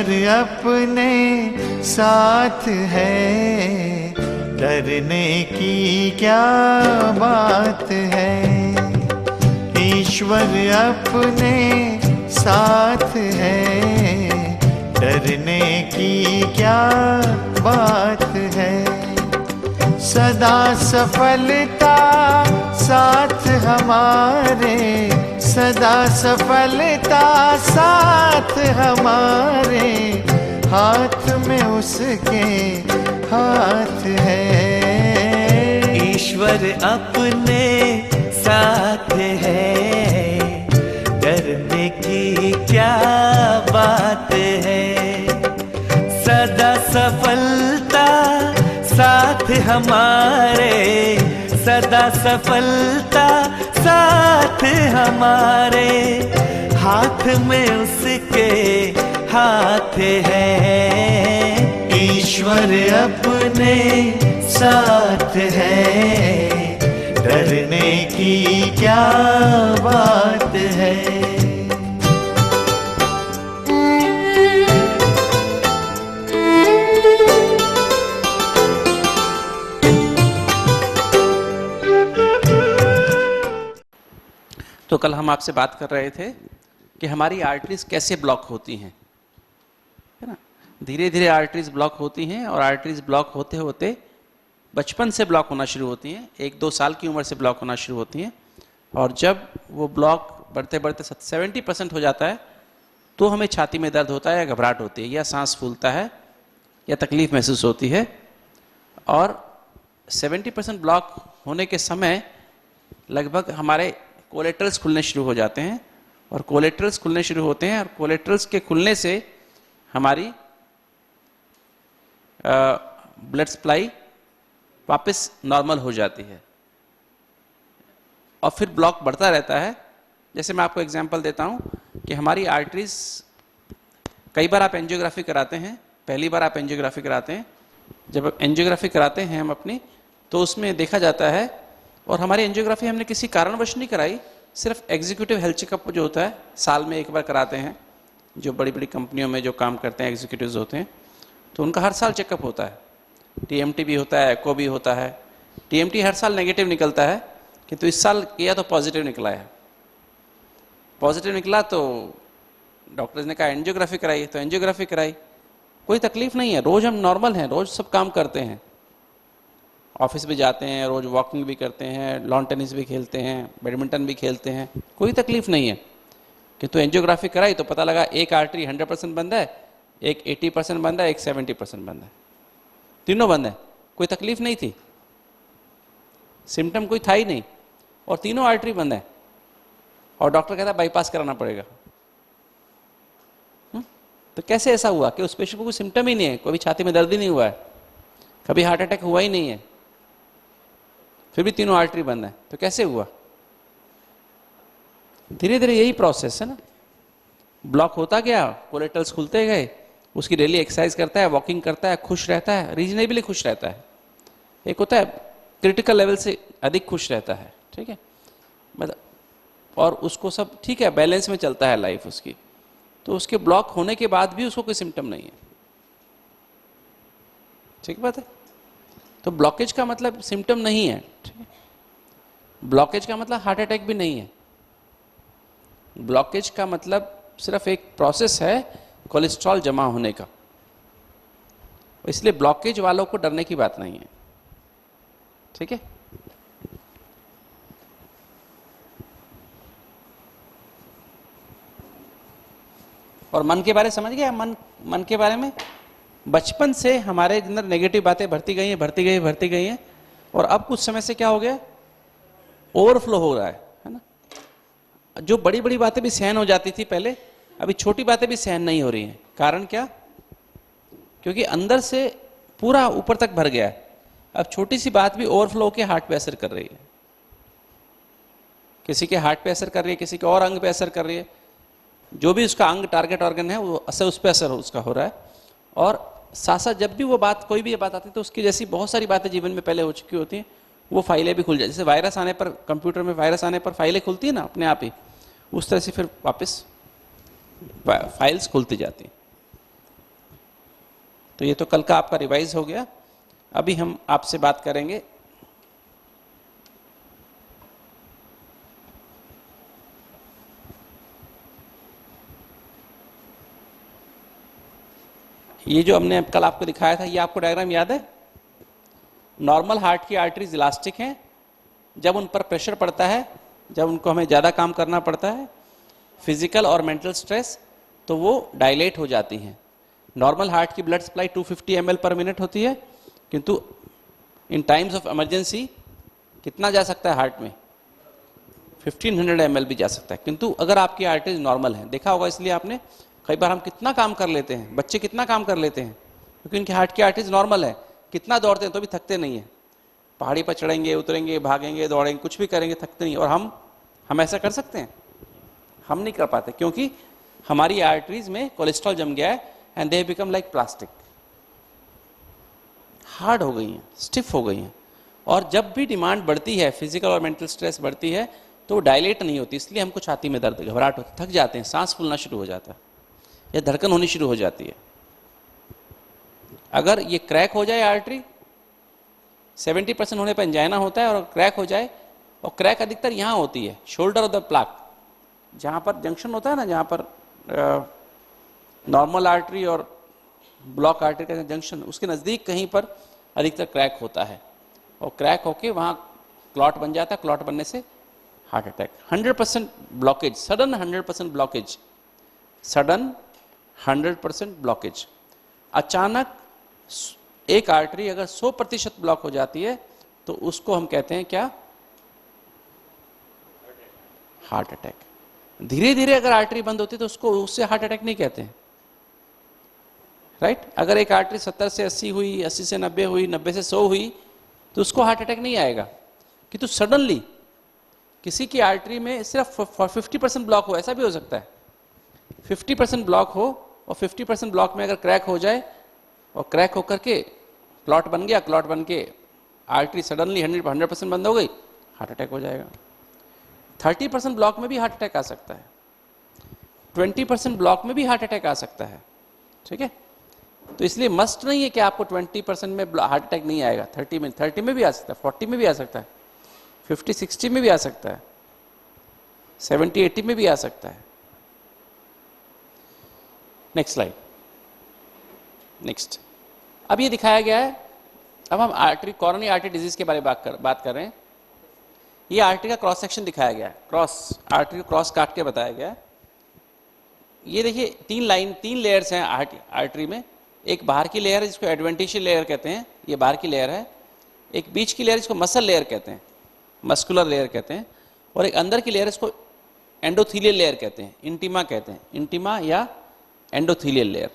ईश्वर अपने साथ है, डरने की क्या बात है। ईश्वर अपने साथ है, डरने की क्या बात है। सदा सफलता साथ हमारे, सदा सफलता साथ हमारे, हाथ में उसके हाथ है। ईश्वर अपने साथ है, डरने की क्या बात है। सदा सफलता साथ हमारे, सदा सफलता साथ हमारे, हाथ में उसके हाथ है। ईश्वर अपने साथ है, डरने की क्या बात है। तो कल हम आपसे बात कर रहे थे कि हमारी आर्टरीज कैसे ब्लॉक होती हैं, है ना। धीरे धीरे आर्टरीज ब्लॉक होती हैं और आर्टरीज ब्लॉक होते होते बचपन से ब्लॉक होना शुरू होती हैं, 1-2 साल की उम्र से ब्लॉक होना शुरू होती हैं। और जब वो ब्लॉक बढ़ते बढ़ते 70% हो जाता है तो हमें छाती में दर्द होता है या घबराहट होती है या सांस फूलता है या तकलीफ महसूस होती है। और 70% ब्लॉक होने के समय लगभग हमारे कोलेटरल्स खुलने शुरू हो जाते हैं और कोलेटरल्स खुलने शुरू होते हैं और कोलेटरल्स के खुलने से हमारी ब्लड सप्लाई वापस नॉर्मल हो जाती है और फिर ब्लॉक बढ़ता रहता है। जैसे मैं आपको एग्जांपल देता हूं कि हमारी आर्टरीज, कई बार आप एंजियोग्राफी कराते हैं, पहली बार आप एंजियोग्राफी कराते हैं, जब एंजियोग्राफी कराते हैं हम अपनी, तो उसमें देखा जाता है, और हमारी एंजियोग्राफी हमने किसी कारणवश नहीं कराई, सिर्फ एग्जीक्यूटिव हेल्थ चेकअप जो होता है साल में एक बार कराते हैं। जो बड़ी बड़ी कंपनियों में जो काम करते हैं एग्जीक्यूटिव्स होते हैं तो उनका हर साल चेकअप होता है। टीएमटी भी होता है, एको भी होता है। टीएमटी हर साल नेगेटिव निकलता है कि तो इस साल किया तो पॉजिटिव निकला है। पॉजिटिव निकला तो डॉक्टर्स ने कहा एंजियोग्राफी कराई, तो एंजियोग्राफी कराई, कोई तकलीफ नहीं है, रोज हम नॉर्मल हैं, रोज सब काम करते हैं, ऑफिस भी जाते हैं, रोज वॉकिंग भी करते हैं, लॉन टेनिस भी खेलते हैं, बैडमिंटन भी खेलते हैं, कोई तकलीफ नहीं है। किंतु एंजियोग्राफी कराई तो पता लगा एक आर्टरी 100% बंद है, एक 80% बंद है, एक 70% बंद है, तीनों बंद है, कोई तकलीफ नहीं थी, सिम्टम कोई था ही नहीं, और तीनों आर्टरी बंद है और डॉक्टर कहता है बाईपास कराना पड़ेगा। तो कैसे ऐसा हुआ कि उस पेशेंट को कोई सिम्टम ही नहीं है, कभी छाती में दर्द ही नहीं हुआ है, कभी हार्ट अटैक हुआ ही नहीं है, फिर भी तीनों आर्टरी बंद है, तो कैसे हुआ? धीरे धीरे यही प्रोसेस है ना, ब्लॉक होता गया, कोलेटरल्स खुलते गए, उसकी डेली एक्सरसाइज करता है, वॉकिंग करता है, खुश रहता है, रीजनेबली खुश रहता है। एक होता है क्रिटिकल लेवल से अधिक खुश रहता है, ठीक है, मतलब, और उसको सब ठीक है, बैलेंस में चलता है लाइफ उसकी। तो उसके ब्लॉक होने के बाद भी उसको कोई सिम्टम नहीं है, ठीक बात है। तो ब्लॉकेज का मतलब सिम्टम नहीं है, ठीक है? ब्लॉकेज का मतलब हार्ट अटैक भी नहीं है। ब्लॉकेज का मतलब सिर्फ एक प्रोसेस है कोलेस्ट्रॉल जमा होने का, इसलिए ब्लॉकेज वालों को डरने की बात नहीं है, ठीक है। और मन के बारे में समझ गया, मन के बारे में बचपन से हमारे अंदर नेगेटिव बातें भरती गई हैं, और अब कुछ समय से क्या हो गया, ओवरफ्लो हो रहा है ना। जो बड़ी बड़ी बातें भी सहन हो जाती थी पहले, अभी छोटी बातें भी सहन नहीं हो रही हैं। कारण क्या? क्योंकि अंदर से पूरा ऊपर तक भर गया है। अब छोटी सी बात भी ओवरफ्लो के हार्ट पे असर कर रही है, किसी के हार्ट पे असर कर रही है, किसी के और अंग पे असर कर रही है। जो भी उसका अंग टारगेट ऑर्गन है वो असर, उस पर असर उसका हो रहा है। और साथ साथ जब भी वो बात, कोई भी बात आती है तो उसकी जैसी बहुत सारी बातें जीवन में पहले हो चुकी होती हैं, वो फाइलें भी खुल जाती है। जैसे वायरस आने पर, कंप्यूटर में वायरस आने पर फाइलें खुलती है ना अपने आप ही, उस तरह से फिर वापस फाइल्स खुलती जाती हैं। तो ये तो कल का आपका रिवाइज हो गया। अभी हम आपसे बात करेंगे ये जो हमने कल आपको दिखाया था, ये आपको डायग्राम याद है? नॉर्मल हार्ट की आर्टरीज इलास्टिक हैं, जब उन पर प्रेशर पड़ता है, जब उनको हमें ज़्यादा काम करना पड़ता है, फिजिकल और मेंटल स्ट्रेस, तो वो डायलेट हो जाती हैं। नॉर्मल हार्ट की ब्लड सप्लाई 250 ml पर मिनट होती है, किंतु इन टाइम्स ऑफ इमरजेंसी कितना जा सकता है हार्ट में? 1500 ml भी जा सकता है। किंतु अगर आपकी आर्टरीज नॉर्मल है, देखा होगा इसलिए आपने, कई बार हम कितना काम कर लेते हैं, बच्चे कितना काम कर लेते हैं, क्योंकि उनके हार्ट की आर्टरीज नॉर्मल है, कितना दौड़ते हैं तो भी थकते नहीं है। पहाड़ी पर चढ़ेंगे, उतरेंगे, भागेंगे, दौड़ेंगे, कुछ भी करेंगे, थकते नहीं। और हम ऐसा कर सकते हैं? हम नहीं कर पाते, क्योंकि हमारी आर्टरीज में कोलेस्ट्रॉल जम गया है and they become like plastic, hard हो गई हैं, स्टिफ हो गई हैं। और जब भी डिमांड बढ़ती है, फिजिकल और मेंटल स्ट्रेस बढ़ती है, तो डायलेट नहीं होती, इसलिए हमको छाती में दर्द, घबराहट होती, थक जाते हैं, सांस फूलना शुरू हो जाता है या धड़कन होनी शुरू हो जाती है। अगर ये क्रैक हो जाए आर्टरी, 70% होने पर एंजाइना होता है, और क्रैक हो जाए, और क्रैक अधिकतर यहाँ होती है, शोल्डर ऑफ द प्लाक, जहाँ पर जंक्शन होता है ना, जहाँ पर नॉर्मल आर्टरी और ब्लॉक आर्टरी का जंक्शन, उसके नज़दीक कहीं पर अधिकतर क्रैक होता है, और क्रैक होके वहाँ क्लॉट बन जाता है, क्लॉट बनने से heart attack. 100% blockage, sudden 100% blockage, sudden 100% blockage. अचानक एक आर्टरी अगर 100% ब्लॉक हो जाती है, तो उसको हम कहते हैं क्या? Heart attack. धीरे धीरे अगर आर्टरी बंद होती है, तो उससे हार्ट अटैक नहीं कहते हैं, राइट? अगर एक आर्टरी 70 से 80 हुई, 80 से 90 हुई, 90 से 100 हुई, तो उसको हार्ट अटैक नहीं आएगा। किंतु सडनली किसी की आर्टरी में सिर्फ 50% ब्लॉक हो, ऐसा भी हो सकता है, 50% ब्लॉक हो, और 50% ब्लॉक में अगर क्रैक हो जाए, और क्रैक होकर के क्लॉट बन गया, क्लॉट बन के आर्टरी सडनली 100% बंद हो गई, हार्ट अटैक हो जाएगा। 30% ब्लॉक में भी हार्ट अटैक आ सकता है, 20% ब्लॉक में भी हार्ट अटैक आ सकता है, ठीक है? तो इसलिए मस्ट नहीं है कि आपको 20% में हार्ट अटैक नहीं आएगा, 30 में भी आ सकता है, 40 में भी आ सकता है, 50-60 में भी आ सकता है, 70-80 में भी आ सकता है। Next slide, next. अब ये दिखाया गया है, अब हम आर्टरी, कोरोनरी आर्टरी डिजीज के बारे में बात कर रहे हैं। ये आर्टरी का क्रॉस सेक्शन दिखाया गया है, क्रॉस आर्टरी को क्रॉस काट के बताया गया है। ये देखिए 3 लेयर्स हैं आर्टरी में। एक बाहर की लेयर है जिसको एडवेंटिशियल लेयर कहते हैं, ये बाहर की लेयर है। एक बीच की लेयर जिसको मसल लेयर कहते हैं, मस्कुलर लेयर कहते हैं, और एक अंदर की लेयर इसको एंडोथीलियल लेयर कहते हैं, इंटीमा कहते हैं, इंटीमा या एंडोथीलियल लेयर।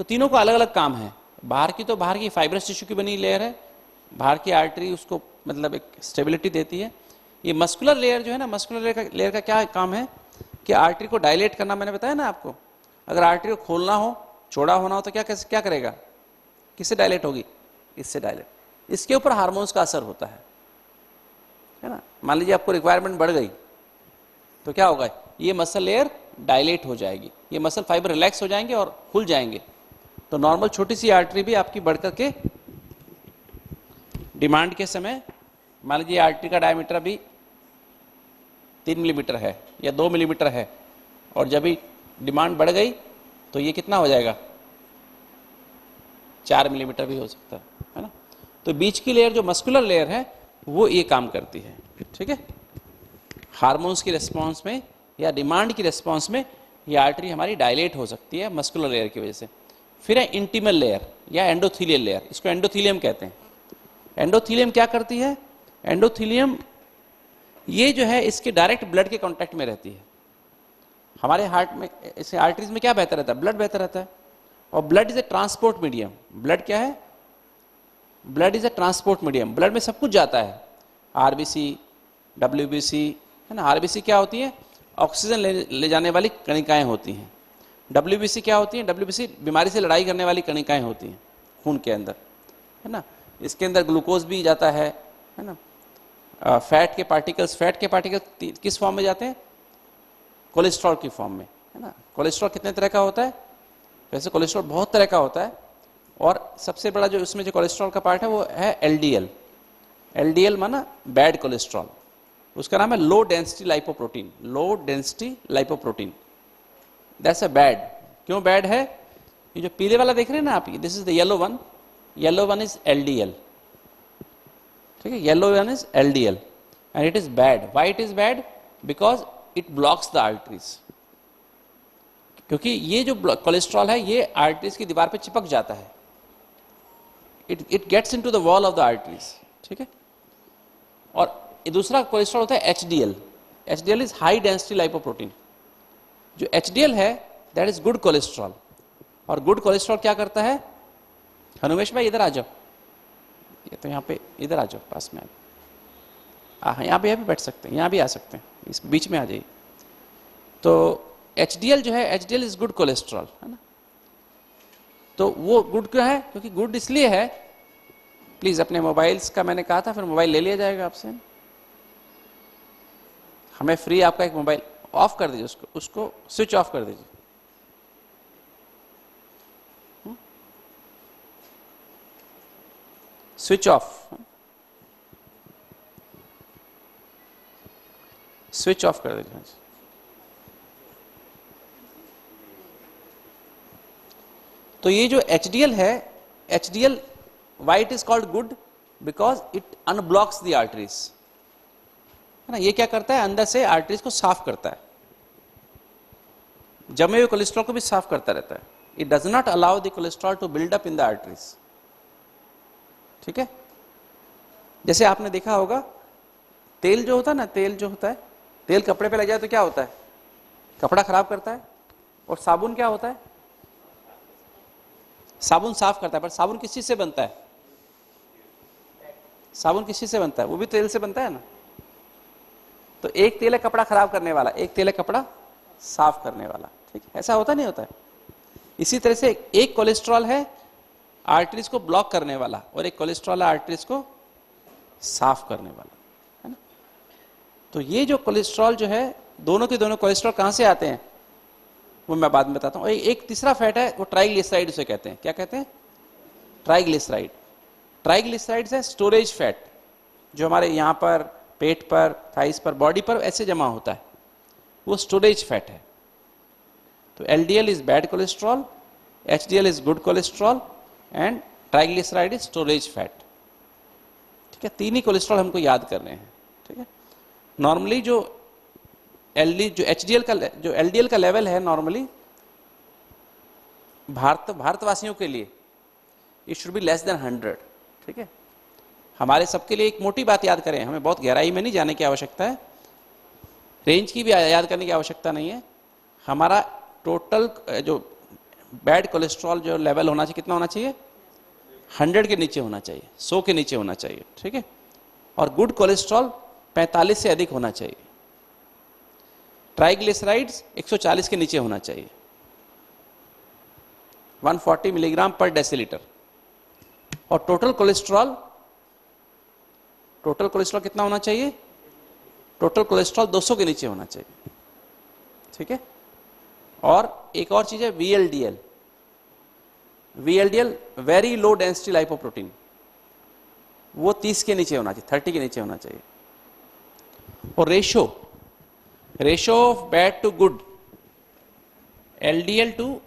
तो तीनों को अलग अलग काम है। बाहर की तो बाहर की फाइब्रस टिश्यू की बनी लेयर है, बाहर की आर्टरी उसको मतलब एक स्टेबिलिटी देती है। ये मस्कुलर लेयर जो है ना, मस्कुलर लेयर का क्या काम है कि आर्टरी को डायलेट करना, मैंने बताया ना आपको। अगर आर्टरी को खोलना हो, चौड़ा होना हो, तो क्या करेगा? किससे डायलेट होगी? इससे डायलेट। इसके ऊपर हार्मोन्स का असर होता है ना। मान लीजिए आपको रिक्वायरमेंट बढ़ गई, तो क्या होगा? ये मसल लेयर डायलेट हो जाएगी, ये मसल फाइबर रिलैक्स हो जाएंगे और खुल जाएंगे। तो नॉर्मल छोटी सी आर्टरी भी आपकी बढ़कर के डिमांड के समय, मान लीजिए आर्टरी का डायमीटर अभी 3 मिलीमीटर है या 2 मिलीमीटर है, और जब भी डिमांड बढ़ गई तो ये कितना हो जाएगा? 4 मिलीमीटर भी हो सकता है ना। तो बीच की लेयर जो मस्कुलर लेयर है वो ये काम करती है, ठीक है। हार्मोन्स की रिस्पॉन्स में या डिमांड की रिस्पॉन्स में ये आर्टरी हमारी डायलेट हो सकती है मस्कुलर लेयर की वजह से। फिर है इंटीमल लेयर या एंडोथीलियल लेयर, इसको एंडोथीलियम कहते हैं। एंडोथीलियम क्या करती है? एंडोथीलियम ये जो है इसके डायरेक्ट ब्लड के कांटेक्ट में रहती है। हमारे हार्ट में, इसे आर्टरीज में क्या बहता रहता है? ब्लड बहता रहता है, और blood is a transport medium. Blood क्या है? Blood is a transport medium. Blood में सब कुछ जाता है, आरबीसी, डब्ल्यूबीसी, है ना। आरबीसी क्या होती है? ऑक्सीजन ले जाने वाली कणिकाएं होती हैं। डब्ल्यूबीसी क्या होती है? डब्ल्यूबीसी बीमारी से लड़ाई करने वाली कणिकाएं होती हैं खून के अंदर, है ना। इसके अंदर ग्लूकोज भी जाता है ना। फैट के पार्टिकल्स किस फॉर्म में जाते हैं? कोलेस्ट्रॉल की फॉर्म में, है ना। कोलेस्ट्रॉल कितने तरह का होता है? वैसे कोलेस्ट्रॉल बहुत तरह का होता है, और सबसे बड़ा जो उसमें जो कोलेस्ट्रॉल का पार्ट है वो है एलडीएल। एलडीएल माना बैड कोलेस्ट्रॉल, उसका नाम है low density lipoprotein. Low density lipoprotein, that's a bad. क्यों बैड है? ये जो पीले वाला देख रहे हैं ना आप, this is the yellow one, yellow one is LDL, ठीक है, yellow one is LDL and it is bad. Why it is bad? Because it blocks the arteries. क्योंकि ये जो कोलेस्ट्रॉल है ये आर्टरीज की दीवार पे चिपक जाता है, it gets into the wall of the arteries, ठीक है। और दूसरा कोलेस्ट्रॉल होता है HDL. HDL is high density lipoprotein. जो एचडीएल है दैट इज गुड कोलेस्ट्रॉल। और गुड कोलेस्ट्रॉल क्या करता है? हनुमेश भाई इधर आ जाओ, ये तो यहाँ पे इधर आ जाओ पास में। हाँ, यहाँ पे बैठ सकते हैं, यहाँ भी आ सकते हैं, इस बीच में आ जाइए। तो एचडीएल जो है, एचडीएल इज गुड कोलेस्ट्रॉल, है ना। तो वो गुड क्यों है? क्योंकि गुड इसलिए है, प्लीज अपने मोबाइल्स का मैंने कहा था, फिर मोबाइल ले लिया जाएगा आपसे। हमें फ्री आपका एक मोबाइल ऑफ कर दीजिए, उसको स्विच ऑफ कर दीजिए। स्विच ऑफ, स्विच ऑफ कर दीजिए। तो ये जो HDL है, HDL why it is called good? Because it unblocks the arteries, है ना। ये क्या करता है? अंदर से आर्टरीज को साफ करता है, जमे हुए कोलेस्ट्रॉल को भी साफ करता रहता है। It does not allow the cholesterol to build up in the arteries, ठीक है। जैसे आपने देखा होगा, तेल जो होता है ना, तेल जो होता है, तेल कपड़े पे लग जाए तो क्या होता है? कपड़ा खराब करता है। और साबुन क्या होता है? साबुन साफ करता है। पर साबुन किस चीज से बनता है? साबुन किस चीज से बनता है? वो भी तेल से बनता है ना। तो एक तेल है कपड़ा खराब करने वाला, एक तेल है कपड़ा साफ करने वाला, ठीक है। ऐसा होता नहीं होता है? इसी तरह से एक कोलेस्ट्रॉल है आर्टरीज को ब्लॉक करने वाला, और एक कोलेस्ट्रॉल है आर्टरीज को साफ करने वाला, है ना। तो ये जो कोलेस्ट्रॉल जो है, दोनों के दोनों कोलेस्ट्रॉल कहां से आते हैं वो मैं बाद में बताता हूं। एक तीसरा फैट है, वो ट्राइग्लिसराइड उसे कहते हैं। क्या कहते हैं? ट्राइग्लिसराइड। ट्राइग्लिसराइड है स्टोरेज फैट, जो हमारे यहां पर पेट पर, थाइस पर, बॉडी पर ऐसे जमा होता है, वो स्टोरेज फैट है। तो LDL is bad cholesterol, HDL is good cholesterol and triglyceride is storage fat, ठीक है। तीन ही कोलेस्ट्रॉल हमको याद करने हैं, ठीक है। नॉर्मली जो एलडीएल का लेवल है, नॉर्मली भारतवासियों के लिए it should be less then 100, ठीक है। हमारे सबके लिए एक मोटी बात याद करें, हमें बहुत गहराई में नहीं जाने की आवश्यकता है, रेंज की भी याद करने की आवश्यकता नहीं है। हमारा टोटल जो बैड कोलेस्ट्रॉल जो लेवल होना चाहिए, कितना होना चाहिए? 100 के नीचे होना चाहिए, 100 के नीचे होना चाहिए, ठीक है। और गुड कोलेस्ट्रॉल 45 से अधिक होना चाहिए। ट्राइग्लिसराइड्स 140 के नीचे होना चाहिए, 140 मिलीग्राम पर डेसीलीटर। और टोटल कोलेस्ट्रॉल कितना होना चाहिए? टोटल कोलेस्ट्रॉल 200 के नीचे होना चाहिए, ठीक है। और एक और चीज है VLDL, very low density lipoprotein, वो 30 के नीचे होना चाहिए, 30 के नीचे होना चाहिए। और ratio of bad to good, LDL to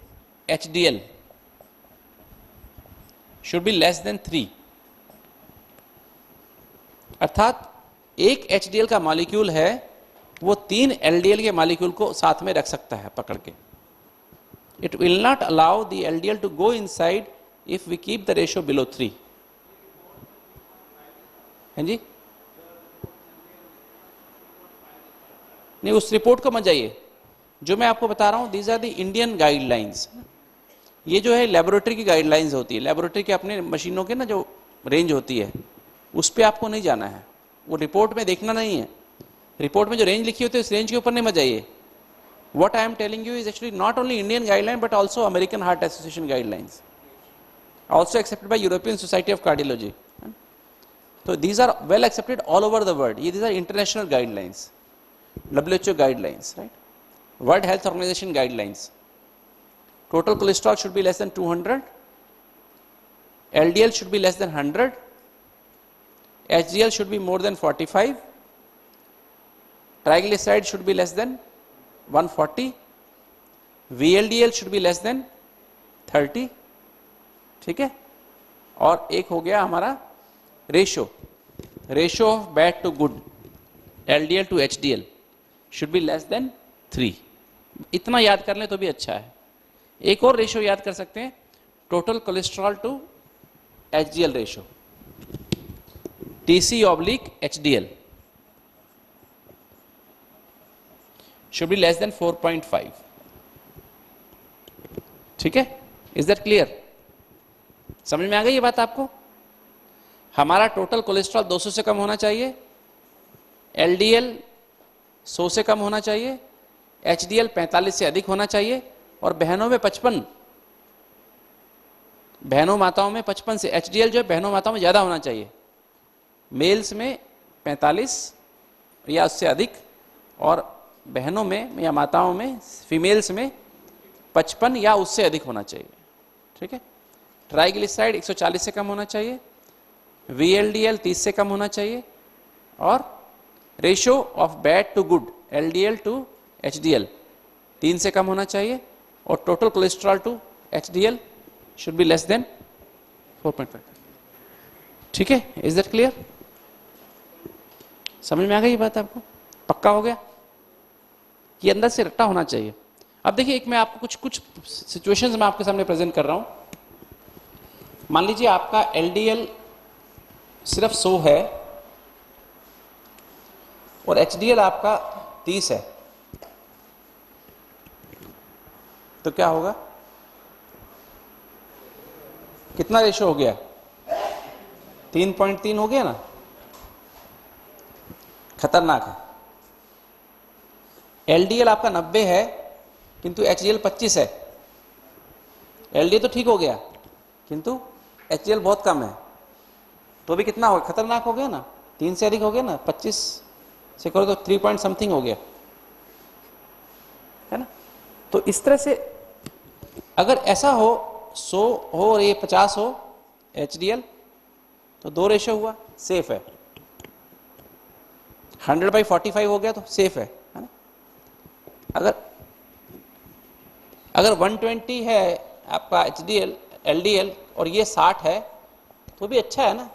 HDL should be less than 3। अर्थात एक HDL का मॉलिक्यूल है, वो 3 LDL के मॉलिक्यूल को साथ में रख सकता है पकड़ के। It will not allow the LDL to go inside if we keep the ratio below 3. हैं जी? नहीं, उस रिपोर्ट को मत जाइए, जो मैं आपको बता रहा हूं, these are the Indian guidelines. ये जो है लेबोरेटरी की गाइडलाइंस होती है, लेबोरेटरी के अपने मशीनों के ना जो रेंज होती है, उस पर आपको नहीं जाना है, वो रिपोर्ट में देखना नहीं है। रिपोर्ट में जो रेंज लिखी होती है उस रेंज के ऊपर नहीं मत जाइए। What I am telling you is actually not only Indian guideline but also American Heart Association guidelines, also accepted by European Society of Cardiology. So these are well accepted all over the world. These are international guidelines, WHO guidelines, right? World Health Organization guidelines. Total cholesterol should be less than 200. LDL should be less than 100, HDL should be more than 45, triglyceride should be less than 140, VLDL should be less than 30. ठीक है, और एक हो गया हमारा ratio of bad to good, LDL to HDL should be less than 3. इतना याद कर लें तो भी अच्छा है. एक और रेशो याद कर सकते हैं, total cholesterol to HDL ratio, TC/HDL should be less than 4.5. ठीक है, इज दैट क्लियर? समझ में आ गई ये बात आपको? हमारा टोटल कोलेस्ट्रॉल 200 से कम होना चाहिए, LDL 100 से कम होना चाहिए, HDL 45 से अधिक होना चाहिए, और बहनों में 55, बहनों माताओं में 55 से, HDL जो है बहनों माताओं में ज़्यादा होना चाहिए, मेल्स में 45 या उससे अधिक, और बहनों में या माताओं में, फीमेल्स में 55 या उससे अधिक होना चाहिए. ठीक है, ट्राइग्लिसराइड 140 से कम होना चाहिए, VLDL 30 से कम होना चाहिए, और ratio of bad to good LDL to HDL 3 से कम होना चाहिए, और total cholesterol to HDL should be less than 4.5. ठीक है, इज दैट क्लियर? समझ में आ गई ये बात आपको? पक्का हो गया कि अंदर से रट्टा होना चाहिए. अब देखिए, एक मैं आपको कुछ सिचुएशंस में आपके सामने प्रेजेंट कर रहा हूं. मान लीजिए आपका LDL सिर्फ 100 है और HDL आपका 30 है, तो क्या होगा? कितना रेशो हो गया? 3.3 हो गया ना? खतरनाक है. LDL आपका 90 है किंतु HDL 25 है. LDL तो ठीक हो गया किंतु HDL बहुत कम है, तो भी कितना हो गया? खतरनाक हो गया ना? 3 से अधिक हो गया ना? 25 से करो तो 3 पॉइंट समथिंग हो गया, है ना? तो इस तरह से अगर ऐसा हो, 100 हो और ये 50 हो HDL, तो 2 रेशो हुआ, सेफ है. 100/45 हो गया तो सेफ है ना? अगर 120 है आपका LDL और ये 60 है तो भी अच्छा है ना?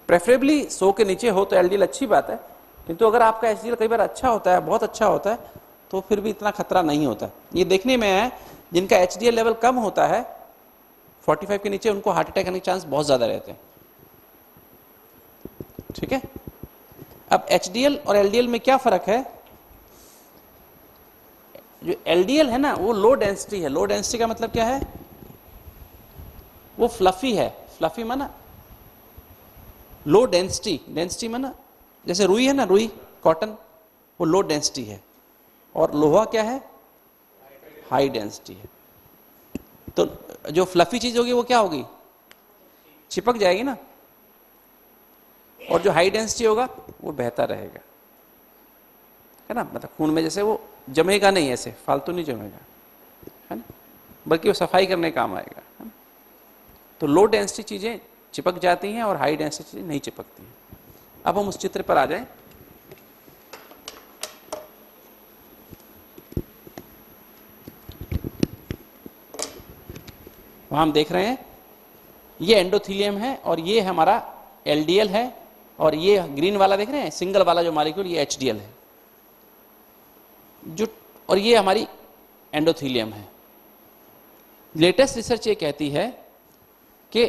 प्रेफरेबली 100 के नीचे हो तो LDL अच्छी बात है, किंतु अगर आपका HDL कई बार अच्छा होता है, बहुत अच्छा होता है, तो फिर भी इतना खतरा नहीं होता. ये देखने में है, जिनका HDL लेवल कम होता है 45 के नीचे, उनको हार्ट अटैक आने के चांस बहुत ज़्यादा रहते हैं. ठीक है, अब HDL और LDL में क्या फ़र्क है? जो LDL है ना, वो लो डेंसिटी है. लो डेंसिटी का मतलब क्या है? वो फ्लफी है. फ्लफी माना लो डेंसिटी, डेंसिटी माना जैसे रुई है ना, रुई कॉटन, वो लो डेंसिटी है, और लोहा क्या है? हाई डेंसिटी है. तो जो फ्लफी चीज होगी वो क्या होगी? चिपक जाएगी ना, और जो हाई डेंसिटी होगा वो बहता रहेगा, है ना? मतलब खून में जैसे वो जमेगा नहीं, ऐसे फालतू नहीं जमेगा, है ना, बल्कि वो सफाई करने काम आएगा, है ना? तो लो डेंसिटी चीजें चिपक जाती हैं और हाई डेंसिटी चीजें नहीं चिपकती हैं. अब हम उस चित्र पर आ जाएं. वहां हम देख रहे हैं ये एंडोथीलियम है और ये हमारा LDL है, और ये ग्रीन वाला देख रहे हैं सिंगल वाला जो मॉलिक्यूल, ये HDL है जो, और ये हमारी एंडोथीलियम है. लेटेस्ट रिसर्च ये कहती है कि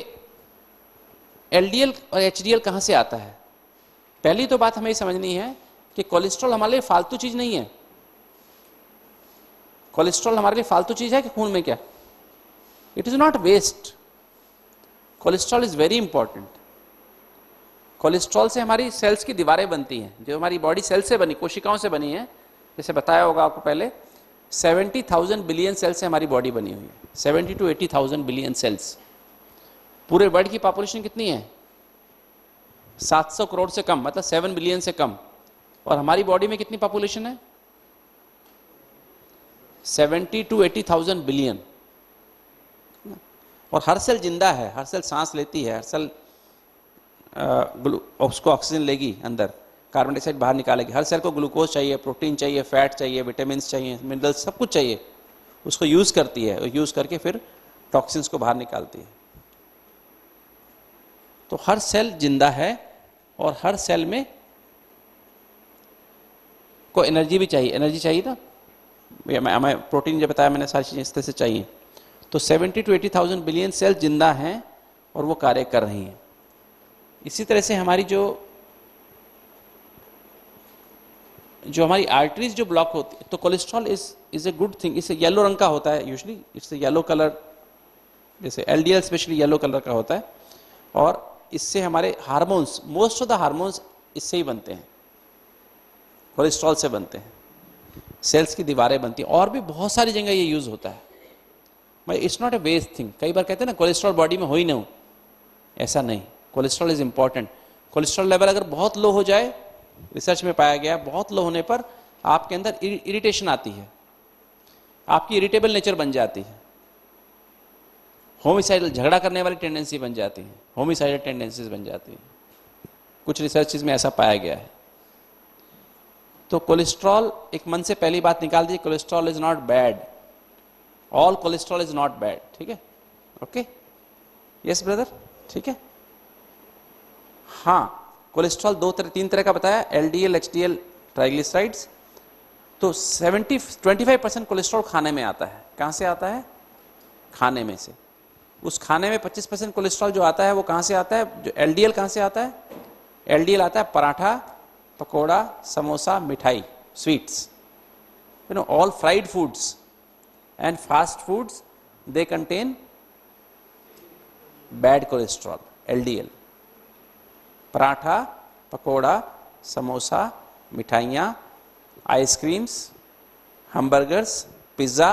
LDL और HDL कहां से आता है. पहली तो बात हमें समझनी है कि कोलेस्ट्रॉल हमारे लिए फालतू चीज नहीं है. कोलेस्ट्रॉल हमारे लिए फालतू चीज है कि खून में क्या? It is not waste. Cholesterol is very important. Cholesterol से हमारी सेल्स की दीवारें बनती हैं, जो हमारी बॉडी सेल से बनी, कोशिकाओं से बनी है. जैसे बताया होगा आपको पहले, 70,000 बिलियन सेल से हमारी बॉडी बनी हुई है. 70 to 80,000 बिलियन सेल्स. पूरे वर्ल्ड की पॉपुलेशन कितनी है? 700 करोड़ से कम, मतलब 7 बिलियन से कम. और हमारी बॉडी में कितनी पॉपुलेशन है? 70 to 80,000 बिलियन. और हर सेल जिंदा है, हर सेल सांस लेती है, हर सेल उसको ऑक्सीजन लेगी अंदर, कार्बन डाइऑक्साइड बाहर निकालेगी। हर सेल को ग्लूकोज चाहिए, प्रोटीन चाहिए, फैट चाहिए, विटामिन चाहिए, मिनरल्स, सब कुछ चाहिए। उसको यूज़ करती है और यूज़ करके फिर टॉक्सिन्स को बाहर निकालती है। तो हर सेल जिंदा है और हर सेल में को एनर्जी भी चाहिए, एनर्जी चाहिए ना, मैं प्रोटीन जब बताया मैंने, सारी चीज़ें इस तरह से चाहिए। तो 70 to 80,000 बिलियन सेल जिंदा हैं और वो कार्य कर रही हैं। इसी तरह से हमारी जो हमारी आर्टरीज जो ब्लॉक होती है, तो cholesterol is a good thing. इसे येलो रंग का होता है यूजुअली, इट्स येलो कलर, जैसे एलडीएल स्पेशली येलो कलर का होता है। और इससे हमारे hormones, most of the hormones इससे ही बनते हैं, कोलेस्ट्रॉल से बनते हैं। सेल्स की दीवारें बनती हैं, और भी बहुत सारी जगह ये यूज होता है। It's not a waste thing. कई बार कहते हैं ना कोलेस्ट्रॉल बॉडी में हो ही ना हो, ऐसा नहीं। Cholesterol is important. Cholesterol level अगर बहुत लो हो जाए, रिसर्च में पाया गया बहुत लो होने पर आपके अंदर इरिटेशन आती है, आपकी इरिटेबल नेचर बन जाती है, होमिसाइडल, झगड़ा करने वाली टेंडेंसी बन जाती है, होमिसाइडल टेंडेंसीज बन जाती है। कुछ रिसर्चेज में ऐसा पाया गया है। तो कोलेस्ट्रॉल, एक मन से पहली बात निकाल दीजिए, cholesterol is not bad, all cholesterol is not bad. ठीक है, ओके, यस ब्रदर, ठीक है। हाँ, कोलेस्ट्रॉल तीन तरह का बताया, एलडीएल, एचडीएल, ट्राइग्लिसराइड्स। तो 25% कोलेस्ट्रॉल खाने में आता है। कहाँ से आता है? खाने में से। उस खाने में 25% कोलेस्ट्रॉल जो आता है वो कहाँ से आता है? जो एलडीएल कहाँ से आता है? एलडीएल आता है पराठा, पकोड़ा, समोसा, मिठाई, sweets, all fried foods and fast foods, they contain bad cholesterol, LDL. Paratha, pakora, samosa, मिठाइयाँ, आइसक्रीम्स, हैमबर्गर्स, पिज्ज़ा,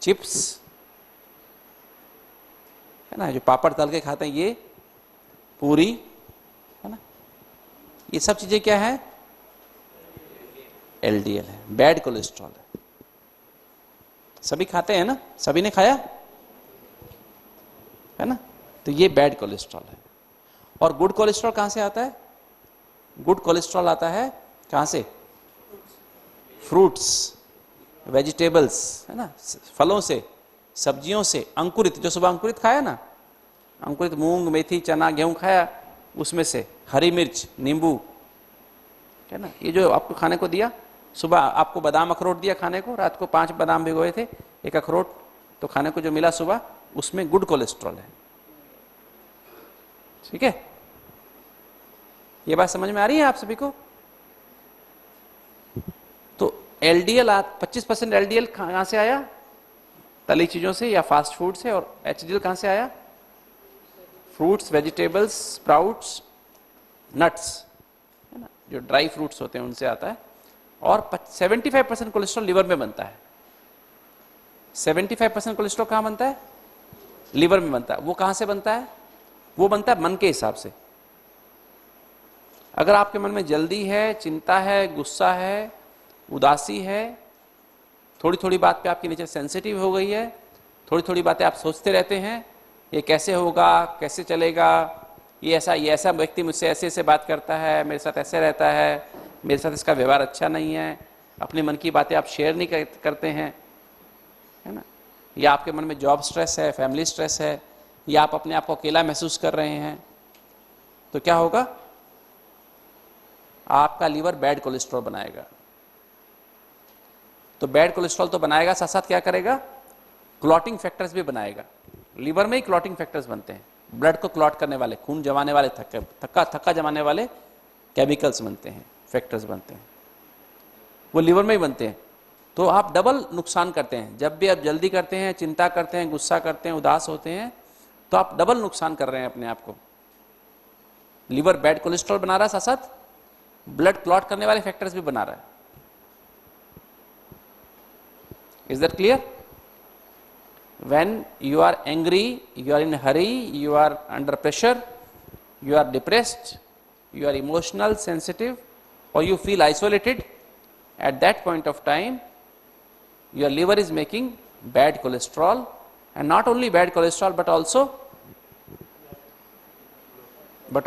चिप्स, है ना, जो पापड़ तल के खाते हैं, ये पूरी, है ना, ये सब चीज़ें क्या है? एलडीएल है, बैड कोलेस्ट्रॉल है। सभी खाते हैं ना, सभी ने खाया है ना, तो ये बैड कोलेस्ट्रॉल है। और गुड कोलेस्ट्रॉल कहाँ से आता है? गुड कोलेस्ट्रॉल आता है कहाँ से? फ्रूट्स, वेजिटेबल्स, है ना, फलों से, सब्जियों से, अंकुरित, जो सुबह अंकुरित खाया ना, अंकुरित मूंग, मेथी, चना, गेहूं खाया, उसमें से, हरी मिर्च, नींबू, है ना, ये जो आपको खाने को दिया, सुबह आपको बादाम अखरोट दिया खाने को, रात को 5 बादाम भिगोए थे, 1 अखरोट, तो खाने को जो मिला सुबह, उसमें गुड कोलेस्ट्रॉल है। ठीक है, ये बात समझ में आ रही है आप सभी को? तो एलडीएल, 25% एलडीएल कहां से आया? तली चीजों से या फास्ट फूड से। और एचडीएल कहां से आया? फ्रूट्स, वेजिटेबल्स, स्प्राउट्स, नट्स, है ना, जो ड्राई फ्रूट्स होते हैं उनसे आता है। और 75% कोलेस्ट्रॉल लिवर में बनता है। 75% कोलेस्ट्रॉल कहां बनता है? लिवर में बनता है। वो कहां से बनता है? वो बनता है मन के हिसाब से। अगर आपके मन में जल्दी है, चिंता है, गुस्सा है, उदासी है, थोड़ी थोड़ी बात पे आपकी नेचर सेंसिटिव हो गई है, थोड़ी थोड़ी बातें आप सोचते रहते हैं, ये कैसे होगा, कैसे चलेगा, ये ऐसा व्यक्ति मुझसे ऐसे ऐसे बात करता है, मेरे साथ ऐसे रहता है, मेरे साथ इसका व्यवहार अच्छा नहीं है, अपने मन की बातें आप शेयर नहीं करते हैं, है ना, या आपके मन में जॉब स्ट्रेस है, फैमिली स्ट्रेस है, या आप अपने आप को अकेला महसूस कर रहे हैं, तो क्या होगा? आपका लीवर बैड कोलेस्ट्रॉल बनाएगा। तो बैड कोलेस्ट्रॉल तो बनाएगा, साथ साथ क्या करेगा? क्लॉटिंग फैक्टर्स भी बनाएगा। लीवर में ही क्लॉटिंग फैक्टर्स बनते हैं, ब्लड को क्लॉट करने वाले, खून जमाने वाले, थक्का जमाने वाले केमिकल्स बनते हैं, फैक्टर्स बनते हैं, वो लीवर में ही बनते हैं। तो आप डबल नुकसान करते हैं। जब भी आप जल्दी करते हैं, चिंता करते हैं, गुस्सा करते हैं, उदास होते हैं, तो आप डबल नुकसान कर रहे हैं अपने आप को। लीवर बैड कोलेस्ट्रॉल बना रहा है, साथ साथ ब्लड क्लॉट करने वाले फैक्टर्स भी बना रहा है। Is that clear? When you are angry, you are in a hurry, you are under pressure, you are depressed, you are emotional, sensitive, or you feel isolated, at that point of time, your liver is making bad cholesterol and not only bad cholesterol but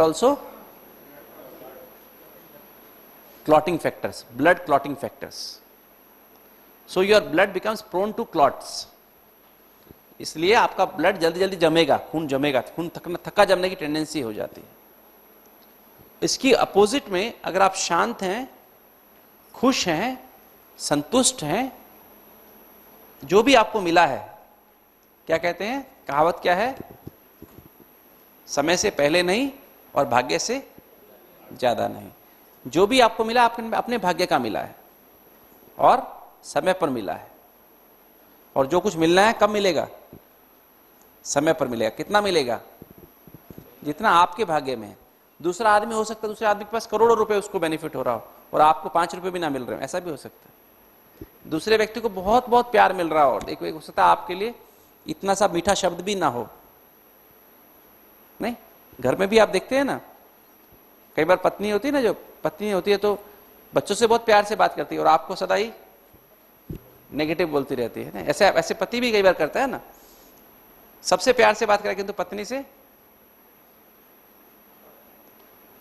also clotting factors, blood clotting factors. So your blood becomes prone to clots. इसलिए आपका blood जल्दी जल्दी जमेगा, खून जमेगा, खून थक्का जमने की tendency हो जाती है। इसकी अपोजिट में अगर आप शांत हैं, खुश हैं, संतुष्ट हैं, जो भी आपको मिला है, क्या कहते हैं, कहावत क्या है, समय से पहले नहीं और भाग्य से ज्यादा नहीं। जो भी आपको मिला अपने भाग्य का मिला है और समय पर मिला है। और जो कुछ मिलना है कब मिलेगा, समय पर मिलेगा। कितना मिलेगा, जितना आपके भाग्य में है। दूसरा आदमी हो सकता है, दूसरे आदमी के पास करोड़ों रुपए उसको बेनिफिट हो रहा हो और आपको 5 रुपए भी ना मिल रहे हो, ऐसा भी हो सकता है। दूसरे व्यक्ति को बहुत बहुत प्यार मिल रहा हो, एक हो सकता है आपके लिए इतना सा मीठा शब्द भी ना हो। नहीं, घर में भी आप देखते हैं ना, कई बार पत्नी होती है ना, जो पत्नी होती है तो बच्चों से बहुत प्यार से बात करती है और आपको सदा ही नेगेटिव बोलती रहती है ना। ऐसे पति भी कई बार करता है ना, सबसे प्यार से बात करेगा किंतु पत्नी से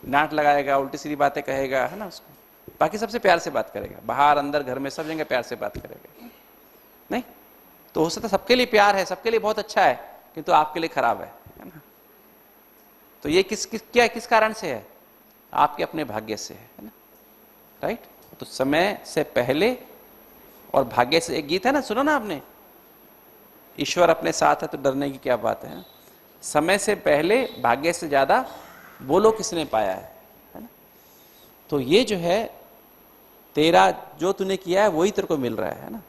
डांट लगाएगा, उल्टी सीधी बातें कहेगा, है ना उसको। बाकी सबसे प्यार से बात करेगा, बाहर अंदर घर में सब जगह प्यार से बात करेगा। नहीं तो हो सकता है सबके लिए प्यार है, सबके लिए बहुत अच्छा है, किंतु आपके लिए खराब है ना। तो ये किस कारण से है, आपके अपने भाग्य से है ना, राइट। तो समय से पहले और भाग्य से, एक गीत है ना, सुना ना आपने, ईश्वर अपने साथ है तो डरने की क्या बात है। समय से पहले भाग्य से ज्यादा बोलो किसने पाया है ना। तो ये जो है तेरा, जो तूने किया है वही तेरे को मिल रहा है ना।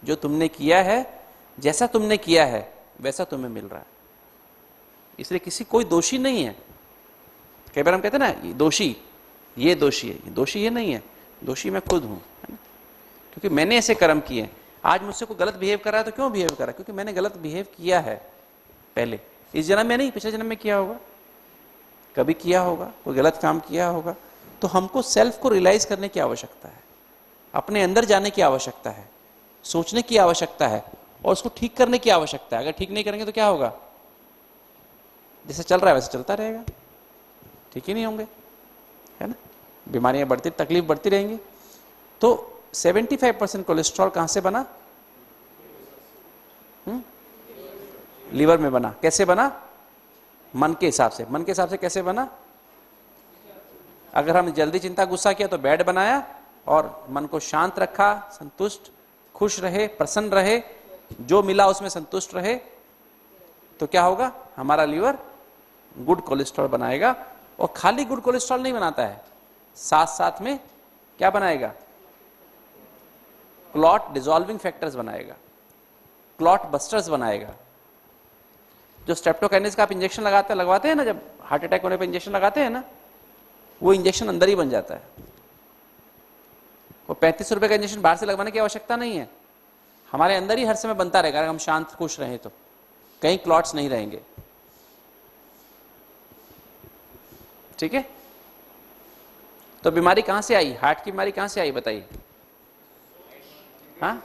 जो तुमने किया है, जैसा तुमने किया है वैसा तुम्हें मिल रहा है। इसलिए किसी कोई दोषी नहीं है। कई बार हम कहते हैं ना दोषी, ये दोषी है, दोषी ये नहीं है, दोषी मैं खुद हूं, है ना। क्योंकि मैंने ऐसे कर्म किए। आज मुझसे कोई गलत बिहेव कर रहा है तो क्यों बिहेव कर रहा है, क्योंकि मैंने गलत बिहेव किया है पहले, इस जन्म में नहीं, पिछले जन्म में किया होगा, कभी किया होगा, कोई गलत काम किया होगा। तो हमको सेल्फ को रियलाइज करने की आवश्यकता है, अपने अंदर जाने की आवश्यकता है, सोचने की आवश्यकता है और उसको ठीक करने की आवश्यकता है। अगर ठीक नहीं करेंगे तो क्या होगा, जैसे चल रहा है वैसे चलता रहेगा, ठीक ही नहीं होंगे, है ना। बीमारियां बढ़ती, तकलीफ बढ़ती रहेंगी। तो 75% कोलेस्ट्रॉल कहां से बना, लीवर में बना। कैसे बना, मन के हिसाब से। मन के हिसाब से कैसे बना, अगर हम जल्दी चिंता गुस्सा किया तो बैड बनाया और मन को शांत रखा, संतुष्ट, खुश रहे, प्रसन्न रहे, जो मिला उसमें संतुष्ट रहे, तो क्या होगा, हमारा लीवर गुड कोलेस्ट्रॉल बनाएगा। और खाली गुड कोलेस्ट्रॉल नहीं बनाता है, साथ साथ में क्या बनाएगा, क्लॉट डिसॉल्विंग फैक्टर्स बनाएगा, क्लॉट बस्टर्स बनाएगा। जो स्ट्रेप्टोकाइनेस का आप इंजेक्शन लगवाते हैं ना, जब हार्ट अटैक होने पर इंजेक्शन लगाते हैं ना, वो इंजेक्शन अंदर ही बन जाता है। वो 35 रुपए का इंजेक्शन बाहर से लगवाने की आवश्यकता नहीं है, हमारे अंदर ही हर समय बनता रहेगा। अगर हम शांत खुश रहें तो कहीं क्लॉट्स नहीं रहेंगे, ठीक है। तो बीमारी कहां से आई, हार्ट की बीमारी कहां से आई बताइए। हाँ,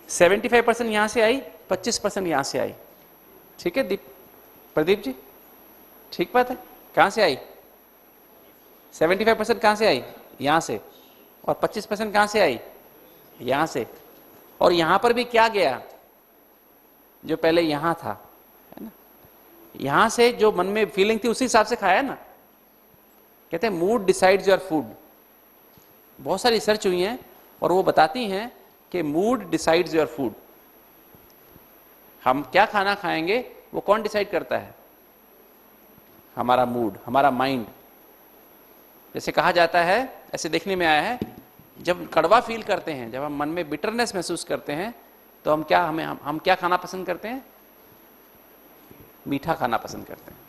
75% यहां से आई, 25% यहां से आई, ठीक है प्रदीप जी, ठीक बात है। कहां से आई, 75% कहां से आई, यहां से, और 25% कहां से आई, यहां से। और यहां पर भी क्या गया, जो पहले यहां था, है ना, यहां से जो मन में फीलिंग थी उसी हिसाब से खाया ना। कहते हैं मूड डिसाइड्स योर फूड। बहुत सारी रिसर्च हुई है और वो बताती हैं कि मूड डिसाइड्स योर फूड। हम क्या खाना खाएंगे वो कौन डिसाइड करता है, हमारा मूड, हमारा माइंड। जैसे कहा जाता है, ऐसे देखने में आया है, जब कड़वा फील करते हैं, जब हम मन में बिटरनेस महसूस करते हैं, तो हम क्या खाना पसंद करते हैं, मीठा खाना पसंद करते हैं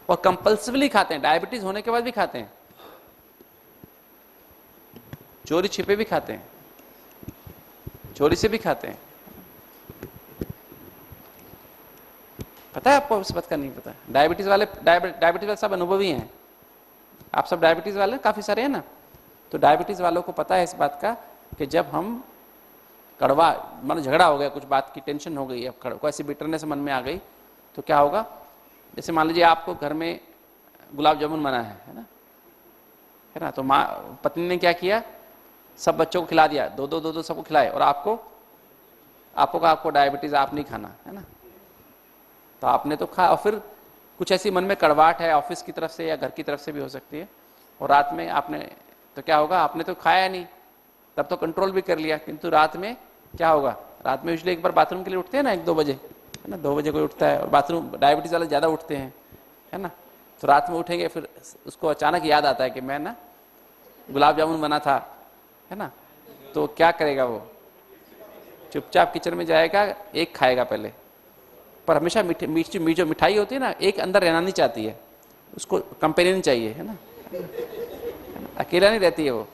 और कंपल्सिवली खाते हैं। डायबिटीज होने के बाद भी खाते हैं, चोरी छिपे भी खाते हैं, चोरी से भी खाते हैं। पता है आपको, इस बात का नहीं पता। डायबिटीज वाले सब अनुभवी हैं। आप सब डायबिटीज वाले काफी सारे हैं ना, तो डायबिटीज वालों को पता है इस बात का कि जब हम कड़वा, मतलब झगड़ा हो गया, कुछ बात की टेंशन हो गई, अब कोई ऐसी बिटरनेस मन में आ गई, तो क्या होगा? जैसे मान लीजिए आपको घर में गुलाब जामुन बना है ना, तो माँ पत्नी ने क्या किया, सब बच्चों को खिला दिया, दो दो सबको खिलाए, और आपको कहा आपको डायबिटीज, आप नहीं खाना, है ना। तो आपने तो खा, और फिर कुछ ऐसी मन में कड़वाहट है ऑफिस की तरफ से या घर की तरफ से भी हो सकती है, और रात में आपने, तो क्या होगा, आपने तो खाया नहीं, तब तो कंट्रोल भी कर लिया, किंतु रात में क्या होगा? रात में यूजुअली एक बार बाथरूम के लिए उठते हैं ना, 1-2 बजे, है ना, 2 बजे कोई उठता है, और बाथरूम डायबिटीज वाले ज़्यादा उठते हैं, है ना। तो रात में उठेंगे, फिर उसको अचानक याद आता है कि मैं ना गुलाब जामुन बना था, है ना, तो क्या करेगा वो? चुपचाप किचन में जाएगा, एक खाएगा पहले, पर हमेशा मीठी जो मिठाई होती है ना, एक अंदर रहना नहीं चाहती है, उसको कंपेनियन चाहिए, है ना, अकेला नहीं रहती है वो,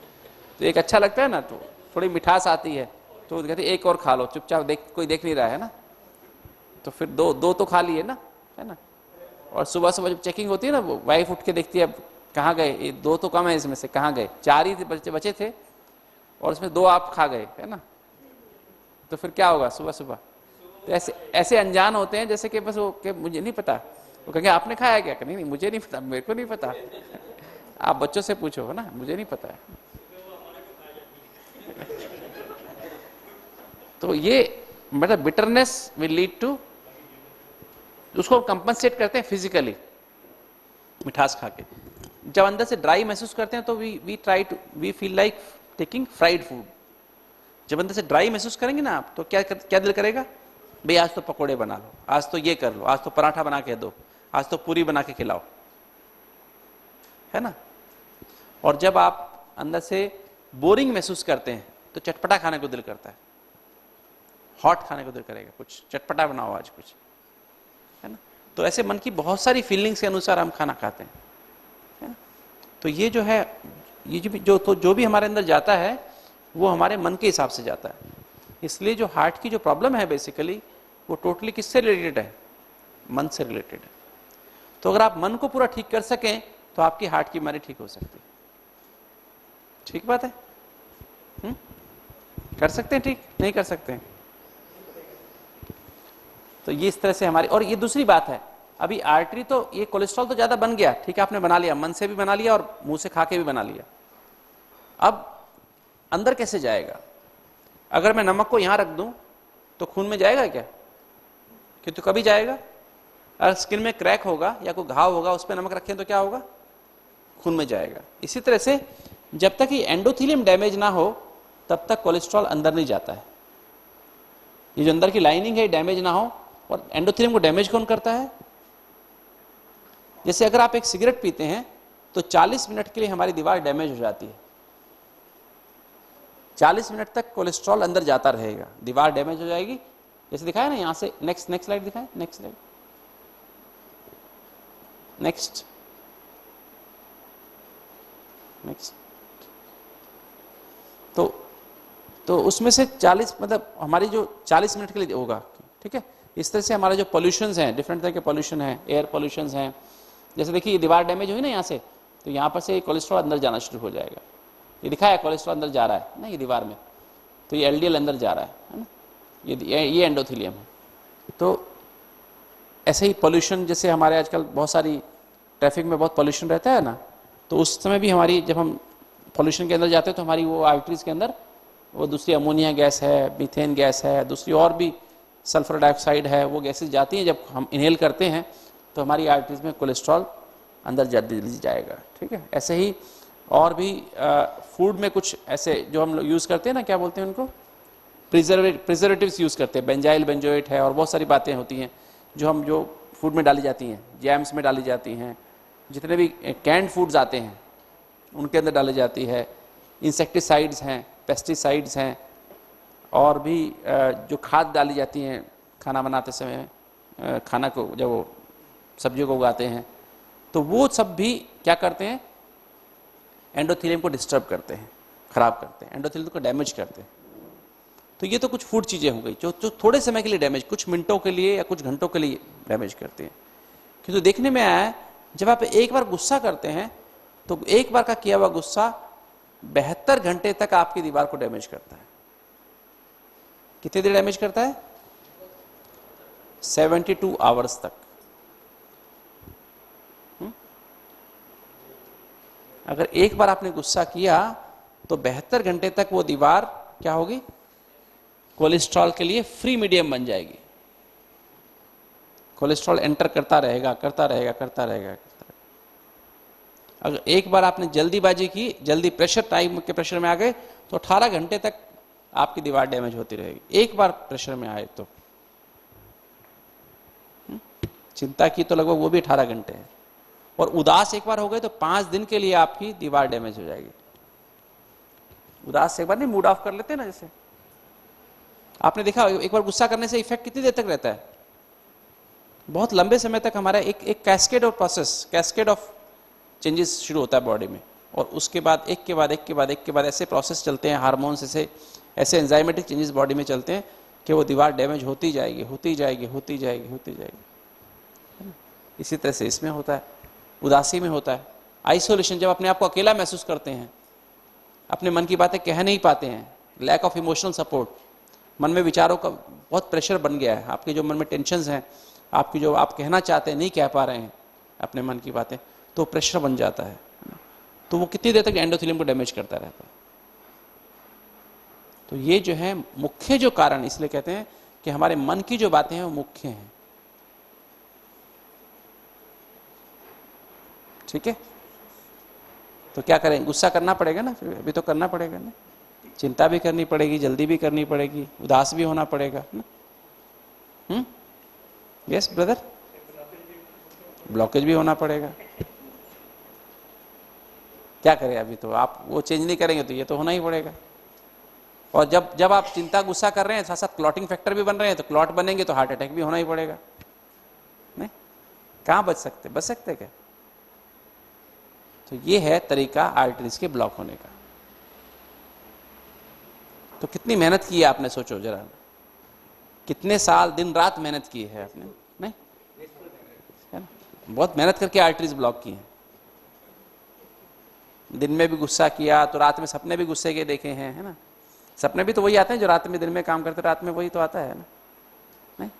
तो एक अच्छा लगता है ना, तो थोड़ी मिठास आती है, तो कहते एक और खा लो, चुपचाप कोई देख नहीं रहा है ना, तो फिर दो तो खा लिए ना, है ना। और सुबह सुबह जब चेकिंग होती है ना, वो वाइफ उठ के देखती है, अब कहाँ गए, ये 2 तो कम है इसमें से, कहाँ गए, 4 ही बचे थे, और उसमें 2 आप खा गए, है ना। तो फिर क्या होगा सुबह सुबह? तो ऐसे अनजान होते हैं, जैसे कि बस वो कि मुझे नहीं पता, वो कहेंगे आपने खाया क्या? नहीं मुझे नहीं पता, मेरे को नहीं पता, आप बच्चों से पूछो, है ना, मुझे नहीं पता है। तो ये मतलब बिटरनेस विल लीड टू, उसको कंपनसेट करते हैं फिजिकली मिठास खा के। जब अंदर से ड्राई महसूस करते हैं तो we feel like taking fried food. जब अंदर से ड्राई महसूस करेंगे ना आप, तो क्या दिल करेगा? भाई आज तो पकोड़े बना लो, आज तो ये कर लो, आज तो पराठा बना के दो, आज तो पूरी बना के खिलाओ, है ना। और जब आप अंदर से बोरिंग महसूस करते हैं तो चटपटा खाने को दिल करता है, हॉट खाने को दिल करेगा, कुछ चटपटा बनाओ आज कुछ, है ना। तो ऐसे मन की बहुत सारी फीलिंग्स के अनुसार हम खाना खाते हैं, है ना। तो ये जो है, ये जो भी हमारे अंदर जाता है वो हमारे मन के हिसाब से जाता है। इसलिए जो हार्ट की जो प्रॉब्लम है बेसिकली, वो टोटली किससे रिलेटेड है? मन से रिलेटेड है। तो अगर आप मन को पूरा ठीक कर सकें तो आपकी हार्ट की बीमारी ठीक हो सकती है। ठीक बात है? कर सकते हैं ठीक? नहीं कर सकते हैं? तो ये इस तरह से हमारी, और ये दूसरी बात है, अभी आर्टरी तो ये कोलेस्ट्रॉल तो ज्यादा बन गया, ठीक है, आपने बना लिया, मन से भी बना लिया और मुंह से खा के भी बना लिया। अब अंदर कैसे जाएगा? अगर मैं नमक को यहां रख दूं तो खून में जाएगा क्या? कि तो कभी जाएगा? अगर स्किन में क्रैक होगा या कोई घाव होगा, उस पर नमक रखें तो क्या होगा? खून में जाएगा। इसी तरह से जब तक ये एंडोथेलियम डैमेज ना हो तब तक कोलेस्ट्रॉल अंदर नहीं जाता है। ये जो अंदर की लाइनिंग है डैमेज ना हो, और एंडोथेलियम को डैमेज कौन करता है? जैसे अगर आप एक सिगरेट पीते हैं तो 40 मिनट के लिए हमारी दीवार डैमेज हो जाती है, 40 मिनट तक कोलेस्ट्रॉल अंदर जाता रहेगा, दीवार डैमेज हो जाएगी। जैसे दिखाया ना यहां से, नेक्स्ट स्लाइड दिखाएं, नेक्स्ट स्लाइड, नेक्स्ट। तो उसमें से 40, मतलब हमारी जो 40 मिनट के लिए होगा, ठीक है। इस तरह से हमारे जो पॉल्यूशंस हैं, डिफरेंट तरह के पॉल्यूशन हैं, एयर पॉल्यूशंस हैं। जैसे देखिए ये दीवार डैमेज हुई ना यहाँ से, तो यहाँ पर से कोलेस्ट्रॉल अंदर जाना शुरू हो जाएगा। ये दिखाया कोलेस्ट्रॉल अंदर जा रहा है ना, ये दीवार में, तो ये एलडीएल अंदर जा रहा है ना, ये एंडोथेलियम है। तो ऐसे ही पॉल्यूशन, जैसे हमारे आजकल बहुत सारी ट्रैफिक में बहुत पॉल्यूशन रहता है ना, तो उस समय भी हमारी, जब हम पॉल्यूशन के अंदर जाते हैं तो हमारी वो आर्टरीज के अंदर वो दूसरी अमोनिया गैस है, मीथेन गैस है, दूसरी और भी सल्फर डाइऑक्साइड है, वो गैसेज जाती हैं। जब हम इनहेल करते हैं तो हमारी आर्टरीज में कोलेस्ट्रॉल अंदर जल्दी जाएगा, ठीक है। ऐसे ही और भी फूड में कुछ ऐसे जो हम लोग यूज़ करते हैं ना, क्या बोलते हैं उनको, प्रिजर्वेटिव्स यूज़ करते हैं, बेंजाइल बेंजोएट है, और बहुत सारी बातें होती हैं जो फूड में डाली जाती हैं, जैम्स में डाली जाती हैं, जितने भी कैंड फूड्स आते हैं उनके अंदर डाली जाती है। इंसेक्टिसाइड्स हैं, पेस्टिसाइड्स हैं, और भी जो खाद डाली जाती हैं खाना बनाते समय, खाना को जब वो सब्जियों को उगाते हैं, तो वो सब भी क्या करते हैं? एंडोथेलियम को डिस्टर्ब करते हैं, खराब करते हैं, एंडोथेलियम को डैमेज करते हैं। तो ये तो कुछ फूड चीज़ें हो गई जो थोड़े समय के लिए डैमेज, कुछ मिनटों के लिए या कुछ घंटों के लिए डैमेज करते हैं। किंतु देखने में आया है जब आप एक बार गुस्सा करते हैं तो एक बार का किया हुआ गुस्सा 72 घंटे तक आपकी दीवार को डैमेज करता है। कितनी देर डैमेज करता है? 72 आवर्स तक। अगर एक बार आपने गुस्सा किया तो 72 घंटे तक वो दीवार क्या होगी? कोलेस्ट्रॉल के लिए फ्री मीडियम बन जाएगी। कोलेस्ट्रॉल एंटर करता रहेगा, करता रहेगा, करता रहेगा, करता रहेगा। अगर एक बार आपने जल्दीबाजी की, जल्दी प्रेशर टाइम के प्रेशर में आ गए तो 18 घंटे तक आपकी दीवार डैमेज होती रहेगी, एक बार प्रेशर में आए तो। चिंता की तो लगभग वो भी 18 घंटे है, और उदास एक बार हो गए तो 5 दिन के लिए आपकी दीवार डैमेज हो जाएगी। उदास एक बार नहीं, मूड ऑफ कर लेते हैं ना, जैसे आपने देखा एक बार गुस्सा करने से इफेक्ट कितनी देर तक रहता है? बहुत लंबे समय तक हमारा एक cascade of process, cascade of changes शुरू होता है बॉडी में, और उसके बाद एक के बाद एक के बाद एक के बाद ऐसे प्रोसेस चलते हैं, हार्मोन्स ऐसे एंजाइमेटिक चेंजेस बॉडी में चलते हैं कि वो दीवार डैमेज होती जाएगी, होती जाएगी, होती जाएगी, होती जाएगी। इसी तरह से इसमें होता है, उदासी में होता है। आइसोलेशन, जब अपने आप को अकेला महसूस करते हैं, अपने मन की बातें कह नहीं पाते हैं, लैक ऑफ इमोशनल सपोर्ट, मन में विचारों का बहुत प्रेशर बन गया है, आपके जो मन में टेंशन्स हैं, आपकी जो आप कहना चाहते हैं नहीं कह पा रहे हैं अपने मन की बातें, तो प्रेशर बन जाता है, तो वो कितनी देर तक एंडोथेलियम को डैमेज करता रहता है। तो ये जो है मुख्य जो कारण, इसलिए कहते हैं कि हमारे मन की जो बातें हैं वो मुख्य हैं। ठीक है, तो क्या करें? गुस्सा करना पड़ेगा ना, फिर अभी तो करना पड़ेगा ना, चिंता भी करनी पड़ेगी, जल्दी भी करनी पड़ेगी, उदास भी होना पड़ेगा ना। यस ब्रदर, ब्लॉकेज भी होना पड़ेगा। क्या करें? अभी तो आप वो चेंज नहीं करेंगे तो ये तो होना ही पड़ेगा। और जब आप चिंता गुस्सा कर रहे हैं, साथ साथ क्लॉटिंग फैक्टर भी बन रहे हैं, तो क्लॉट बनेंगे तो हार्ट अटैक भी होना ही पड़ेगा। नहीं, कहाँ बच सकते क्या? तो ये है तरीका आर्टरीज के ब्लॉक होने का। तो कितनी मेहनत की है आपने, सोचो जरा, कितने साल दिन रात मेहनत की है आपने, नहीं है ना? बहुत मेहनत करके आर्टरीज ब्लॉक की हैं। दिन में भी गुस्सा किया तो रात में सपने भी गुस्से के देखे हैं, है ना? सपने भी तो वही आते हैं जो रात में, दिन में काम करते रात में वही तो आता है ना, नहीं?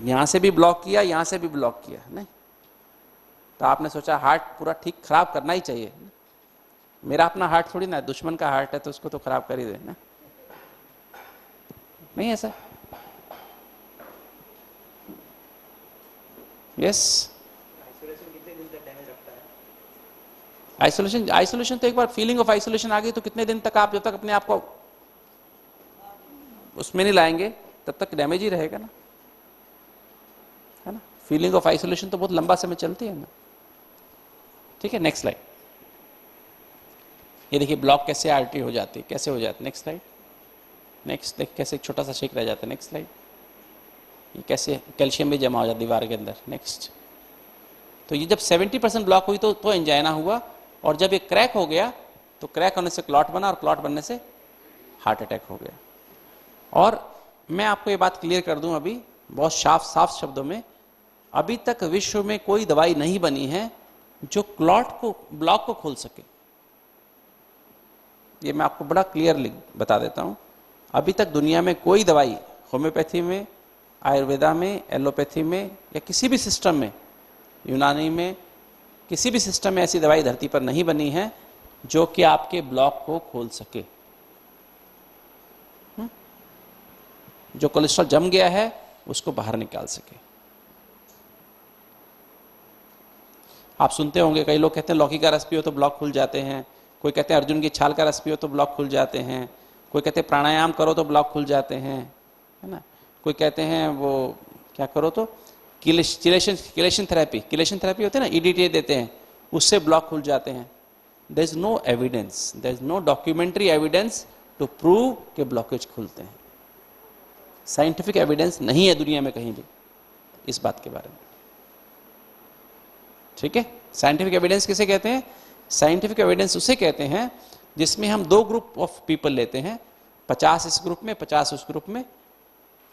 यहां से भी ब्लॉक किया, यहां से भी ब्लॉक किया, नहीं? तो आपने सोचा हार्ट पूरा ठीक खराब करना ही चाहिए। मेरा अपना हार्ट थोड़ी ना, दुश्मन का हार्ट है तो उसको तो खराब कर ही दे ना, नहीं ऐसा? यस, आइसोलेशन तो एक बार फीलिंग ऑफ आइसोलेशन आ गई तो कितने दिन तक आप जब तक अपने आप को उसमें नहीं लाएंगे तब तक डैमेज ही रहेगा ना, है ना? फीलिंग ऑफ आइसोलेशन तो बहुत लंबा समय चलती है ना। ठीक है, नेक्स्ट स्लाइड। ये देखिए ब्लॉक कैसे आर्टरी हो जाती है, कैसे हो जाती है। Next slide. नेक्स्ट देख कैसे एक छोटा सा शेक रह जाता है। Next slide. ये कैसे कैल्शियम भी जमा हो जाता है दीवार के अंदर। नेक्स्ट। तो ये जब 70% ब्लॉक हुई तो एंजाइना हुआ, और जब ये क्रैक हो गया तो क्रैक होने से क्लॉट बना, और क्लॉट बनने से हार्ट अटैक हो गया। और मैं आपको ये बात क्लियर कर दूं अभी बहुत साफ शब्दों में, अभी तक विश्व में कोई दवाई नहीं बनी है जो ब्लॉक को खोल सके। ये मैं आपको बड़ा क्लियरली बता देता हूं, अभी तक दुनिया में कोई दवाई, होम्योपैथी में, आयुर्वेदा में, एलोपैथी में, या किसी भी सिस्टम में, यूनानी में, किसी भी सिस्टम में ऐसी दवाई धरती पर नहीं बनी है जो कि आपके ब्लॉक को खोल सके। जो कोलेस्ट्रॉल जम गया है उसको बाहर निकाल सके। आप सुनते होंगे कई लोग कहते हैं लौकी का रस पियो तो ब्लॉक खुल जाते हैं, कोई कहते हैं अर्जुन की छाल का रस पियो तो ब्लॉक खुल जाते हैं, कोई कहते हैं प्राणायाम करो तो ब्लॉक खुल जाते हैं, है ना? कोई कहते हैं वो क्या करो तो किलेशन थेरेपी होते हैं ना, EDTA देते हैं, उससे ब्लॉक खुल जाते हैं। There is no evidence, there is no documentary evidence to prove कि ब्लॉकेज खुलते हैं। साइंटिफिक एविडेंस नहीं है दुनिया में कहीं भी इस बात के बारे में। ठीक है, साइंटिफिक एविडेंस किसे कहते हैं? साइंटिफिक एविडेंस उसे कहते हैं जिसमें हम 2 ग्रुप ऑफ पीपल लेते हैं, 50 इस ग्रुप में, 50 उस ग्रुप में।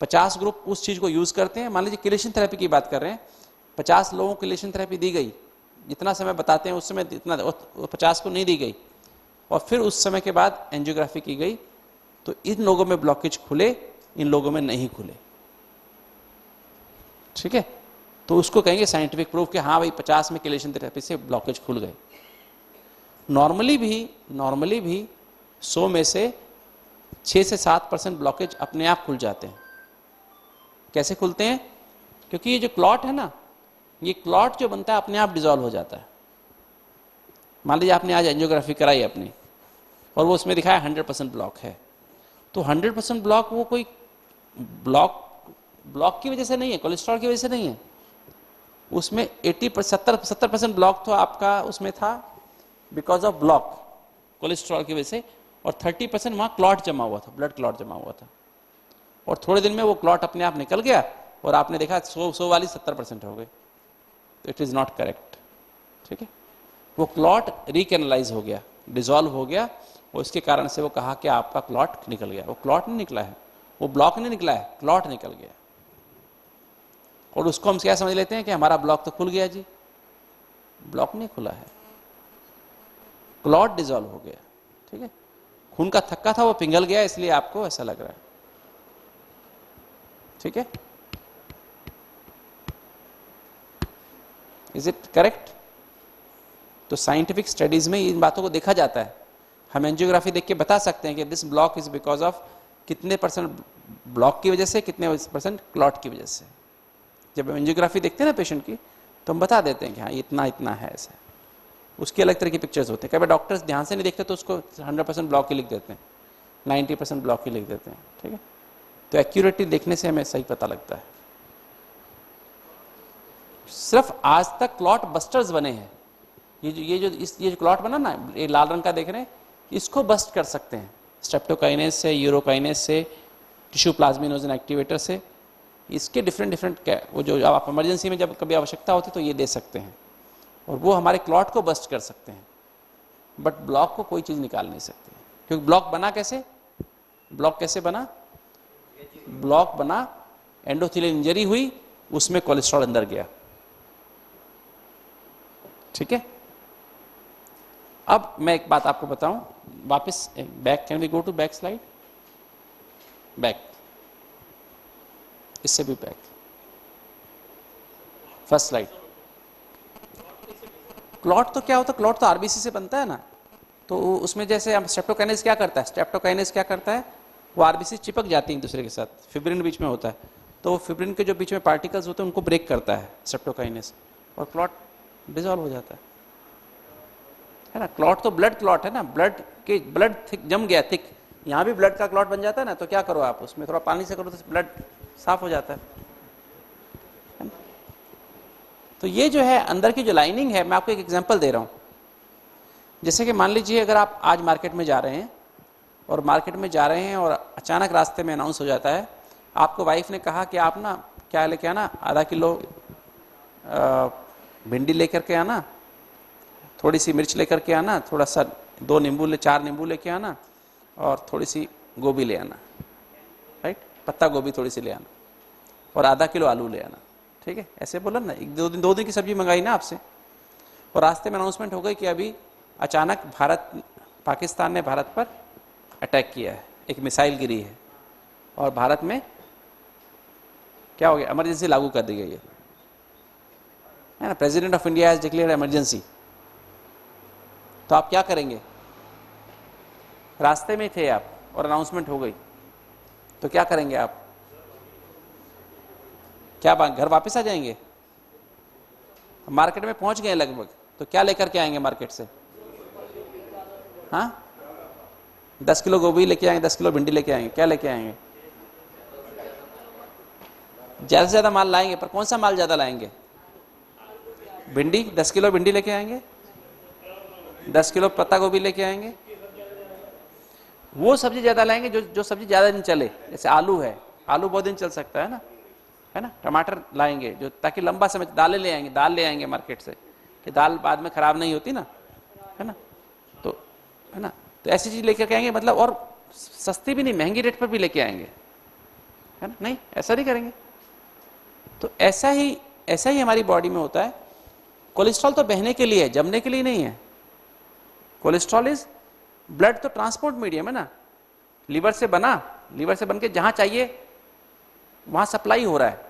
50 ग्रुप उस चीज को यूज करते हैं। मान लीजिए किलेशन थेरेपी की बात कर रहे हैं, 50 लोगों को किलेशन थेरेपी दी गई, जितना समय बताते हैं उस समय इतना 50 को नहीं दी गई, और फिर उस समय के बाद एंजियोग्राफी की गई तो इन लोगों में ब्लॉकेज खुले, इन लोगों में नहीं खुले। ठीक है, तो उसको कहेंगे साइंटिफिक प्रूफ कि हाँ भाई 50 में केलेशन थेरेपी से ब्लॉकेज खुल गए। नॉर्मली भी 100 में से 6 से 7% ब्लॉकेज अपने आप खुल जाते हैं। कैसे खुलते हैं? क्योंकि ये जो क्लॉट है ना, ये क्लॉट जो बनता है अपने आप डिसॉल्व हो जाता है। मान लीजिए आपने आज एंजियोग्राफी कराई अपनी और वो उसमें दिखाया 100% ब्लॉक है, तो 100% ब्लॉक वो कोई ब्लॉक की वजह से नहीं है, कोलेस्ट्रॉल की वजह से नहीं है। उसमें 70% ब्लॉक तो आपका उसमें था बिकॉज ऑफ ब्लॉक, कोलेस्ट्रॉल की वजह से, और 30% वहाँ क्लॉट जमा हुआ था, ब्लड क्लॉट जमा हुआ था, और थोड़े दिन में वो क्लॉट अपने आप निकल गया और आपने देखा 100 वाली 70% हो गई। तो इट इज़ नॉट करेक्ट। ठीक है, वो क्लॉट रिकैनलाइज हो गया, डिसॉल्व हो गया, और इसके कारण से वो कहा कि आपका क्लॉट निकल गया। वो क्लॉट नहीं निकला है, वो ब्लॉक नहीं निकला है, क्लॉट निकल गया। और उसको हम क्या समझ लेते हैं कि हमारा ब्लॉक तो खुल गया जी। ब्लॉक नहीं खुला है, क्लॉट डिसॉल्व हो गया। ठीक है, खून का थक्का था वो पिघल गया, इसलिए आपको ऐसा लग रहा है। ठीक है, इज इट करेक्ट? तो साइंटिफिक स्टडीज में इन बातों को देखा जाता है। हम एंजियोग्राफी देख के बता सकते हैं कि this block is because of कितने % ब्लॉक की वजह से, कितने % क्लॉट की वजह से। जब हम एंजियोग्राफी देखते हैं ना पेशेंट की, तो हम बता देते हैं कि हाँ इतना इतना है ऐसा। उसकी अलग तरह की पिक्चर्स होते हैं। कई बार डॉक्टर्स ध्यान से नहीं देखते तो उसको 100% ब्लॉक ही लिख देते हैं, 90% ब्लॉक ही लिख देते हैं। ठीक है, तो एक्यूरेटली देखने से हमें सही पता लगता है। सिर्फ आज तक क्लॉट बस्टर्स बने हैं। ये जो क्लॉट बना ना, ये लाल रंग का देख रहे हैं, इसको बस्ट कर सकते हैं स्ट्रेप्टोकाइनेस से, यूरोकाइनेस से, टिश्यू प्लाज्मिनोजन एक्टिवेटर से। इसके डिफरेंट वो जो आप इमरजेंसी में जब कभी आवश्यकता होती तो ये दे सकते हैं, और वो हमारे क्लॉट को बस्ट कर सकते हैं। बट ब्लॉक को कोई चीज़ निकाल नहीं सकती, क्योंकि ब्लॉक बना कैसे? ब्लॉक कैसे बना? ब्लॉक बना, एंडोथेलियल इंजरी हुई, उसमें कोलेस्ट्रॉल अंदर गया। ठीक है, अब मैं एक बात आपको बताऊं, वापस back, can we go to back slide? Back, इससे भी बैक, फर्स्ट स्लाइड। क्लॉट तो क्या होता है? क्लॉट तो आरबीसी से बनता है ना, तो उसमें जैसे हम स्ट्रेप्टोकाइनेस क्या करता है? स्ट्रेप्टोकाइनेस क्या करता है? वो आरबीसी चिपक जाती है एक दूसरे के साथ, फिब्रिन बीच में होता है, तो वो फिब्रिन के जो बीच में पार्टिकल्स होते हैं उनको ब्रेक करता है स्ट्रेप्टोकाइनेस, और क्लॉट डिसॉल्व हो जाता है ना। क्लॉट तो ब्लड क्लॉट है ना, ब्लड थिक जम गया, थिक, यहाँ भी ब्लड का क्लॉट बन जाता है ना, तो क्या करो आप, उसमें थोड़ा पानी से करो तो ब्लड साफ हो जाता है ना? तो ये जो है अंदर की जो लाइनिंग है, मैं आपको एक एग्जांपल दे रहा हूँ। जैसे कि मान लीजिए अगर आप आज मार्केट में जा रहे हैं, और मार्केट में जा रहे हैं और अचानक रास्ते में अनाउंस हो जाता है, आपको वाइफ ने कहा कि आप ना क्या लेके आना, आधा किलो भिंडी लेकर के आना, थोड़ी सी मिर्च लेकर के आना, थोड़ा सा 4 नींबू लेके आना, और थोड़ी सी गोभी ले आना, राइट, पत्ता गोभी थोड़ी सी ले आना, और आधा किलो आलू ले आना। ठीक है, ऐसे बोला ना, 2 दिन की सब्जी मंगाई ना आपसे, और रास्ते में अनाउंसमेंट हो गई कि अभी अचानक पाकिस्तान ने भारत पर अटैक किया है, एक मिसाइल गिरी है, और भारत में क्या हो गया, इमरजेंसी लागू कर दी गई है ना, president of India has declared emergency. तो आप क्या करेंगे? रास्ते में थे आप और अनाउंसमेंट हो गई, तो क्या करेंगे आप? क्या घर वापस आ जाएंगे? मार्केट में पहुंच गए लगभग, तो क्या लेकर के आएंगे मार्केट से? हाँ, 10 किलो गोभी लेके आएंगे, 10 किलो भिंडी लेके आएंगे, क्या लेके आएंगे? ज्यादा से ज्यादा माल लाएंगे, पर कौन सा माल ज्यादा लाएंगे? भिंडी, 10 किलो भिंडी लेके आएंगे, 10 किलो पत्ता गोभी लेके आएंगे। वो सब्जी ज्यादा लाएंगे जो सब्जी ज्यादा दिन चले, जैसे आलू है, आलू बहुत दिन चल सकता है ना। टमाटर लाएंगे जो, ताकि लंबा समय, दालें ले आएंगे, दाल ले आएंगे मार्केट से, कि दाल बाद में खराब नहीं होती ना, है ना, तो है ना, तो ऐसी चीज लेकर के आएंगे, मतलब, और सस्ती भी नहीं, महंगी रेट पर भी लेके आएंगे, है ना। नहीं, ऐसा नहीं करेंगे। तो ऐसा ही हमारी बॉडी में होता है। कोलेस्ट्रॉल तो बहने के लिए है, जमने के लिए नहीं है। कोलेस्ट्रॉल इज ब्लड तो ट्रांसपोर्ट मीडियम है ना, लीवर से बना, लीवर से बन के जहां चाहिए वहां सप्लाई हो रहा है।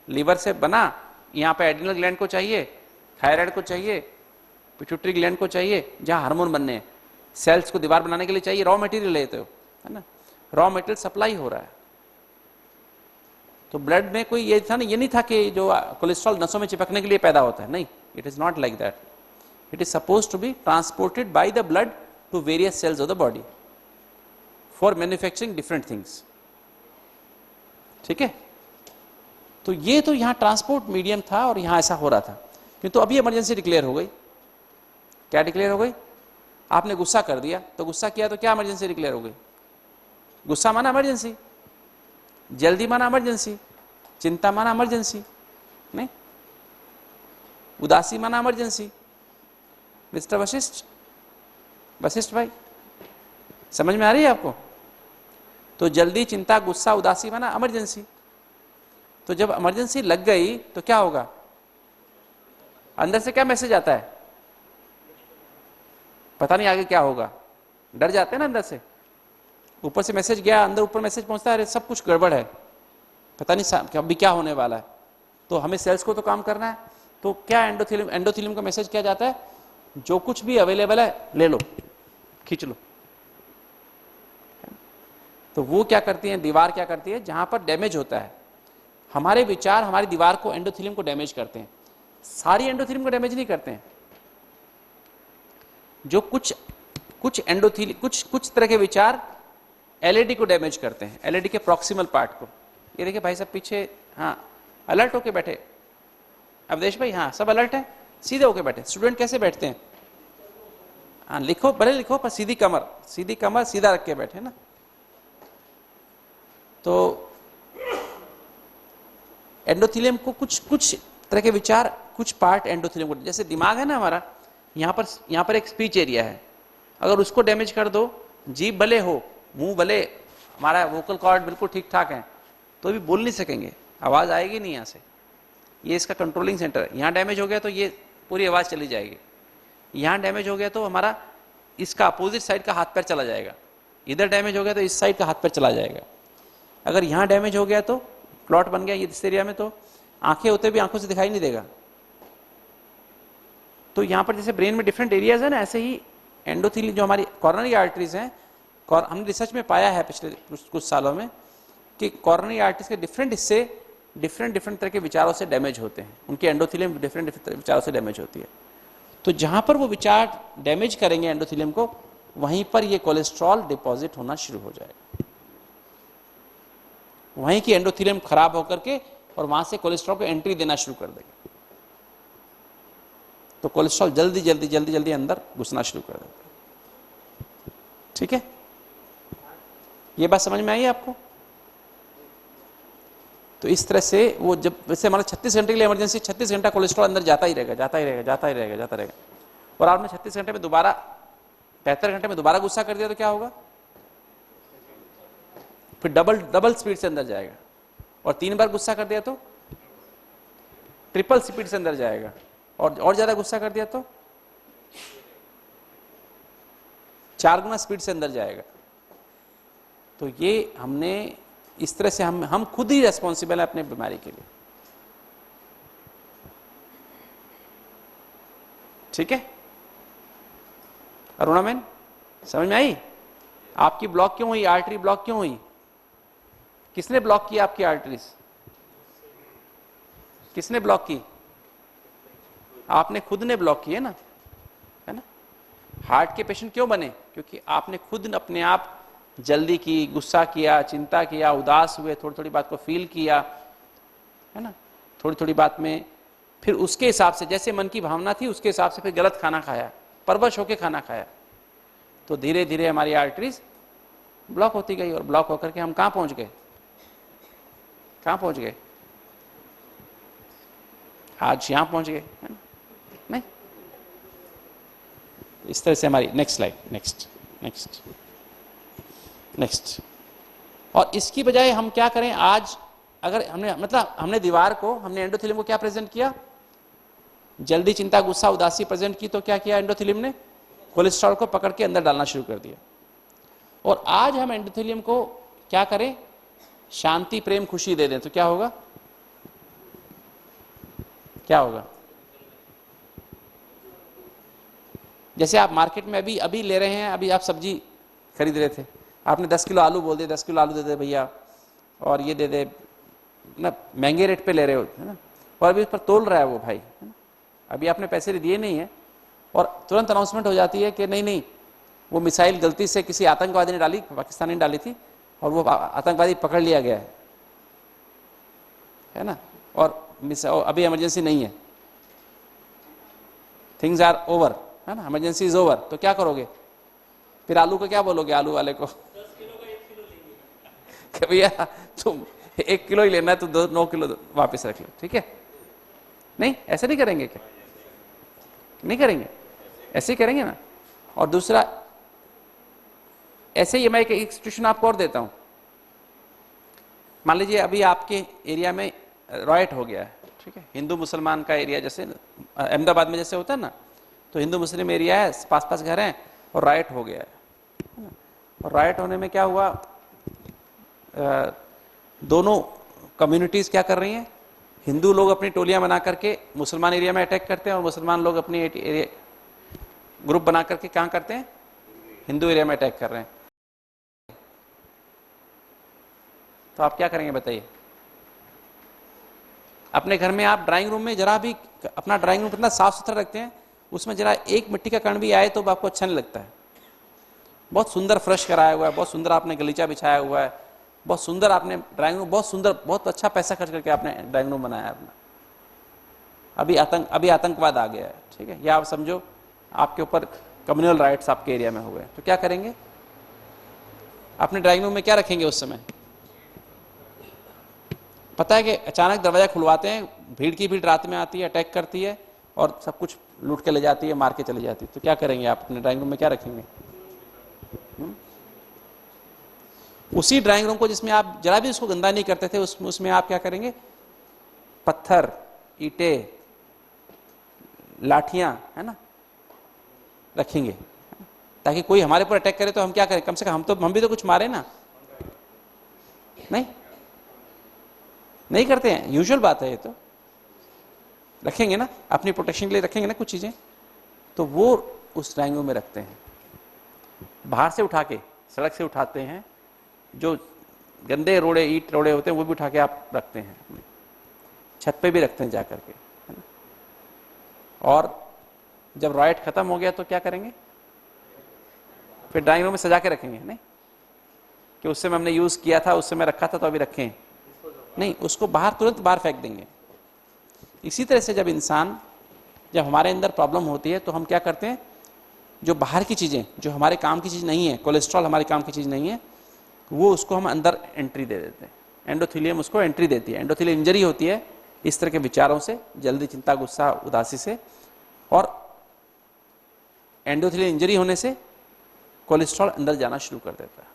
लीवर से बना, यहाँ पे एड्रिनल ग्लैंड को चाहिए, थायराइड को चाहिए, पिट्यूटरी ग्लैंड को चाहिए, जहां हार्मोन बनने हैं, सेल्स को दीवार बनाने के लिए चाहिए, रॉ मटेरियल लेते हो, है ना, रॉ मटेरियल सप्लाई हो रहा है। तो ब्लड में कोई ये था ना, ये नहीं था कि जो कोलेस्ट्रॉल नसों में चिपकने के लिए पैदा होता है, नहीं, it is not like that. It is suppose to be transported by the blood to various cells of the body for manufacturing different things. ठीक है, तो ये तो यहां ट्रांसपोर्ट मीडियम था और यहां ऐसा हो रहा था, किंतु अभी इमरजेंसी डिक्लेयर हो गई। क्या डिक्लेयर हो गई? आपने गुस्सा कर दिया, तो गुस्सा किया तो क्या इमरजेंसी डिक्लेयर हो गई? गुस्सा माना इमरजेंसी, जल्दी माना इमरजेंसी, चिंता माना इमरजेंसी, नहीं, उदासी माना इमरजेंसी। मिस्टर वशिष्ठ, वशिष्ठ भाई, समझ में आ रही है आपको? तो जल्दी, चिंता, गुस्सा, उदासी माना इमरजेंसी। तो जब इमरजेंसी लग गई तो क्या होगा? अंदर से क्या मैसेज आता है? पता नहीं आगे क्या होगा, डर जाते हैं ना अंदर से। ऊपर से मैसेज गया, अंदर ऊपर मैसेज पहुंचता है, अरे सब कुछ गड़बड़ है, पता नहीं अभी क्या होने वाला है। तो हमें सेल्स को तो काम करना है, तो क्या एंडोथेलियम, एंडोथेलियम का मैसेज क्या जाता है? जो कुछ भी अवेलेबल है ले लो, खींच लो। तो वो क्या करती है, दीवार क्या करती है, जहां पर डैमेज होता है, हमारे विचार हमारी दीवार को, एंडोथेलियम को डैमेज करते हैं। सारी एंडोथेलियम को डैमेज नहीं करते हैं, जो कुछ एंडोथेलियम, कुछ तरह के विचार एलईडी को डैमेज करते हैं, एलईडी के प्रॉक्सिमल पार्ट को। ये देखिए भाई साहब पीछे, हाँ, अलर्ट होके बैठे अवधेश भाई, हाँ सब अलर्ट है, सीधे होके बैठे। स्टूडेंट कैसे बैठते हैं? हाँ लिखो, भले लिखो, पर सीधी कमर, सीधी कमर सीधा रख के बैठे ना। तो एंडोथेलियम को कुछ तरह के विचार, कुछ पार्ट एंडोथेलियम को, जैसे दिमाग है ना हमारा, यहाँ पर एक स्पीच एरिया है, अगर उसको डैमेज कर दो, जीभ भले हो, मुंह भले, हमारा वोकल कॉर्ड बिल्कुल ठीक ठाक है, तो भी बोल नहीं सकेंगे, आवाज आएगी नहीं यहाँ से। ये इसका कंट्रोलिंग सेंटर है। यहाँ डैमेज हो गया तो ये पूरी आवाज चली जाएगी। यहाँ डैमेज हो गया तो हमारा इसका अपोजिट साइड का हाथ पैर चला जाएगा। इधर डैमेज हो गया तो इस साइड का हाथ पैर चला जाएगा। अगर यहाँ डैमेज हो गया तो प्लॉट बन गया इस एरिया में, तो आंखें होते भी आंखों से दिखाई नहीं देगा। तो यहाँ पर जैसे ब्रेन में डिफरेंट एरियाज है ना, ऐसे ही एंडोथेलियम जो हमारी कॉर्नरी आर्टरीज हैं, हमने रिसर्च में पाया है पिछले कुछ सालों में कि कॉर्नरी आर्टरीज के डिफरेंट हिस्से डिफरेंट तरह के विचारों से डैमेज होते हैं, उनके एंडोथेलियम डिफरेंट विचारों से डैमेज होती है। तो जहां पर वो विचार डैमेज करेंगे एंडोथेलियम को, वहीं पर ये कोलेस्ट्रॉल डिपॉजिट होना शुरू हो जाएगा। वहीं की एंडोथेलियम खराब होकर के और वहां से कोलेस्ट्रॉल को एंट्री देना शुरू कर देगा। तो कोलेस्ट्रॉल जल्दी अंदर घुसना शुरू कर देगा। ठीक है, ये बात समझ में आई आपको? तो इस तरह से वो, जब वैसे हमारा 36 घंटे के लिए इमरजेंसी, 36 घंटा कोलेस्ट्रॉल अंदर जाता ही रहेगा। और आपने 36 घंटे में दोबारा, 75 घंटे में दोबारा गुस्सा कर दिया तो क्या होगा? फिर डबल स्पीड से अंदर जाएगा। और 3 बार गुस्सा कर दिया तो ट्रिपल स्पीड से अंदर जाएगा। और ज्यादा गुस्सा कर दिया तो 4 गुना स्पीड से अंदर जाएगा। तो ये हमने इस तरह से हम खुद ही रेस्पॉन्सिबल है अपने बीमारी के लिए। ठीक है, अरुणा मैन, समझ में आई? आपकी ब्लॉक क्यों हुई? आर्टरी ब्लॉक क्यों हुई? किसने ब्लॉक किया आपकी आर्टरीज? किसने ब्लॉक की? आपने खुद ने ब्लॉक की है ना, है ना? हार्ट के पेशेंट क्यों बने? क्योंकि आपने खुद अपने आप जल्दी की, गुस्सा किया, चिंता किया, उदास हुए, थोड़ी बात को फील किया, है ना, थोड़ी बात में, फिर उसके हिसाब से जैसे मन की भावना थी उसके हिसाब से फिर गलत खाना खाया, परवश होके खाना खाया। तो धीरे धीरे हमारी आर्टरीज ब्लॉक होती गई और ब्लॉक होकर के हम कहां पहुंच गए? आज यहां पहुंच गए, है ना? नहीं, इस तरह से हमारी नेक्स्ट स्लाइड, नेक्स्ट। और इसकी बजाय हम क्या करें आज? अगर हमने दीवार को, हमने एंडोथेलियम को क्या प्रेजेंट किया? जल्दी, चिंता, गुस्सा, उदासी प्रेजेंट की, तो क्या किया एंडोथेलियम ने? कोलेस्ट्रॉल को पकड़ के अंदर डालना शुरू कर दिया। और आज हम एंडोथेलियम को क्या करें, शांति प्रेम खुशी दे दें तो क्या होगा, क्या होगा? जैसे आप मार्केट में अभी ले रहे हैं, अभी आप सब्जी खरीद रहे थे, आपने 10 किलो आलू बोल दिए, 10 किलो आलू दे दे भैया, और ये दे दे ना, महंगे रेट पे ले रहे हो, है ना, और अभी उस पर तोल रहा है वो भाई, है ना? अभी आपने पैसे दिए नहीं है, और तुरंत अनाउंसमेंट हो जाती है कि नहीं नहीं, वो मिसाइल गलती से किसी आतंकवादी ने डाली, पाकिस्तानी ने डाली थी, और वो आतंकवादी पकड़ लिया गया है ना, और अभी इमरजेंसी नहीं है, थिंग्स आर ओवर, है ना, इमरजेंसी इज ओवर, तो क्या करोगे फिर? आलू को क्या बोलोगे आलू वाले को? 10 किलो का 1 किलो लेंगे कि भैया तुम 1 किलो ही लेना है तो 9 किलो वापस रख लो, ठीक है? नहीं, ऐसे नहीं करेंगे क्या? नहीं करेंगे, ऐसे ही करेंगे ना। और दूसरा, ऐसे ही मैं एक सिचुएशन आपको और देता हूं। मान लीजिए अभी आपके एरिया में रॉयट हो गया है, ठीक है, हिंदू मुसलमान का एरिया, जैसे अहमदाबाद में जैसे होता है ना, तो हिंदू मुस्लिम एरिया है, पास पास घर हैं, और राइट हो गया है। और राइट होने में क्या हुआ, दोनों कम्युनिटीज क्या कर रही हैं, हिंदू लोग अपनी टोलियां बना करके मुसलमान एरिया में अटैक करते हैं, और मुसलमान लोग अपनी एरिया ग्रुप बना करके कहां करते हैं, हिंदू एरिया में अटैक कर रहे हैं। तो आप क्या करेंगे बताइए? अपने घर में आप ड्राइंग रूम में जरा भी, अपना ड्राइंग रूम कितना साफ सुथरा रखते हैं, उसमें जरा एक मिट्टी का कण भी आए तो आपको अच्छा नहीं लगता है। बहुत सुंदर फ्रेश कराया हुआ है, बहुत सुंदर आपने गलीचा बिछाया हुआ है, बहुत सुंदर आपने ड्राइंग रूम, बहुत सुंदर, बहुत अच्छा पैसा खर्च करके आपने ड्राइंग रूम बनाया है अपना। अभी आतंकवाद आ गया है, ठीक है, या आप समझो आपके ऊपर कम्युनल राइट्स आपके एरिया में हो गए, तो क्या करेंगे? अपने ड्राइंग रूम में क्या रखेंगे उस समय? पता है कि अचानक दरवाजा खुलवाते हैं, भीड़ की भीड़ रात में आती है, अटैक करती है, और सब कुछ लूट के ले जाती है, मार के चली जाती है, तो क्या करेंगे आप? अपने ड्राइंग रूम में क्या रखेंगे? उसी ड्राइंग रूम को जिसमें आप जरा भी उसको गंदा नहीं करते थे, उसमें आप क्या करेंगे? पत्थर, ईंटे, लाठियां, है ना, रखेंगे, ताकि कोई हमारे ऊपर अटैक करे तो हम क्या करें, कम से कम हम भी तो कुछ मारे ना। नहीं करते हैं, यूजुअल बात है ये, तो रखेंगे ना, अपनी प्रोटेक्शन के लिए रखेंगे ना कुछ चीजें, तो वो उस ड्राइंग रूम में रखते हैं। बाहर से उठा के, सड़क से उठाते हैं, जो गंदे रोड़े, ईंट रोड़े होते हैं, वो भी उठा के आप रखते हैं, छत पे भी रखते हैं जाकर के, है ना। और जब राइट खत्म हो गया तो क्या करेंगे? फिर ड्राइंग रूम में सजा के रखेंगे, नहीं कि उस समय हमने यूज किया था, उस समय रखा था तो अभी रखें, नहीं, उसको बाहर, तुरंत बाहर फेंक देंगे। इसी तरह से जब हमारे अंदर प्रॉब्लम होती है तो हम क्या करते हैं, जो बाहर की चीजें, जो हमारे काम की चीज नहीं है, कोलेस्ट्रॉल हमारे काम की चीज नहीं है, वो उसको हम अंदर एंट्री दे देते हैं। एंडोथेलियम उसको एंट्री देती है। एंडोथेलियम इंजरी होती है इस तरह के विचारों से, जल्दी, चिंता, गुस्सा, उदासी से, और एंडोथेलियम इंजरी होने से कोलेस्ट्रॉल अंदर जाना शुरू कर देता है,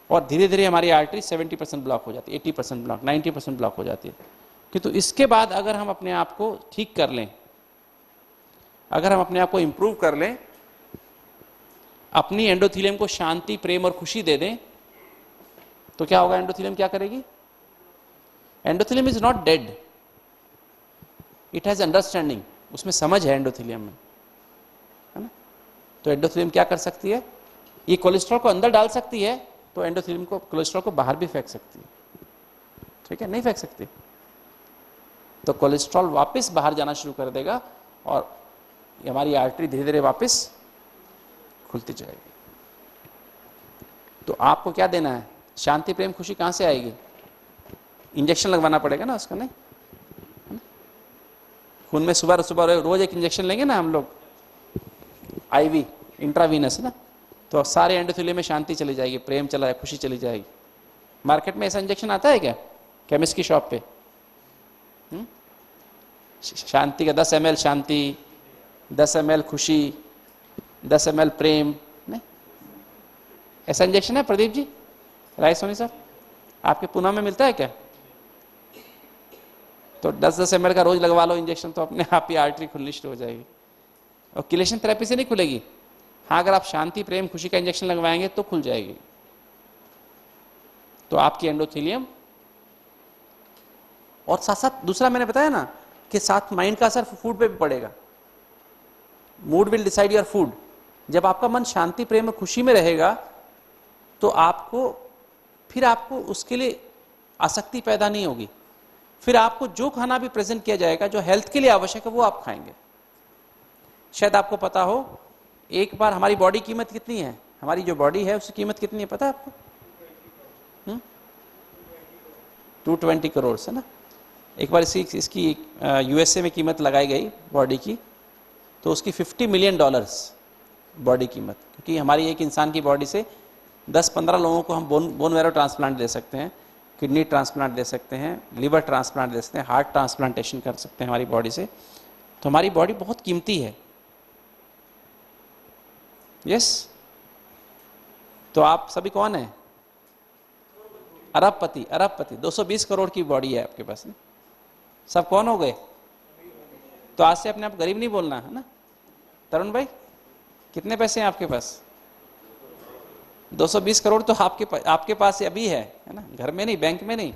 और धीरे धीरे हमारी आर्टरी 70% ब्लॉक हो जाती है, 80% ब्लॉक, 90% ब्लॉक हो जाती है। किंतु इसके बाद अगर हम अपने आप को ठीक कर लें, अगर हम अपने आप को इंप्रूव कर लें, अपनी एंडोथेलियम को शांति, प्रेम और खुशी दे दें, तो क्या होगा? एंडोथेलियम क्या करेगी? Endothelium is not dead, it has understanding, उसमें समझ है एंडोथेलियम में, है ना। तो एंडोथेलियम क्या कर सकती है? ये कोलेस्ट्रॉल को अंदर डाल सकती है, तो एंडोथेलियम को, कोलेस्ट्रॉल को बाहर भी फेंक सकती है, ठीक है, नहीं फेंक सकती, तो कोलेस्ट्रॉल वापस बाहर जाना शुरू कर देगा, और हमारी आर्टरी धीरे धीरे वापस खुलती जाएगी। तो आपको क्या देना है? शांति, प्रेम, खुशी कहां से आएगी? इंजेक्शन लगवाना पड़ेगा ना उसका, नहीं, खून में सुबह सुबह रोज एक इंजेक्शन लेंगे ना हम लोग, आईवी, इंट्रावीनस, ना, तो सारे एंडोथेलियम में शांति चली जाएगी, प्रेम चला जाएगा, खुशी चली जाएगी। मार्केट में ऐसा इंजेक्शन आता है क्या केमिस्ट की शॉप पे? शांति का 10 ml शांति, 10 ml खुशी, 10 ml प्रेम, नहीं, ऐसा इंजेक्शन है प्रदीप जी, राय सोनी साहब, आपके पुणे में मिलता है क्या? तो 10-10 ml का रोज लगवा लो इंजेक्शन, तो अपने आप ही आर्टरी खुलनी शुरू हो जाएगी। और किलेशन थेरेपी से नहीं खुलेगी। हाँ, अगर आप शांति, प्रेम, खुशी का इंजेक्शन लगवाएंगे तो खुल जाएगी। तो आपकी एंडोथेलियम, और साथ साथ दूसरा मैंने बताया ना कि साथ माइंड का असर फूड पे भी पड़ेगा। Mood will decide your food. जब आपका मन शांति, प्रेम और खुशी में रहेगा तो फिर आपको उसके लिए आसक्ति पैदा नहीं होगी। फिर आपको जो खाना भी प्रेजेंट किया जाएगा जो हेल्थ के लिए आवश्यक है वो आप खाएंगे। शायद आपको पता हो, एक बार हमारी बॉडी कीमत कितनी है, हमारी जो बॉडी है उसकी कीमत कितनी है पता है आपको? 220 करोड़ है ना। एक बार इसकी यूएसए में कीमत लगाई गई बॉडी की, तो उसकी $50 मिलियन बॉडी कीमत। क्योंकि हमारी एक इंसान की बॉडी से 10-15 लोगों को हम बोन मैरो ट्रांसप्लांट दे सकते हैं, किडनी ट्रांसप्लांट दे सकते हैं, लिवर ट्रांसप्लांट दे सकते हैं, हार्ट ट्रांसप्लांटेशन कर सकते हैं हमारी बॉडी से। तो हमारी बॉडी बहुत कीमती है। यस। तो आप सभी कौन है? अरबपति। 220 करोड़ की बॉडी है आपके पास ना। सब कौन हो गए? तो आज से अपने आप गरीब नहीं बोलना है ना। तरुण भाई, कितने पैसे हैं आपके पास? 220 करोड़ तो आपके पास अभी है ना, घर में नहीं, बैंक में नहीं।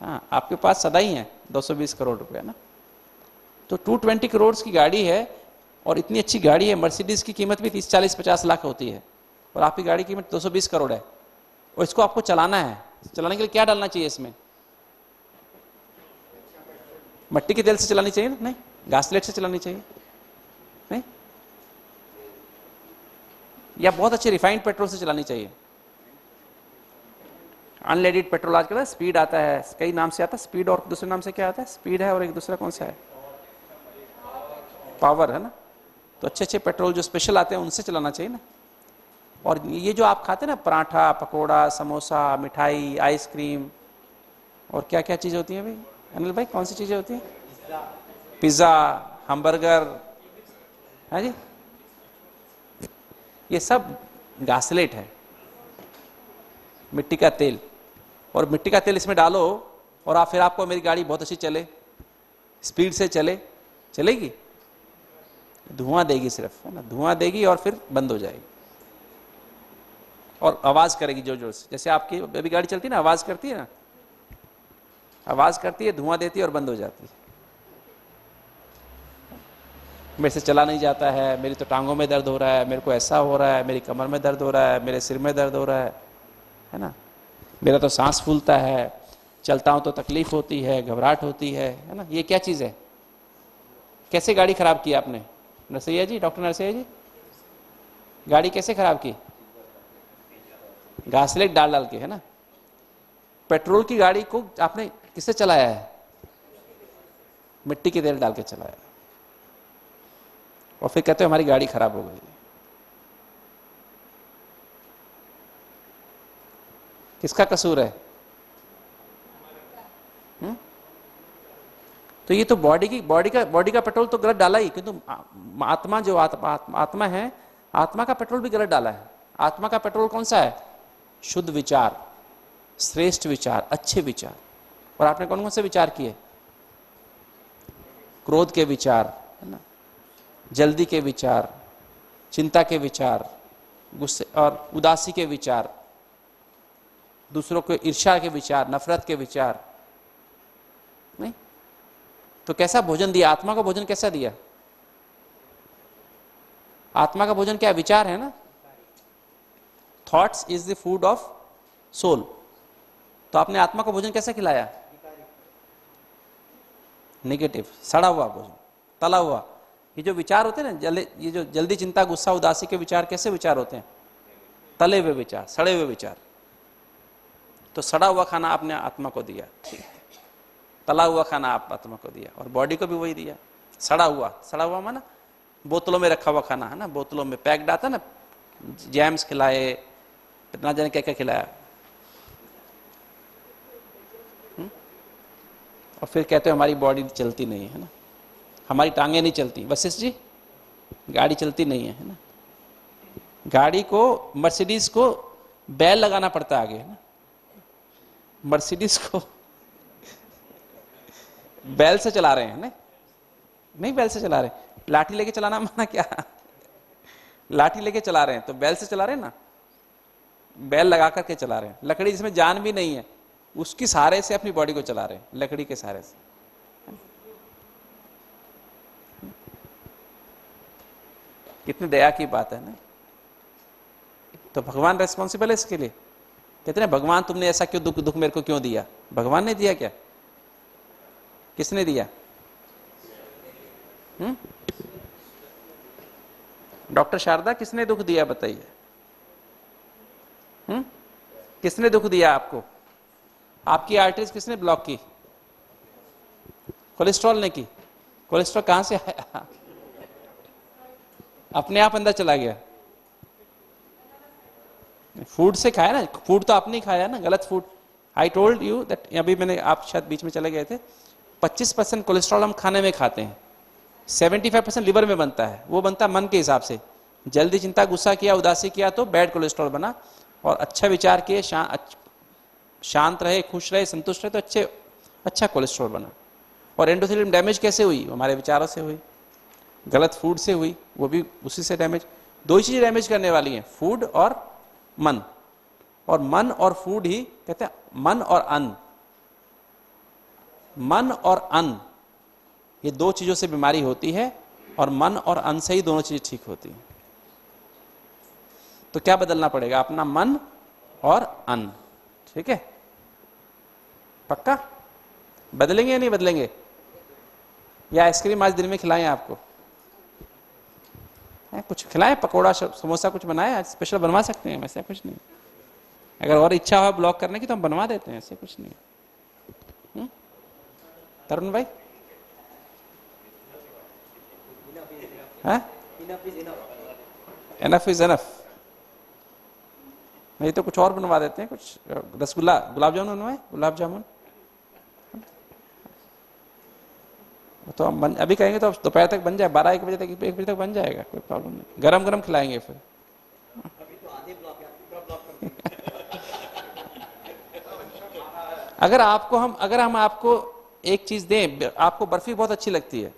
हाँ, आपके पास सदा ही है 220 करोड़ रुपए ना। तो 220 करोड़ की गाड़ी है, और इतनी अच्छी गाड़ी है। मर्सिडीज की कीमत भी 30, 40, 50 लाख होती है, और आपकी गाड़ी की कीमत 220 करोड़ है। और इसको आपको चलाना है। चलाने के लिए क्या डालना चाहिए इसमें? मट्टी के तेल से चलानी चाहिए ना? नहीं, घासलेट से चलानी चाहिए नहीं, या बहुत अच्छे रिफाइंड पेट्रोल से चलानी चाहिए। अनलेडेड पेट्रोल आजकल स्पीड आता है, कई नाम से आता है स्पीड, और दूसरे नाम से क्या आता है? स्पीड है, और एक दूसरा कौन सा है? पावर है ना। तो अच्छे अच्छे पेट्रोल जो स्पेशल आते हैं उनसे चलाना चाहिए ना। और ये जो आप खाते हैं ना, पराठा, पकोड़ा, समोसा, मिठाई, आइसक्रीम, और क्या क्या चीज़ें होती हैं भाई अनिल भाई? कौन सी चीज़ें होती हैं? पिज़्ज़ा, हैमबर्गर, है जी, ये सब घासलेट है, मिट्टी का तेल। और मिट्टी का तेल इसमें डालो, और फिर आपको मेरी गाड़ी बहुत अच्छी चले, स्पीड से चलेगी, धुआं देगी सिर्फ, है ना, धुआं देगी और फिर बंद हो जाएगी, और आवाज करेगी जोर जोर से। जैसे आपकी अभी गाड़ी चलती है ना, आवाज करती है ना, आवाज करती है, धुआं देती है और बंद हो जाती है। मेरे से चला नहीं जाता है, मेरी तो टांगों में दर्द हो रहा है, मेरे को ऐसा हो रहा है, मेरी कमर में दर्द हो रहा है, मेरे सिर में दर्द हो रहा है ना, मेरा तो सांस फूलता है, चलता हूं तो तकलीफ होती है, घबराहट होती है ना। ये क्या चीज है? कैसे गाड़ी खराब की आपने नरसैया जी, डॉक्टर नरसैया जी? गाड़ी कैसे खराब की? घासलेट डाल के, है ना। पेट्रोल की गाड़ी को आपने किससे चलाया है? मिट्टी के तेल डाल के चलाया, और फिर कहते हो हमारी गाड़ी खराब हो गई। किसका कसूर है? तो ये तो बॉडी का पेट्रोल तो गलत डाला ही, किंतु आत्मा जो आत्मा है, आत्मा का पेट्रोल भी गलत डाला है। आत्मा का पेट्रोल कौन सा है? शुद्ध विचार, श्रेष्ठ विचार, अच्छे विचार। और आपने कौन कौन से विचार किए? क्रोध के विचार, है ना, जल्दी के विचार, चिंता के विचार, गुस्से और उदासी के विचार, दूसरों को ईर्ष्या के विचार, नफरत के विचार। नहीं तो कैसा भोजन दिया? आत्मा का भोजन कैसा दिया? आत्मा का भोजन क्या? विचार है ना। Thoughts is the food of soul. तो आपने आत्मा को भोजन कैसा खिलाया? नेगेटिव, सड़ा हुआ भोजन, तला हुआ। ये जो विचार होते हैं ना, ये जो जल्दी, चिंता, गुस्सा, उदासी के विचार कैसे विचार होते हैं? तले हुए विचार, सड़े हुए विचार। तो सड़ा हुआ खाना आपने आत्मा को दिया, तला हुआ खाना आप आत्मा को दिया, और बॉडी को भी वही दिया। सड़ा हुआ माना बोतलों में रखा हुआ खाना, है ना, बोतलों में पैक्ड आता ना, जैम्स खिलाए, ना जाने क्या क्या खिलाया, और फिर कहते हो हमारी बॉडी चलती नहीं है ना, हमारी टांगे नहीं चलती। वशिष्ठ जी, गाड़ी चलती नहीं है ना। गाड़ी को, मर्सिडीज को बैल लगाना पड़ता है आगे, है ना। मर्सिडीज को बैल से चला रहे हैं, नहीं बैल से चला रहे, लाठी लेके चलाना माना क्या? लाठी लेके चला रहे हैं तो बैल से चला रहे हैं ना, बैल लगा करके चला रहे हैं। लकड़ी जिसमें जान भी नहीं है उसकी सहारे से अपनी बॉडी को चला रहे हैं, लकड़ी के सहारे से। कितनी दया की बात है ना। तो भगवान रेस्पॉन्सिबल है इसके लिए। कहते हैं भगवान तुमने ऐसा क्यों दुख मेरे को क्यों दिया? भगवान ने दिया क्या? किसने दिया? डॉक्टर शारदा किसने दुख दिया बताइए? किसने दुख दिया आपको? आपकी आर्टरीज किसने ब्लॉक की? कोलेस्ट्रॉल ने की। कोलेस्ट्रॉल कहां से आया? अपने आप अंदर चला गया। फूड से खाया ना, फूड तो आपने ही खाया ना, गलत food. I told you that, अभी मैंने, आप शायद बीच में चले गए थे, 25% कोलेस्ट्रॉल हम खाने में खाते हैं, 75% लिवर में बनता है। वो बनता है मन के हिसाब से। जल्दी चिंता, गुस्सा किया, उदासी किया तो बैड कोलेस्ट्रॉल बना, और अच्छा विचार किए, शांत रहे, खुश रहे, संतुष्ट रहे तो अच्छा कोलेस्ट्रॉल बना। और एंडोथेलियम डैमेज कैसे हुई? हमारे विचारों से हुई, गलत फूड से हुई, वो भी उसी से डैमेज। दो ही चीजें डैमेज करने वाली हैं, फूड और मन। और मन और फूड ही कहते हैं, मन और अन्न, मन और अन्न, ये दो चीजों से बीमारी होती है, और मन और अन्न से ही दोनों चीजें ठीक होती हैं। तो क्या बदलना पड़ेगा? अपना मन और अन्न। ठीक है, पक्का? बदलेंगे या नहीं बदलेंगे? या आइसक्रीम आज दिन में खिलाएं आपको? कुछ खिलाएं, पकोड़ा समोसा कुछ बनाए, आज स्पेशल बनवा सकते हैं, वैसे कुछ नहीं। अगर और इच्छा हो ब्लॉक करने की तो हम बनवा देते हैं, ऐसे कुछ नहीं। तरुण भाई, एनफ इज एनफ। नहीं तो कुछ और बनवा देते हैं, कुछ रसगुल्ला, गुलाब जामुन बनवाए, गुलाब जामुन तो हम अभी कहेंगे तो दोपहर तक बन जाए, 12-1 बजे तक, 1 बजे तक बन जाएगा, कोई प्रॉब्लम नहीं। गरम गरम खिलाएंगे फिर। अभी तो आधे ब्लॉक है, पूरा ब्लॉक अगर हम आपको एक चीज दें, आपको बर्फी बहुत अच्छी लगती है,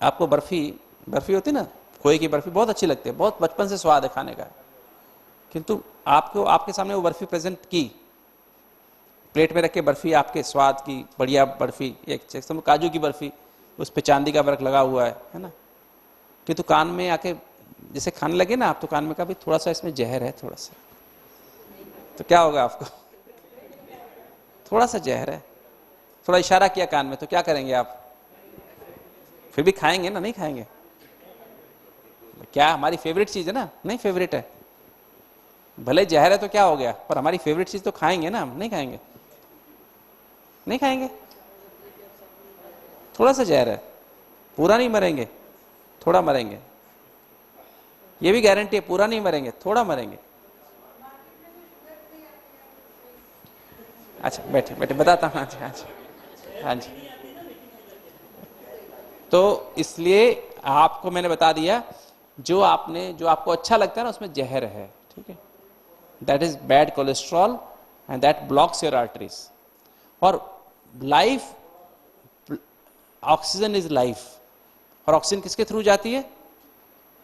आपको बर्फी होती ना, खोए की बर्फी बहुत अच्छी लगती है, बहुत बचपन से स्वाद है खाने का, किंतु आपको आपके सामने वो बर्फी प्रेजेंट की, प्लेट में रख के बर्फी आपके स्वाद की बढ़िया बर्फी, एक काजू की बर्फी, उस पे चांदी का वर्क लगा हुआ है ना, किंतु कान में आके जैसे खाने लगे ना आप, तो कान में कहा थोड़ा सा इसमें जहर है, थोड़ा सा, तो क्या होगा आपको? थोड़ा सा जहर है, थोड़ा इशारा किया कान में, तो क्या करेंगे आप? फिर भी खाएंगे ना? नहीं खाएंगे? क्या हमारी फेवरेट चीज है ना? नहीं फेवरेट है, भले जहर है तो क्या हो गया, पर हमारी फेवरेट चीज तो खाएंगे ना हम? नहीं खाएंगे? नहीं खाएंगे? थोड़ा सा जहर है, पूरा नहीं मरेंगे, थोड़ा मरेंगे, ये भी गारंटी है, पूरा नहीं मरेंगे, थोड़ा मरेंगे। अच्छा बैठे बैठे बताता हूँ। हाँ जी, हाँ जी। तो इसलिए आपको मैंने बता दिया, जो आपको अच्छा लगता है ना, उसमें जहर है। ठीक है, that is bad cholesterol and that blocks your arteries. और लाइफ, ऑक्सीजन इज लाइफ, और ऑक्सीजन किसके थ्रू जाती है?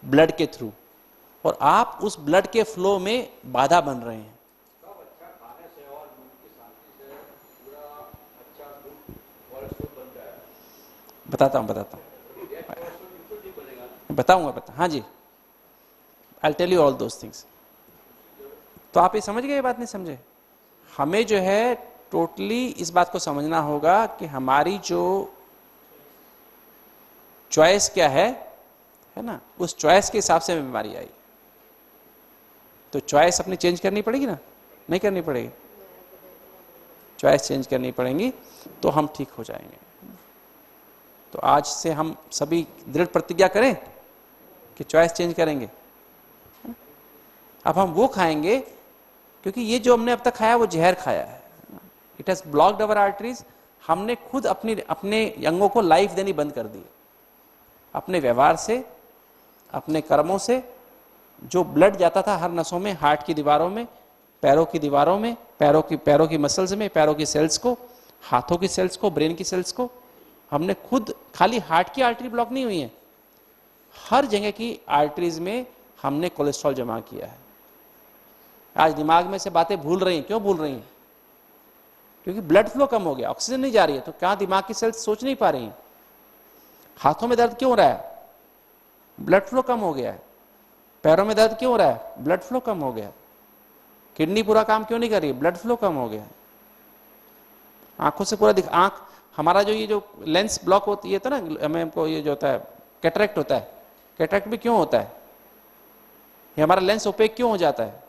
ब्लड के थ्रू, और आप उस ब्लड के फ्लो में बाधा बन रहे हैं। बताऊंगा। हाँ जी, I tell you all those things. तो आप ये समझ गए? ये बात नहीं समझे? हमें जो है टोटली इस बात को समझना होगा कि हमारी जो चॉइस क्या है ना, उस चॉइस के हिसाब से बीमारी आई। तो चॉइस अपनी चेंज करनी पड़ेगी ना? नहीं करनी पड़ेगी? चॉइस चेंज करनी पड़ेगी तो हम ठीक हो जाएंगे। तो आज से हम सभी दृढ़ प्रतिज्ञा करें कि चॉइस चेंज करेंगे। अब हम वो खाएंगे, क्योंकि ये जो हमने अब तक खाया वो जहर खाया है, it has blocked our arteries. हमने खुद अपने अंगों को लाइफ देनी बंद कर दी, अपने व्यवहार से, अपने कर्मों से। जो ब्लड जाता था हर नसों में, हार्ट की दीवारों में, पैरों की दीवारों में, पैरों की मसल्स में, पैरों की सेल्स को, हाथों की सेल्स को, ब्रेन की सेल्स को, हमने खुद, खाली हार्ट की आर्टरी ब्लॉक नहीं हुई है, हर जगह की आर्टरीज में हमने कोलेस्ट्रॉल जमा किया है। आज दिमाग में से बातें भूल रही हैं, क्यों भूल रही हैं? क्योंकि ब्लड फ्लो कम हो गया, ऑक्सीजन नहीं जा रही है, तो क्या दिमाग की सेल्स सोच नहीं पा रही हैं? हाथों में दर्द क्यों हो रहा है? ब्लड फ्लो कम हो गया है। पैरों में दर्द क्यों हो रहा है? ब्लड फ्लो कम हो गया है। किडनी पूरा काम क्यों नहीं कर रही है? ब्लड फ्लो कम हो गया है। आंखों से पूरा आंख, हमारा जो ये जो लेंस ब्लॉक होती है तो ना, हमें हमको ये जो होता है कैटरेक्ट होता है, कैटरेक्ट भी क्यों होता है? ये हमारा लेंस ओपेक क्यों हो जाता है?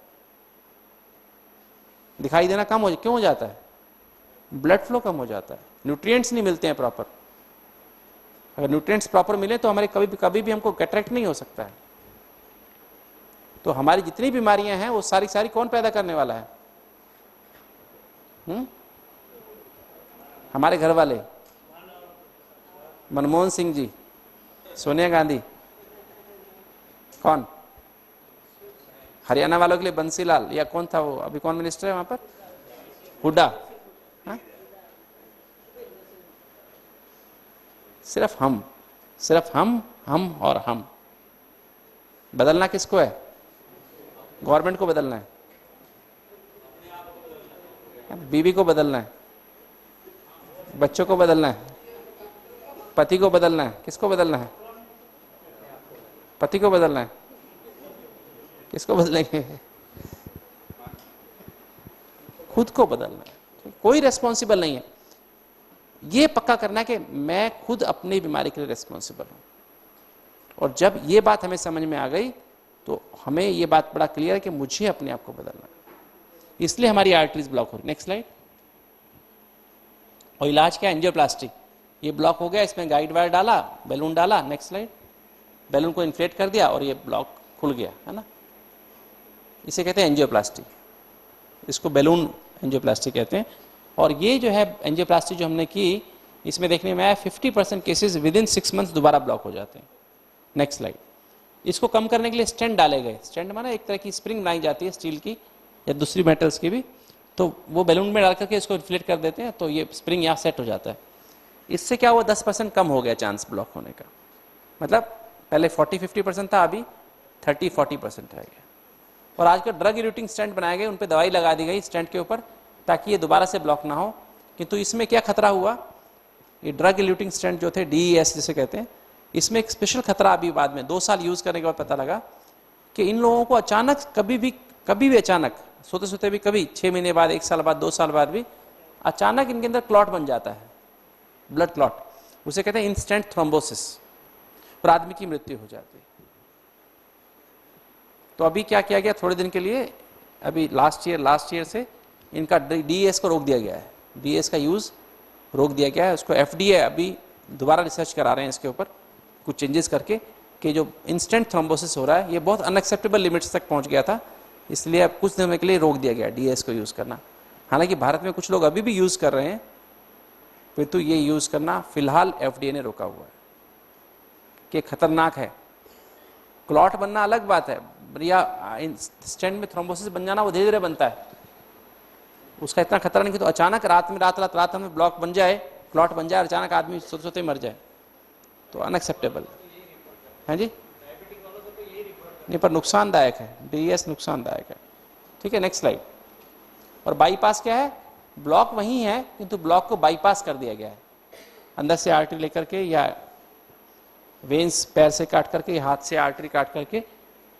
दिखाई देना कम क्यों हो जाता है? ब्लड फ्लो कम हो जाता है, न्यूट्रिएंट्स नहीं मिलते हैं प्रॉपर। अगर न्यूट्रिएंट्स प्रॉपर मिले तो हमारे कभी भी हमको कैटरेक्ट नहीं हो सकता है। तो हमारी जितनी बीमारियां हैं वो सारी सारी कौन पैदा करने वाला है? हमारे घर वाले, मनमोहन सिंह जी, सोनिया गांधी, कौन? हरियाणा वालों के लिए बंसीलाल, या कौन था वो, अभी कौन मिनिस्टर है वहां पर? हुड्डा। हाँ? सिर्फ हम और हम। बदलना किसको है? गवर्नमेंट को बदलना है, बीवी को बदलना है, बच्चों को बदलना है, पति को बदलना है। किसको बदलना है? पति को बदलना है। किसको बदलेंगे? खुद को बदलना है। कोई रेस्पॉन्सिबल नहीं है। ये पक्का करना है कि मैं खुद अपनी बीमारी के लिए रेस्पॉन्सिबल हूं। और जब ये बात हमें समझ में आ गई तो हमें ये बात बड़ा क्लियर है कि मुझे अपने आप को बदलना है। इसलिए हमारी आर्टरीज ब्लॉक हो रही। Next slide. और इलाज क्या? एंजियोप्लास्टी। ये ब्लॉक हो गया, इसमें गाइड वायर डाला, बैलून डाला। Next slide. बैलून को इन्फ्लेट कर दिया और ये ब्लॉक खुल गया, है ना। इसे कहते हैं एंजियोप्लास्टी। इसको बैलून एंजियोप्लास्टी कहते हैं। और ये जो है एंजियोप्लास्टी जो हमने की, इसमें देखने में आया 50% केसेस विद इन 6 मंथ्स दोबारा ब्लॉक हो जाते हैं। Next slide. इसको कम करने के लिए स्टेंट डाले गए। स्टेंट माना एक तरह की स्प्रिंग बनाई जाती है, स्टील की या दूसरी मेटल्स की भी, तो वो बैलून में डाल करके इसको इन्फ्लेट कर देते हैं, तो ये स्प्रिंग यहाँ सेट हो जाता है। इससे क्या हुआ? 10% कम हो गया चांस ब्लॉक होने का। मतलब पहले 40-50% था, अभी 30-40% रह गया। और आजकल ड्रग इल्यूटिंग स्टेंट बनाए गए, उन पर दवाई लगा दी गई स्टेंट के ऊपर, ताकि ये दोबारा से ब्लॉक ना हो। किंतु इसमें क्या खतरा हुआ? ये ड्रग इल्यूटिंग स्टेंट जो थे, DES जिसे कहते हैं, इसमें एक स्पेशल खतरा अभी बाद में 2 साल यूज करने के बाद पता लगा कि इन लोगों को अचानक कभी भी अचानक सोते सोते भी, कभी 6 महीने बाद, 1 साल बाद, 2 साल बाद भी अचानक इनके अंदर क्लॉट बन जाता है, ब्लड क्लॉट। उसे कहते हैं इंस्टेंट थ्रोम्बोसिस, और आदमी की मृत्यु हो जाती है। तो अभी क्या किया गया? थोड़े दिन के लिए, अभी लास्ट ईयर से इनका DES को रोक दिया गया है। DES का यूज रोक दिया गया है। उसको FDA अभी दोबारा रिसर्च करा रहे हैं इसके ऊपर, कुछ चेंजेस करके, कि जो इंस्टेंट थ्रोम्बोसिस हो रहा है ये बहुत अनएक्सेप्टेबल लिमिट्स तक पहुंच गया था, इसलिए अब कुछ दिनों के लिए रोक दिया गया DES को यूज़ करना। हालांकि भारत में कुछ लोग अभी भी यूज़ कर रहे हैं, किंतु ये यूज़ करना फिलहाल FDA ने रोका हुआ है कि खतरनाक है। क्लॉट बनना अलग बात है, या स्टेंट में थ्रोम्बोसिस बन जाना वो धीरे धीरे बनता है, उसका इतना खतरा नहीं कि तो अचानक रात में ब्लॉक बन जाए, क्लॉट बन जाए और अचानक आदमी सोते सोते मर जाए, तो अनएक्सेप्टेबल है जी। नहीं, पर नुकसानदायक है, DES नुकसानदायक है। ठीक है, नेक्स्ट स्लाइड। और बाईपास क्या है? ब्लॉक वही है, किंतु ब्लॉक को बाईपास कर दिया गया है। अंदर से आर्टरी लेकर के, या वेन्स पैर से काट करके, या हाथ से आर्टरी काट करके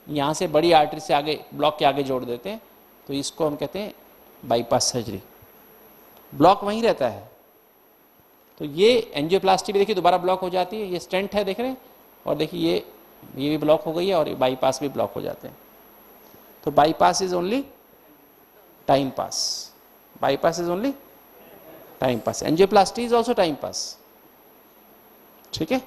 यहाँ से बड़ी आर्टरी से आगे, ब्लॉक के आगे जोड़ देते हैं, तो इसको हम कहते हैं बाईपास सर्जरी। ब्लॉक वहीं रहता है। तो ये एंजियोप्लास्टी भी देखिए दोबारा ब्लॉक हो जाती है। ये स्टेंट है, देख रहे हैं, और देखिए ये भी ब्लॉक हो गई है, और बाईपास भी ब्लॉक हो जाते हैं। तो bypass is only time pass. Bypass is only time pass. Angioplasty is also time pass. ठीक है।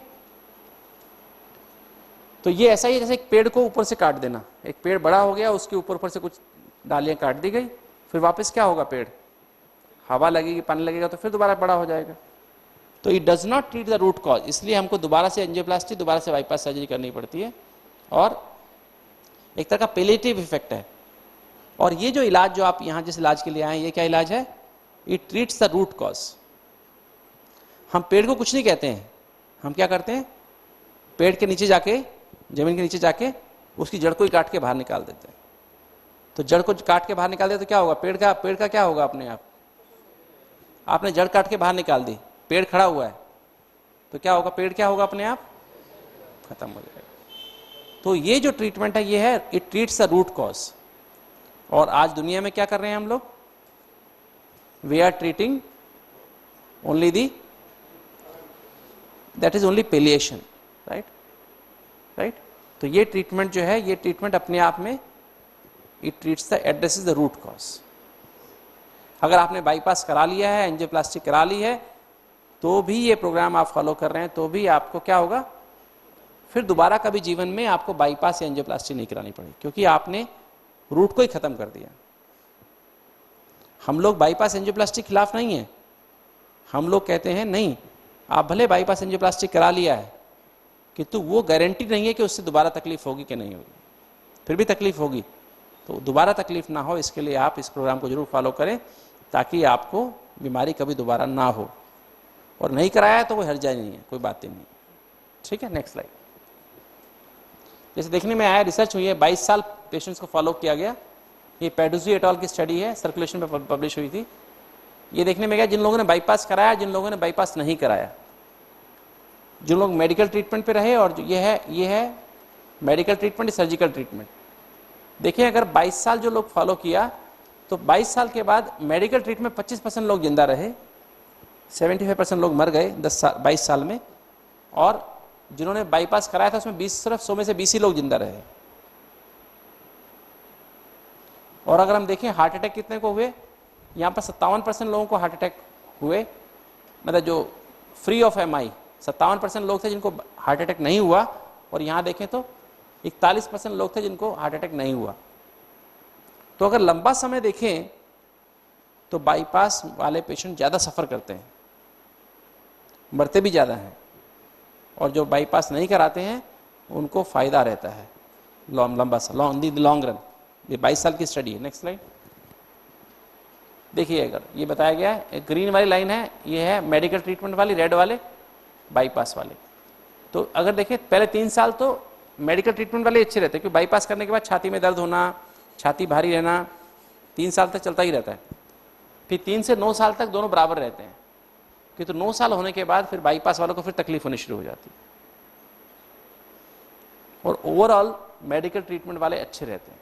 तो ये ऐसा ही है जैसे एक पेड़ को ऊपर से काट देना। एक पेड़ बड़ा हो गया, उसके ऊपर से कुछ डालियां काट दी गई, फिर वापस क्या होगा? पेड़, हवा लगेगी, पानी लगेगा, तो फिर दोबारा बड़ा हो जाएगा। तो it does not treat the root cause, इसलिए हमको दोबारा से एंजियोप्लास्टी, दोबारा से बाईपास सर्जरी करनी पड़ती है, और एक तरह का पैलिएटिव इफेक्ट है। और ये जो इलाज जो आप यहाँ जिस इलाज के लिए आए, ये क्या इलाज है? It treats the root cause. हम पेड़ को कुछ नहीं कहते हैं, हम क्या करते हैं, पेड़ के नीचे जाके, जमीन के नीचे जाके उसकी जड़ को ही काट के बाहर निकाल देते हैं। तो जड़ को काट के बाहर निकाल दे तो क्या होगा, पेड़ का क्या होगा, अपने आप आपने जड़ काट के बाहर निकाल दी, पेड़ खड़ा हुआ है, तो क्या होगा, पेड़ क्या होगा, अपने आप खत्म हो जाएगा। तो ये जो ट्रीटमेंट है ये है, it treats the root cause. और आज दुनिया में क्या कर रहे हैं हम लोग, we are treating only the, that is only palliation, right. तो ये ट्रीटमेंट जो है, ये ट्रीटमेंट अपने आप में it treats the, addresses the root cause. अगर आपने बाईपास करा लिया है, एंजियोप्लास्टी करा ली है, तो भी ये प्रोग्राम आप फॉलो कर रहे हैं, तो भी आपको क्या होगा, फिर दोबारा कभी जीवन में आपको बाईपास या एंजियोप्लास्टी नहीं करानी पड़ेगी, क्योंकि आपने रूट को ही खत्म कर दिया। हम लोग बाईपास एंजियोप्लास्टी खिलाफ नहीं है, हम लोग कहते हैं नहीं, आप भले बाईपास एंजियोप्लास्टी करा लिया है, किंतु वो गारंटी नहीं है कि उससे दोबारा तकलीफ होगी कि नहीं होगी, फिर भी तकलीफ होगी, तो दोबारा तकलीफ ना हो इसके लिए आप इस प्रोग्राम को जरूर फॉलो करें, ताकि आपको बीमारी कभी दोबारा ना हो। और नहीं कराया तो कोई हर्जा नहीं है, कोई बात ही नहीं, ठीक है। Next slide. जैसे देखने में आया, रिसर्च हुई है, 22 साल पेशेंट्स को फॉलो किया गया, ये पेडुजी एट ऑल की स्टडी है, सर्कुलेशन में पब्लिश हुई थी। ये देखने में गया जिन लोगों ने बाईपास कराया, जिन लोगों ने बाईपास नहीं कराया, जो लोग मेडिकल ट्रीटमेंट पे रहे, और ये है मेडिकल ट्रीटमेंट, सर्जिकल ट्रीटमेंट। देखिए अगर 22 साल जो लोग फॉलो किया, तो 22 साल के बाद मेडिकल ट्रीटमेंट 25% लोग जिंदा रहे, 75% लोग मर गए 22 साल में, और जिन्होंने बाईपास कराया था उसमें सिर्फ 100 में से 20 ही लोग जिंदा रहे। और अगर हम देखें हार्ट अटैक कितने को हुए, यहाँ पर 57% लोगों को हार्ट अटैक हुए, मतलब जो फ्री ऑफ एमआई 57% लोग थे जिनको हार्ट अटैक नहीं हुआ, और यहाँ देखें तो 41% लोग थे जिनको हार्ट अटैक नहीं हुआ। तो अगर लंबा समय देखें तो बाईपास वाले पेशेंट ज़्यादा सफ़र करते हैं, मरते भी ज़्यादा हैं, और जो बाईपास नहीं कराते हैं उनको फ़ायदा रहता है लॉन्ग रन। ये 22 साल की स्टडी है। नेक्स्ट स्लाइड देखिए, अगर ये बताया गया है, ग्रीन वाली लाइन है, ये है मेडिकल ट्रीटमेंट वाली, रेड वाले बाईपास वाले। तो अगर देखें पहले 3 साल तो मेडिकल ट्रीटमेंट वाले अच्छे रहते हैं, क्योंकि बाईपास करने के बाद छाती में दर्द होना, छाती भारी रहना 3 साल तक चलता ही रहता है। फिर 3 से 9 साल तक दोनों बराबर रहते हैं, क्योंकि तो 9 साल होने के बाद फिर बाईपास वालों को फिर तकलीफ होनी शुरू हो जाती है। और ओवरऑल मेडिकल ट्रीटमेंट वाले अच्छे रहते हैं,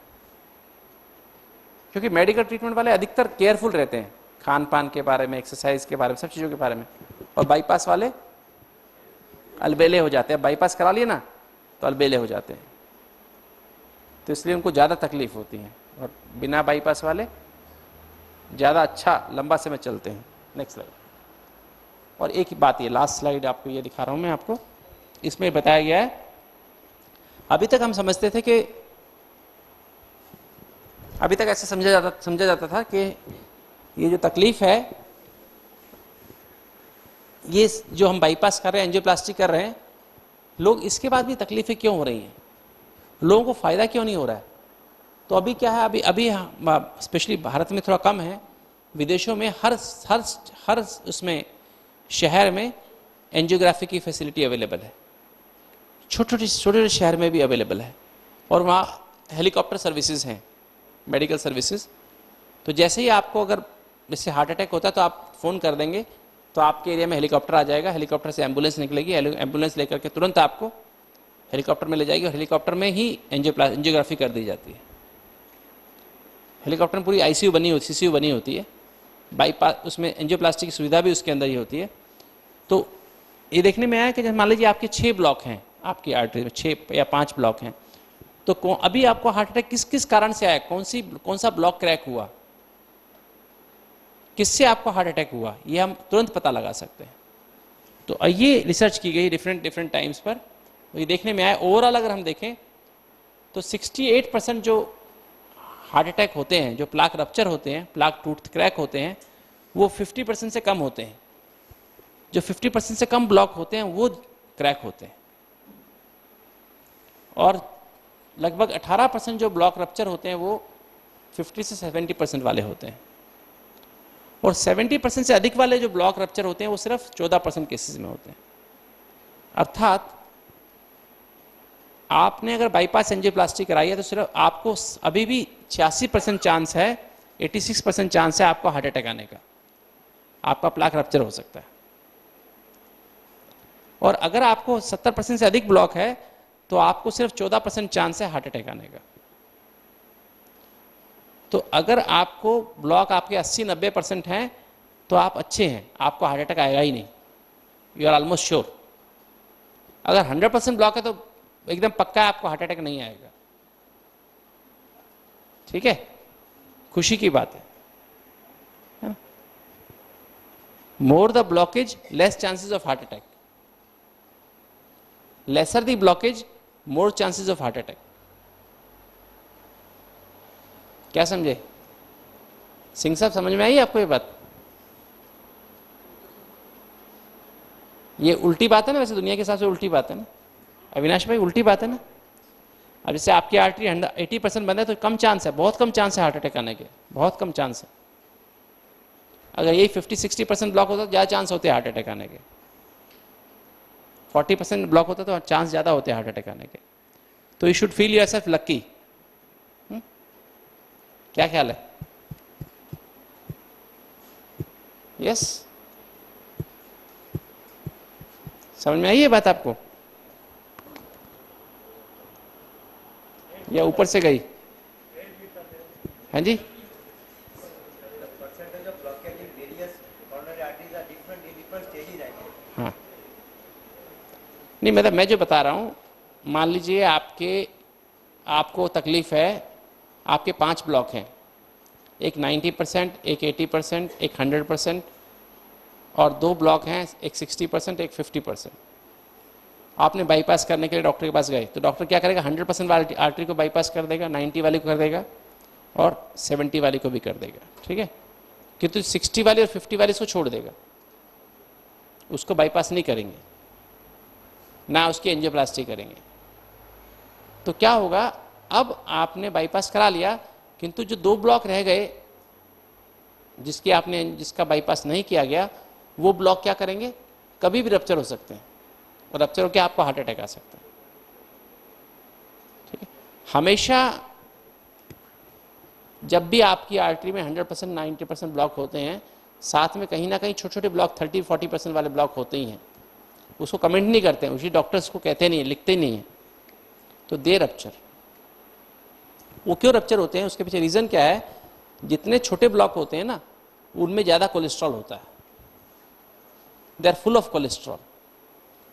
क्योंकि मेडिकल ट्रीटमेंट वाले अधिकतर केयरफुल रहते हैं खान पान के बारे में, एक्सरसाइज के बारे में, सब चीज़ों के बारे में। और बाईपास वाले अलबेले हो जाते हैं, बाईपास करा लिए ना तो अलबेले हो जाते हैं, तो इसलिए उनको ज़्यादा तकलीफ होती है, और बिना बाईपास वाले ज़्यादा अच्छा लंबा समय चलते हैं। Next slide. और एक ही बात, ये लास्ट स्लाइड आपको ये दिखा रहा हूँ मैं आपको, इसमें बताया गया है, अभी तक हम समझते थे कि, अभी तक ऐसे समझा जाता था कि ये जो तकलीफ है, ये जो हम बाईपास कर रहे हैं, एंजियोप्लास्टी कर रहे हैं, लोग इसके बाद भी तकलीफें क्यों हो रही हैं, लोगों को फ़ायदा क्यों नहीं हो रहा है। तो अभी क्या है, अभी स्पेशली भारत में थोड़ा कम है, विदेशों में हर उसमें शहर में एंजियोग्राफी की फैसिलिटी अवेलेबल है, छोटे शहर में भी अवेलेबल है, और वहाँ हेलीकॉप्टर सर्विसेज हैं, मेडिकल सर्विसेज। तो जैसे ही आपको अगर जैसे हार्ट अटैक होता है तो आप फ़ोन कर देंगे तो आपके एरिया में हेलीकॉप्टर आ जाएगा, हेलीकॉप्टर से एम्बुलेंस निकलेगी, एम्बुलेंस लेकर के तुरंत आपको हेलीकॉप्टर में ले जाएगी, और हेलीकॉप्टर में ही एंजियोग्राफी कर दी जाती है। हेलीकॉप्टर में पूरी आईसीयू बनी होती, सीसीयू बनी होती है, बाईपास उसमें एंजियोप्लास्टी की सुविधा भी उसके अंदर ही होती है। तो ये देखने में आया कि जब मान लीजिए आपके 6 ब्लॉक हैं, आपकी आर्टरी में 6 या 5 ब्लॉक हैं, तो अभी आपको हार्ट अटैक किस कारण से आया, कौन सा ब्लॉक क्रैक हुआ, किससे आपको हार्ट अटैक हुआ, ये हम तुरंत पता लगा सकते हैं। तो ये रिसर्च की गई डिफरेंट टाइम्स पर, तो ये देखने में आया ओवरऑल अगर हम देखें तो 68% जो हार्ट अटैक होते हैं, जो प्लाक रप्चर होते हैं, प्लाक टूथ क्रैक होते हैं, वो 50% से कम होते हैं। जो 50% से कम ब्लॉक होते हैं वो क्रैक होते हैं, और लगभग 18% जो ब्लॉक रप्चर होते हैं वो 50 से 70% वाले होते हैं। और 70% से अधिक वाले जो ब्लॉक रप्चर होते हैं वो सिर्फ 14% केसेस में होते हैं। अर्थात आपने अगर बाईपास एंजियोप्लास्टी कराई है तो सिर्फ आपको अभी भी 86% चांस है, 86% चांस है आपको हार्ट अटैक आने का, आपका प्लाक रप्चर हो सकता है। और अगर आपको 70% से अधिक ब्लॉक है तो आपको सिर्फ 14% चांस है हार्ट अटैक आने का। तो अगर आपको ब्लॉक आपके 80-90% हैं तो आप अच्छे हैं, आपको हार्ट अटैक आएगा ही नहीं, यू आर ऑलमोस्ट श्योर। अगर 100% ब्लॉक है तो एकदम पक्का है आपको हार्ट अटैक नहीं आएगा। ठीक है, खुशी की बात है। More the blockage less chances of heart attack, lesser the blockage more chances of heart attack. क्या समझे सिंह साहब, समझ में आई आपको ये बात? ये उल्टी बात है ना, वैसे दुनिया के हिसाब से उल्टी बात है ना अविनाश भाई, उल्टी बात है ना। अब जैसे आपकी आर्टरी 80% बंद है तो कम चांस है, बहुत कम चांस है हार्ट अटैक आने के, बहुत कम चांस है। अगर यही 50-60% ब्लॉक होता तो ज़्यादा चांस होते हैं हार्ट अटैक आने के, 40% ब्लॉक होता तो चांस ज़्यादा होते हैं हार्ट अटैक आने के। तो you should feel yourself lucky. क्या ख्याल है? यस, समझ में आई ये बात आपको या ऊपर से गई? हाँ जी, हाँ नहीं, मतलब मैं जो बता रहा हूँ, मान लीजिए आपको तकलीफ है, आपके 5 ब्लॉक हैं, एक 90%, एक 80%, एक 100% और 2 ब्लॉक हैं, एक 60%, एक 50%। आपने बाईपास करने के लिए डॉक्टर के पास गए तो डॉक्टर क्या करेगा, 100% वाली आर्टरी को बाईपास कर देगा, 90 वाली को कर देगा और 70 वाली को भी कर देगा। ठीक है, किंतु 60 वाली और 50 वाली को छोड़ देगा, उसको बाईपास नहीं करेंगे, ना उसकी एंजियोप्लास्टी करेंगे। तो क्या होगा, अब आपने बाईपास करा लिया किंतु जो 2 ब्लॉक रह गए जिसका बाईपास नहीं किया गया, वो ब्लॉक क्या करेंगे, कभी भी रप्चर हो सकते हैं और रप्चर होकर आपको हार्ट अटैक आ सकता है। ठीक है, हमेशा जब भी आपकी आर्टरी में 100% 90% ब्लॉक होते हैं, साथ में कहीं ना कहीं छोटे छोटे ब्लॉक 30-40% वाले ब्लॉक होते ही हैं, उसको कमेंट नहीं करते हैं, उसी डॉक्टर्स को कहते नहीं है, लिखते नहीं है। तो दे रप्चर, वो क्यों रप्चर होते हैं, उसके पीछे रीज़न क्या है? जितने छोटे ब्लॉक होते हैं ना, उनमें ज़्यादा कोलेस्ट्रॉल होता है, they are full of cholesterol,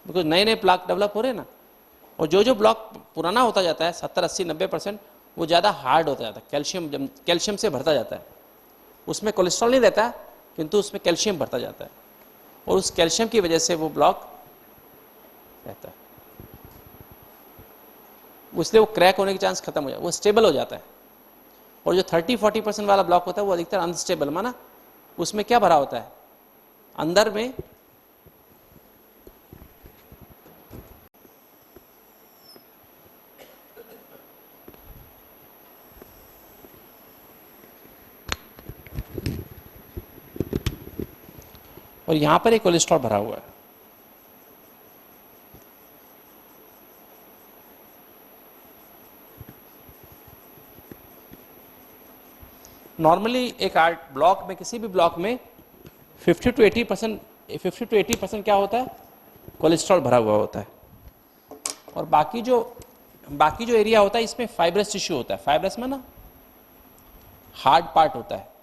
because नए नए ब्लॉक डेवलप हो रहे हैं ना। और जो ब्लॉक पुराना होता जाता है 70-80-90%, वो ज़्यादा हार्ड होता जाता है, कैल्शियम से भरता जाता है। उसमें कोलेस्ट्रॉल नहीं रहता किंतु उसमें कैल्शियम भरता जाता है और उस कैल्शियम की वजह से वो ब्लॉक रहता है, इसलिए वो क्रैक होने के चांस खत्म हो जाता है, वो स्टेबल हो जाता है। और जो 30-40% वाला ब्लॉक होता है वो अधिकतर अनस्टेबल, माना उसमें क्या भरा होता है अंदर में, और यहां पर एक कोलेस्ट्रॉल भरा हुआ है। नॉर्मली एक ब्लॉक में, किसी भी ब्लॉक में 50 to 80% क्या होता है, कोलेस्ट्रॉल भरा हुआ होता है। और बाकी जो एरिया होता है इसमें फाइब्रस टिश्यू होता है। फाइब्रस में ना हार्ड पार्ट होता है,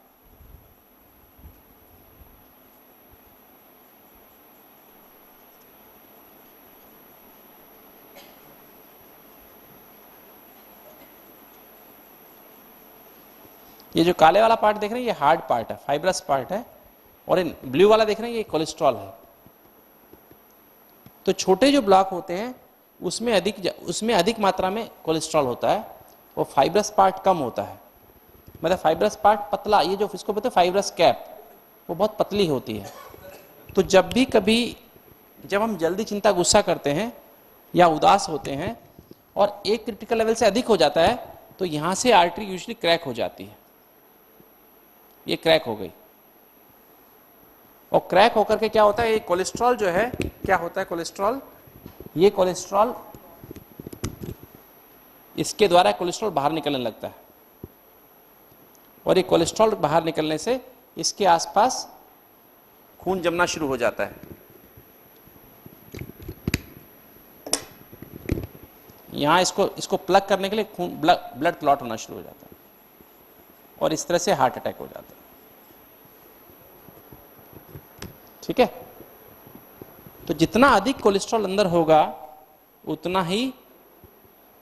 ये जो काले वाला पार्ट देख रहे हैं ये हार्ड पार्ट है, फाइब्रस पार्ट है, और इन ब्लू वाला देख रहे हैं ये कोलेस्ट्रॉल है। तो छोटे जो ब्लॉक होते हैं उसमें अधिक मात्रा में कोलेस्ट्रॉल होता है और फाइब्रस पार्ट कम होता है। मतलब फाइब्रस पार्ट पतला, ये जो इसको बोलते हैं फाइब्रस कैप, वो बहुत पतली होती है। तो जब हम जल्दी चिंता गुस्सा करते हैं या उदास होते हैं और एक क्रिटिकल लेवल से अधिक हो जाता है तो यहाँ से आर्टरी यूजुअली क्रैक हो जाती है, ये क्रैक हो गई। और क्रैक होकर के क्या होता है, ये कोलेस्ट्रॉल जो है, क्या होता है कोलेस्ट्रॉल, ये कोलेस्ट्रॉल, इसके द्वारा कोलेस्ट्रॉल बाहर निकलने लगता है, और ये कोलेस्ट्रॉल बाहर निकलने से इसके आसपास खून जमना शुरू हो जाता है। यहां इसको प्लग करने के लिए खून ब्लड क्लॉट होना शुरू हो जाता है, और इस तरह से हार्ट अटैक हो जाता है। ठीक है, तो जितना अधिक कोलेस्ट्रॉल अंदर होगा उतना ही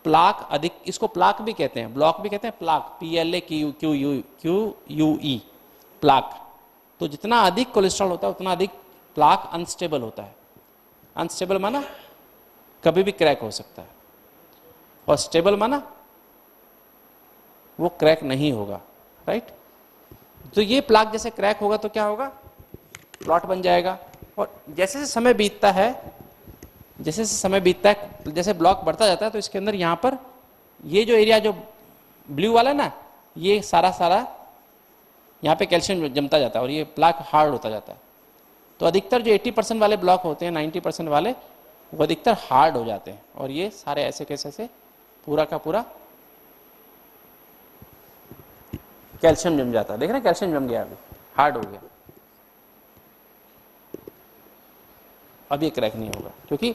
प्लाक अधिक, इसको प्लाक भी कहते हैं, ब्लॉक भी कहते हैं, प्लाक, PLAQUE, प्लाक। तो जितना अधिक कोलेस्ट्रॉल होता है उतना अधिक प्लाक अनस्टेबल होता है। अनस्टेबल माना कभी भी क्रैक हो सकता है, और स्टेबल माना वो क्रैक नहीं होगा, राइट। तो ये प्लाक जैसे क्रैक होगा तो क्या होगा, क्लॉट बन जाएगा। और जैसे जैसे समय बीतता है, जैसे जैसे समय बीतता है, जैसे ब्लॉक बढ़ता जाता है, तो इसके अंदर यहाँ पर ये जो एरिया जो ब्लू वाला है ना, ये सारा यहाँ पे कैल्शियम जमता जाता है और ये प्लाक हार्ड होता जाता है। तो अधिकतर जो 80% वाले ब्लॉक होते हैं, 90% वाले, वो अधिकतर हार्ड हो जाते हैं, और ये सारे ऐसे कैसे से पूरा का पूरा कैल्शियम जम जाता है। देख रहे हैं, कैल्शियम जम गया, अभी हार्ड हो गया। अब ये क्रैक नहीं होगा, क्योंकि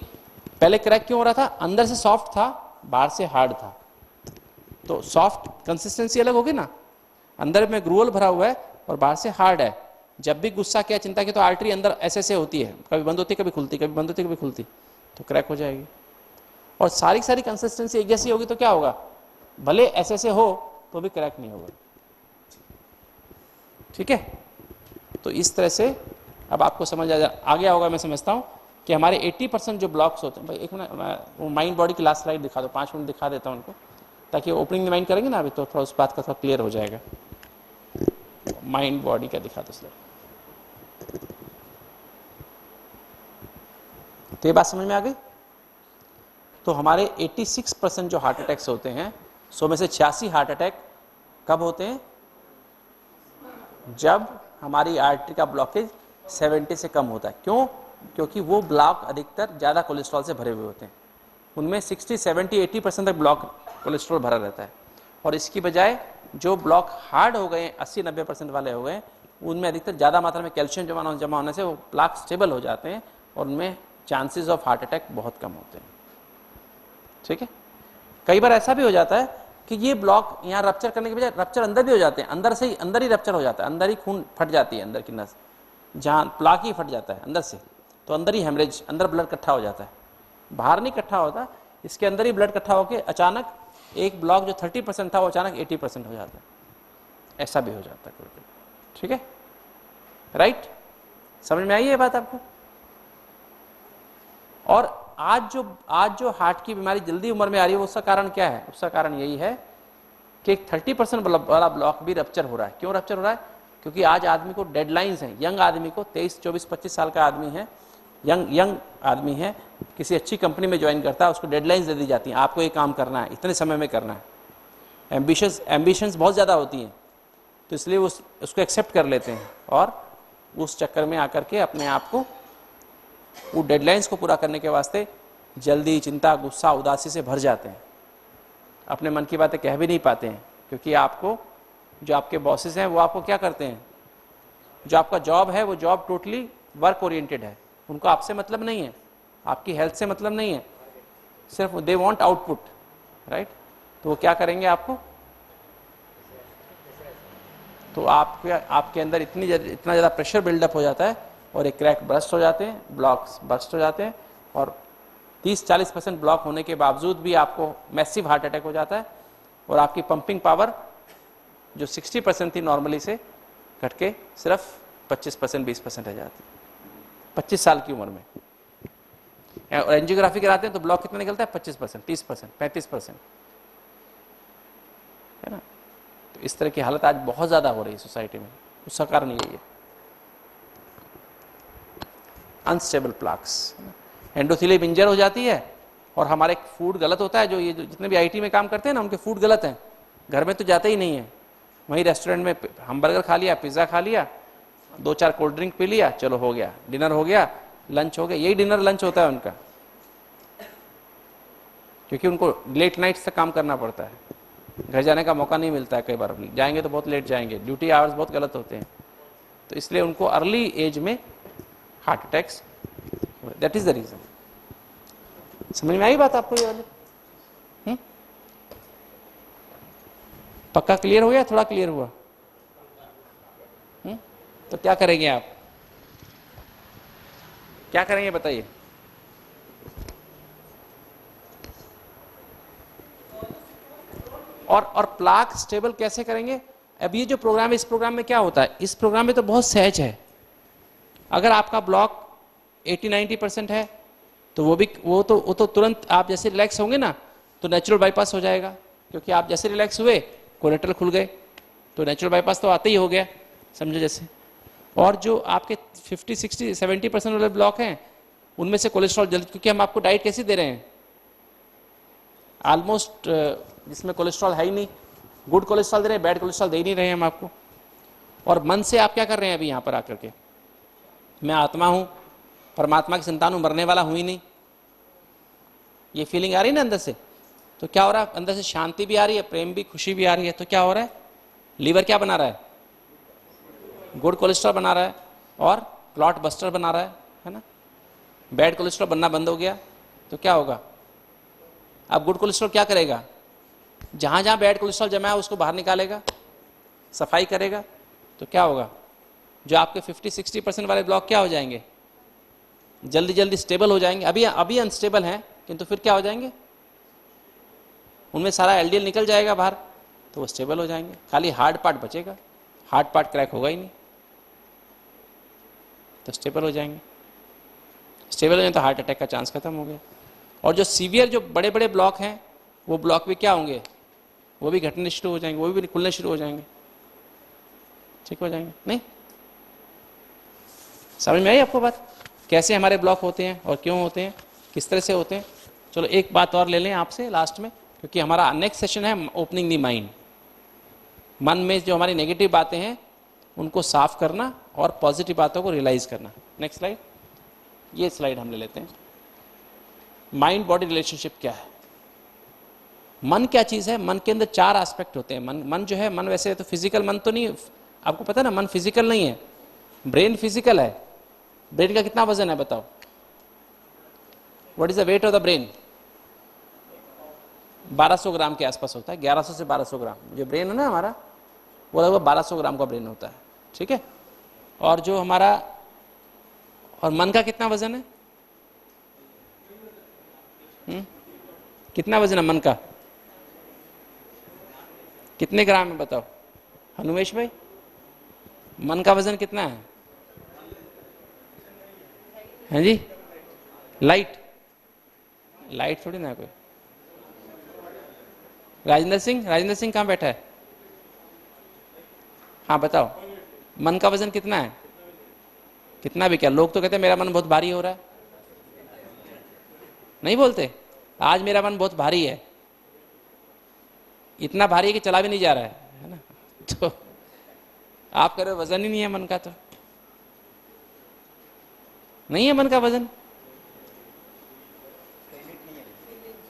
पहले क्रैक क्यों हो रहा था, अंदर से सॉफ्ट था, बाहर से हार्ड था। तो सॉफ्ट कंसिस्टेंसी अलग होगी ना, अंदर में ग्रूवल भरा हुआ है और बाहर से हार्ड है। जब भी गुस्सा किया, चिंता की, तो आर्टरी अंदर ऐसे होती है, कभी बंद होती, कभी खुलती, कभी बंद होती, कभी खुलती, तो क्रैक हो जाएगी। और सारी कंसिस्टेंसी एक जैसी होगी तो क्या होगा, भले ऐसे हो तो भी क्रैक नहीं होगा। ठीक है, तो इस तरह से अब आपको समझ आ गया होगा, मैं समझता हूं कि हमारे 80% जो ब्लॉक्स होते हैं, भाई एक मिनट, वो माइंड बॉडी की लास्ट स्लाइड दिखा दो, 5 मिनट दिखा देता हूं उनको, ताकि ओपनिंग माइंड करेंगे ना अभी, तो थोड़ा उस बात का थोड़ा क्लियर हो जाएगा। माइंड बॉडी का दिखा दो स्लाइड। तो ये बात समझ में आ गई। तो हमारे 86% जो हार्ट अटैक्स होते हैं, 100 में से 86 हार्ट अटैक कब होते हैं, जब हमारी आर्टरी का ब्लॉकेज 70 से कम होता है। क्यों, क्योंकि वो ब्लॉक अधिकतर ज़्यादा कोलेस्ट्रॉल से भरे हुए होते हैं, उनमें 60, 70, 80% तक ब्लॉक कोलेस्ट्रॉल भरा रहता है। और इसकी बजाय जो ब्लॉक हार्ड हो गए, 80-90% वाले हो गए, उनमें अधिकतर ज़्यादा मात्रा में कैल्शियम जमा होने से वो प्लाक स्टेबल हो जाते हैं, और उनमें चांसेस ऑफ हार्ट अटैक बहुत कम होते हैं। ठीक है, कई बार ऐसा भी हो जाता है कि ये ब्लॉक यहाँ रप्चर करने के बजाय रप्चर अंदर भी हो जाते हैं, अंदर ही रप्चर हो जाता है, अंदर ही खून फट जाती है, अंदर की नस जहाँ प्लाक ही फट जाता है अंदर से, तो अंदर ही हेमरेज, अंदर ब्लड इकट्ठा हो जाता है, बाहर नहीं इकट्ठा होता, इसके अंदर ही ब्लड इकट्ठा होकर अचानक एक ब्लॉक जो 30% था वो अचानक 80% हो जाता है। ऐसा भी हो जाता है। ठीक है, राइट, समझ में आई ये बात आपको। और आज जो हार्ट की बीमारी जल्दी उम्र में आ रही है, उसका कारण क्या है, उसका कारण यही है कि 30% वाला ब्लॉक भी रप्चर हो रहा है। क्यों रप्चर हो रहा है, क्योंकि आज आदमी को डेडलाइंस हैं, यंग आदमी को, 23, 24, 25 साल का आदमी है, यंग आदमी है, किसी अच्छी कंपनी में ज्वाइन करता है, उसको डेडलाइंस दे दी जाती हैं, आपको ये काम करना है, इतने समय में करना है। एम्बिशंस बहुत ज़्यादा होती हैं, तो इसलिए उसको एक्सेप्ट कर लेते हैं, और उस चक्कर में आकर के अपने आप को वो डेडलाइंस को पूरा करने के वास्ते जल्दी, चिंता, गुस्सा, उदासी से भर जाते हैं, अपने मन की बातें कह भी नहीं पाते हैं, क्योंकि आपको जो आपके बॉसेस हैं वो आपको क्या करते हैं, जो आपका जॉब है वो जॉब टोटली वर्क ओरिएंटेड है, उनको आपसे मतलब नहीं है, आपकी हेल्थ से मतलब नहीं है, सिर्फ दे वांट आउटपुट, राइट। तो वो क्या करेंगे आपको, तो आपके अंदर इतना ज़्यादा प्रेशर बिल्डअप हो जाता है, और एक क्रैक बर्स्ट हो जाते हैं, ब्लॉक्स बर्स्ट हो जाते हैं, और 30-40% ब्लॉक होने के बावजूद भी आपको मैसिव हार्ट अटैक हो जाता है, और आपकी पंपिंग पावर जो 60% थी नॉर्मली से घट के सिर्फ 25%, 20% रह जाती है 25 साल की उम्र में। और एंजियोग्राफी कराते हैं तो ब्लॉक कितना निकलता है, 25%, 30%, 35%, है ना। तो इस तरह की हालत आज बहुत ज़्यादा हो रही है सोसाइटी में, उसका कारण यही है, अनस्टेबल प्लाक्स। एंडोथेलियम इंजर हो जाती है, और हमारे फूड गलत होता है, जो जितने भी आईटी में काम करते हैं ना, उनके फूड गलत हैं, घर में तो जाते ही नहीं है, वहीं रेस्टोरेंट में हम बर्गर खा लिया, पिज़्ज़ा खा लिया, 2-4 कोल्ड ड्रिंक पी लिया, चलो हो गया, डिनर हो गया, लंच हो गया। यही डिनर लंच होता है उनका, क्योंकि उनको लेट नाइट तक काम करना पड़ता है, घर जाने का मौका नहीं मिलता है। कई बार जाएंगे तो बहुत लेट जाएंगे, ड्यूटी आवर्स बहुत गलत होते हैं, तो इसलिए उनको अर्ली एज में heart attacks, that is the reason. समझ में आई बात आपको ये वाली? पक्का क्लियर हो गया? थोड़ा क्लियर हुआ? तो क्या करेंगे आप, क्या करेंगे बताइए? और प्लाक स्टेबल कैसे करेंगे? अब ये जो प्रोग्राम है, इस प्रोग्राम में क्या होता है, इस प्रोग्राम में तो बहुत सहज है। अगर आपका ब्लॉक 80-90% है तो वो तो तुरंत आप जैसे रिलैक्स होंगे ना तो नेचुरल बाईपास हो जाएगा, क्योंकि आप जैसे रिलैक्स हुए कोलेटरल खुल गए तो नेचुरल बाईपास तो आते ही हो गया, समझो जैसे। और जो आपके 50, 60, 70% वाले ब्लॉक हैं उनमें से कोलेस्ट्रॉल जल्दी, क्योंकि हम आपको डाइट कैसी दे रहे हैं, ऑलमोस्ट जिसमें कोलेस्ट्रॉल है ही नहीं, गुड कोलेस्ट्रॉल दे रहे हैं, बैड कोलेस्ट्रॉल दे ही नहीं रहे हैं हम आपको। और मन से आप क्या कर रहे हैं अभी यहाँ पर आकर के, मैं आत्मा हूँ, परमात्मा की संतान हूँ, मरने वाला हूँ ही नहीं, ये फीलिंग आ रही है ना अंदर से। तो क्या हो रहा है, अंदर से शांति भी आ रही है, प्रेम भी, खुशी भी आ रही है। तो क्या हो रहा है, लीवर क्या बना रहा है, गुड कोलेस्ट्रॉल बना रहा है और क्लॉट बस्टर बना रहा है ना। बैड कोलेस्ट्रॉल बनना बंद हो गया तो क्या होगा, अब गुड कोलेस्ट्रॉल क्या करेगा, जहां जहां बैड कोलेस्ट्रॉल जमा है उसको बाहर निकालेगा, सफाई करेगा। तो क्या होगा, जो आपके 50-60% वाले ब्लॉक क्या हो जाएंगे, जल्दी जल्दी स्टेबल हो जाएंगे। अभी अनस्टेबल हैं, किंतु फिर क्या हो जाएंगे, उनमें सारा एलडीएल निकल जाएगा बाहर, तो वो स्टेबल हो जाएंगे। खाली हार्ड पार्ट बचेगा, हार्ड पार्ट क्रैक होगा ही नहीं, तो स्टेबल हो जाएंगे। स्टेबल हो जाए तो हार्ट अटैक का चांस खत्म हो गया। और जो सीवियर, जो बड़े बड़े ब्लॉक हैं, वो ब्लॉक भी क्या होंगे, वो भी घटने शुरू हो जाएंगे, वो भी खुलने शुरू हो जाएंगे, ठीक हो जाएंगे। नहीं समझ में आई आपको बात, कैसे हमारे ब्लॉक होते हैं और क्यों होते हैं, किस तरह से होते हैं? चलो एक बात और ले लें आपसे लास्ट में, क्योंकि हमारा नेक्स्ट सेशन है ओपनिंग द माइंड। मन में जो हमारी नेगेटिव बातें हैं उनको साफ करना और पॉजिटिव बातों को रियलाइज करना। नेक्स्ट स्लाइड, ये स्लाइड हम ले लेते हैं। माइंड बॉडी रिलेशनशिप क्या है, मन क्या चीज़ है? मन के अंदर 4 एस्पेक्ट होते हैं। मन जो है, मन वैसे तो फिजिकल मन तो नहीं, आपको पता है ना, मन फिजिकल नहीं है, ब्रेन फिजिकल है। ब्रेन का कितना वजन है बताओ, what is the weight of the brain? 1200 ग्राम के आसपास होता है, 1100 से 1200 ग्राम। जो ब्रेन है ना हमारा, वो लगभग 1200 ग्राम का ब्रेन होता है, ठीक है। और जो हमारा, और मन का कितना वजन है? कितना वजन है मन का, कितने ग्राम है बताओ हनुमेश भाई, मन का वजन कितना है? हैं जी, लाइट थोड़ी ना है कोई। राजेंद्र सिंह कहाँ बैठा है? हाँ बताओ, मन का वजन कितना है? कितना भी क्या, लोग तो कहते हैं मेरा मन बहुत भारी हो रहा है, नहीं बोलते आज मेरा मन बहुत भारी है, इतना भारी है कि चला भी नहीं जा रहा है ना। तो आप कह रहे हो वजन ही नहीं है मन का, तो नहीं है मन का वजन।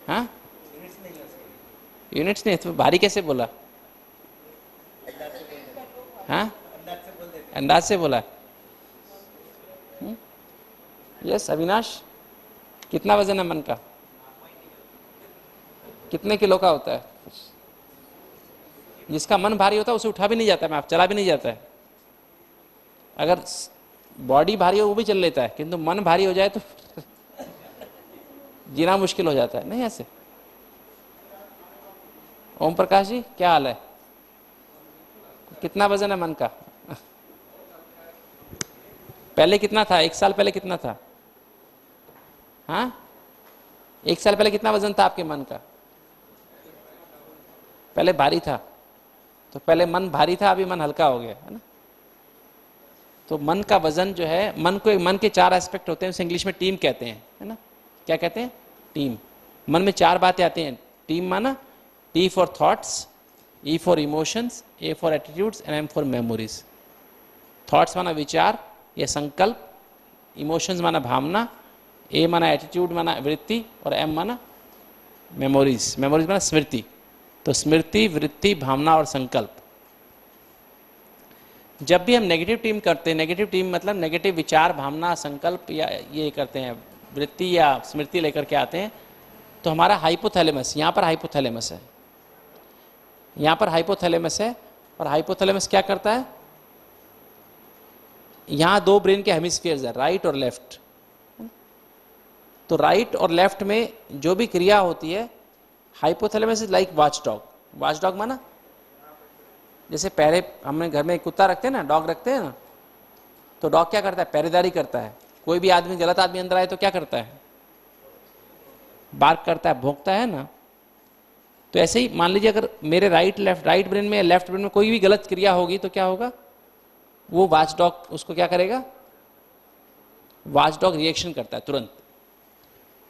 हाँ यूनिट्स नहीं, तो भारी कैसे बोला? हाँ अंदाज से बोला। यस अविनाश, कितना वजन है मन का? कितने किलो का होता है? जिसका मन भारी होता है उसे उठा भी नहीं जाता है, आप चला भी नहीं जाता है। अगर बॉडी भारी हो वो भी चल लेता है, किंतु मन भारी हो जाए तो जीना मुश्किल हो जाता है। नहीं ऐसे? ओम प्रकाश जी क्या हाल है, कितना वजन है मन का? पहले कितना था, 1 साल पहले कितना था? हाँ 1 साल पहले कितना वजन था आपके मन का? पहले भारी था, तो पहले मन भारी था, अभी मन हल्का हो गया है ना। तो मन का वजन जो है, मन के 4 एस्पेक्ट होते हैं, उसे इंग्लिश में टीम कहते हैं, है ना। क्या कहते हैं? टीम। मन में 4 बातें आती हैं। टीम माना T for thoughts, E for emotions, A for attitudes and M for memories. Thoughts माना विचार या संकल्प, इमोशंस माना भावना, ए माना एटीट्यूड माना वृत्ति, और एम माना मेमोरीज, मेमोरीज माना स्मृति। तो स्मृति, वृत्ति, भावना और संकल्प। जब भी हम नेगेटिव टीम करते हैं, नेगेटिव टीम मतलब नेगेटिव विचार, भावना, संकल्प या ये करते हैं, वृत्ति या स्मृति लेकर के आते हैं, तो हमारा हाइपोथैलेमस, यहाँ पर हाइपोथैलेमस है, यहाँ पर हाइपोथैलेमस है, और हाइपोथैलेमस क्या करता है, यहाँ दो ब्रेन के हेमिस्फीयर्स है, राइट और लेफ्ट। तो राइट और लेफ्ट में जो भी क्रिया होती है, hypothalamus is like watch dog. Watch dog माना जैसे पहले हमने घर में एक कुत्ता रखते हैं ना, डॉग रखते हैं ना, तो डॉग क्या करता है, पहरेदारी करता है। कोई भी आदमी, गलत आदमी अंदर आए तो क्या करता है, बार्क करता है, भौंकता है ना। तो ऐसे ही मान लीजिए अगर मेरे राइट ब्रेन में, लेफ्ट ब्रेन में कोई भी गलत क्रिया होगी तो क्या होगा, वो वॉच डॉग उसको क्या करेगा, वॉच डॉग रिएक्शन करता है तुरंत।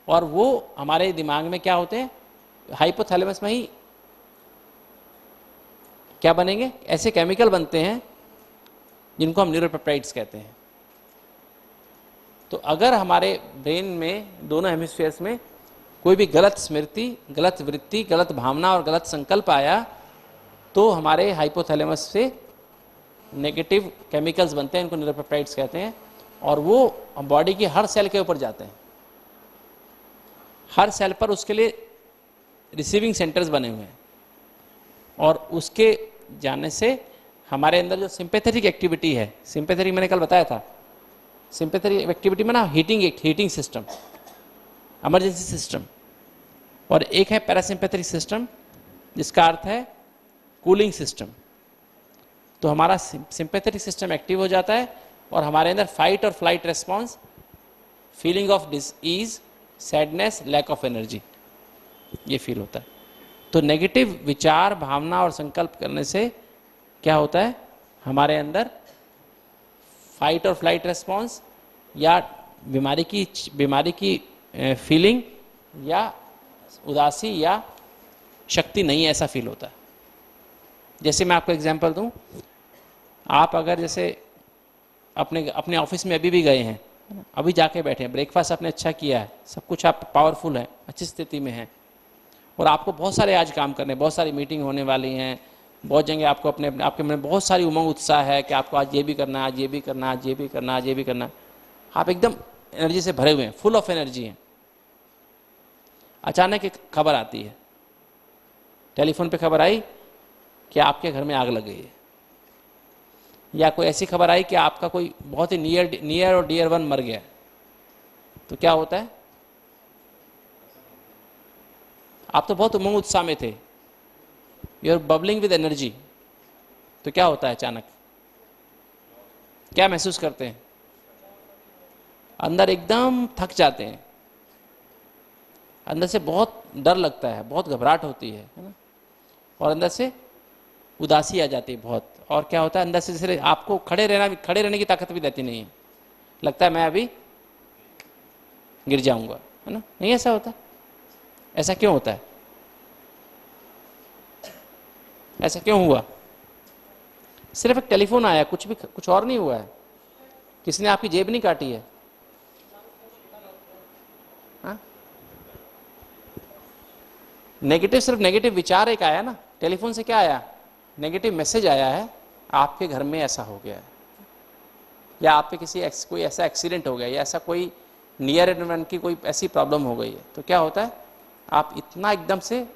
और वो हमारे दिमाग में क्या होते हैं, हाइपोथैलेमस में ही क्या बनेंगे, ऐसे केमिकल बनते हैं जिनको हम न्यूरोपेप्टाइड्स कहते हैं। तो अगर हमारे ब्रेन में, दोनों हेमिस्फीयर्स में कोई भी गलत स्मृति, गलत वृत्ति, गलत भावना और गलत संकल्प आया, तो हमारे हाइपोथैलेमस से नेगेटिव केमिकल्स बनते हैं, इनको न्यूरोपेप्टाइड्स कहते हैं, और वो बॉडी की हर सेल के ऊपर जाते हैं। हर सेल पर उसके लिए रिसीविंग सेंटर्स बने हुए हैं, और उसके जाने से हमारे अंदर जो सिंपैथेटिक एक्टिविटी है, सिंपैथेटिक मैंने कल बताया था, सिंपैथेटिक एक्टिविटी में ना हीटिंग सिस्टम, इमरजेंसी सिस्टम, और एक है पैरासिम्पैथेटिक सिस्टम जिसका अर्थ है कूलिंग सिस्टम। तो हमारा सिंपैथेटिक सिस्टम एक्टिव हो जाता है और हमारे अंदर फाइट और flight response, feeling of disease, sadness, lack of energy, ये फील होता है। तो नेगेटिव विचार, भावना और संकल्प करने से क्या होता है, हमारे अंदर फाइट और फ्लाइट रेस्पॉन्स या बीमारी की फीलिंग या उदासी या शक्ति नहीं है, ऐसा फील होता है। जैसे मैं आपको एग्जांपल दूं, आप अगर जैसे अपने ऑफिस में अभी भी गए हैं, अभी जाके बैठे हैं, ब्रेकफास्ट आपने अच्छा किया है, सब कुछ आप पावरफुल है, अच्छी स्थिति में है, और आपको बहुत सारे आज काम करने, बहुत सारी मीटिंग होने वाली हैं, बहुत जगह आपको आपके मन में बहुत सारी उमंग उत्साह है कि आपको आज ये भी करना है, आज ये भी करना है, आज ये भी करना है, आज ये भी करना है। आप एकदम एनर्जी से भरे हुए हैं, फुल ऑफ एनर्जी हैं। अचानक एक खबर आती है, टेलीफोन पे खबर आई कि आपके घर में आग लग गई है, या कोई ऐसी खबर आई कि आपका कोई बहुत ही नियर और डियर वन मर गया। तो क्या होता है, आप तो बहुत उमंग उत्साह में थे, you are bubbling with energy, तो क्या होता है, अचानक क्या महसूस करते हैं, अंदर एकदम थक जाते हैं, अंदर से बहुत डर लगता है, बहुत घबराहट होती है ना, और अंदर से उदासी आ जाती है बहुत, और क्या होता है, अंदर से जैसे आपको खड़े रहने की ताकत भी रहती नहीं है, लगता है मैं अभी गिर जाऊंगा, है ना। नहीं ऐसा होता, ऐसा क्यों होता है, ऐसा क्यों हुआ, सिर्फ एक टेलीफोन आया, कुछ और नहीं हुआ है, किसी ने आपकी जेब नहीं काटी है, हाँ? नेगेटिव, सिर्फ नेगेटिव विचार एक आया ना, टेलीफोन से क्या आया, नेगेटिव मैसेज आया है, आपके घर में ऐसा हो गया है, या आपके कोई ऐसा एक्सीडेंट हो गया, या ऐसा कोई नियर एनवायरमेंट की कोई ऐसी प्रॉब्लम हो गई है। तो क्या होता है, आप इतना एकदम से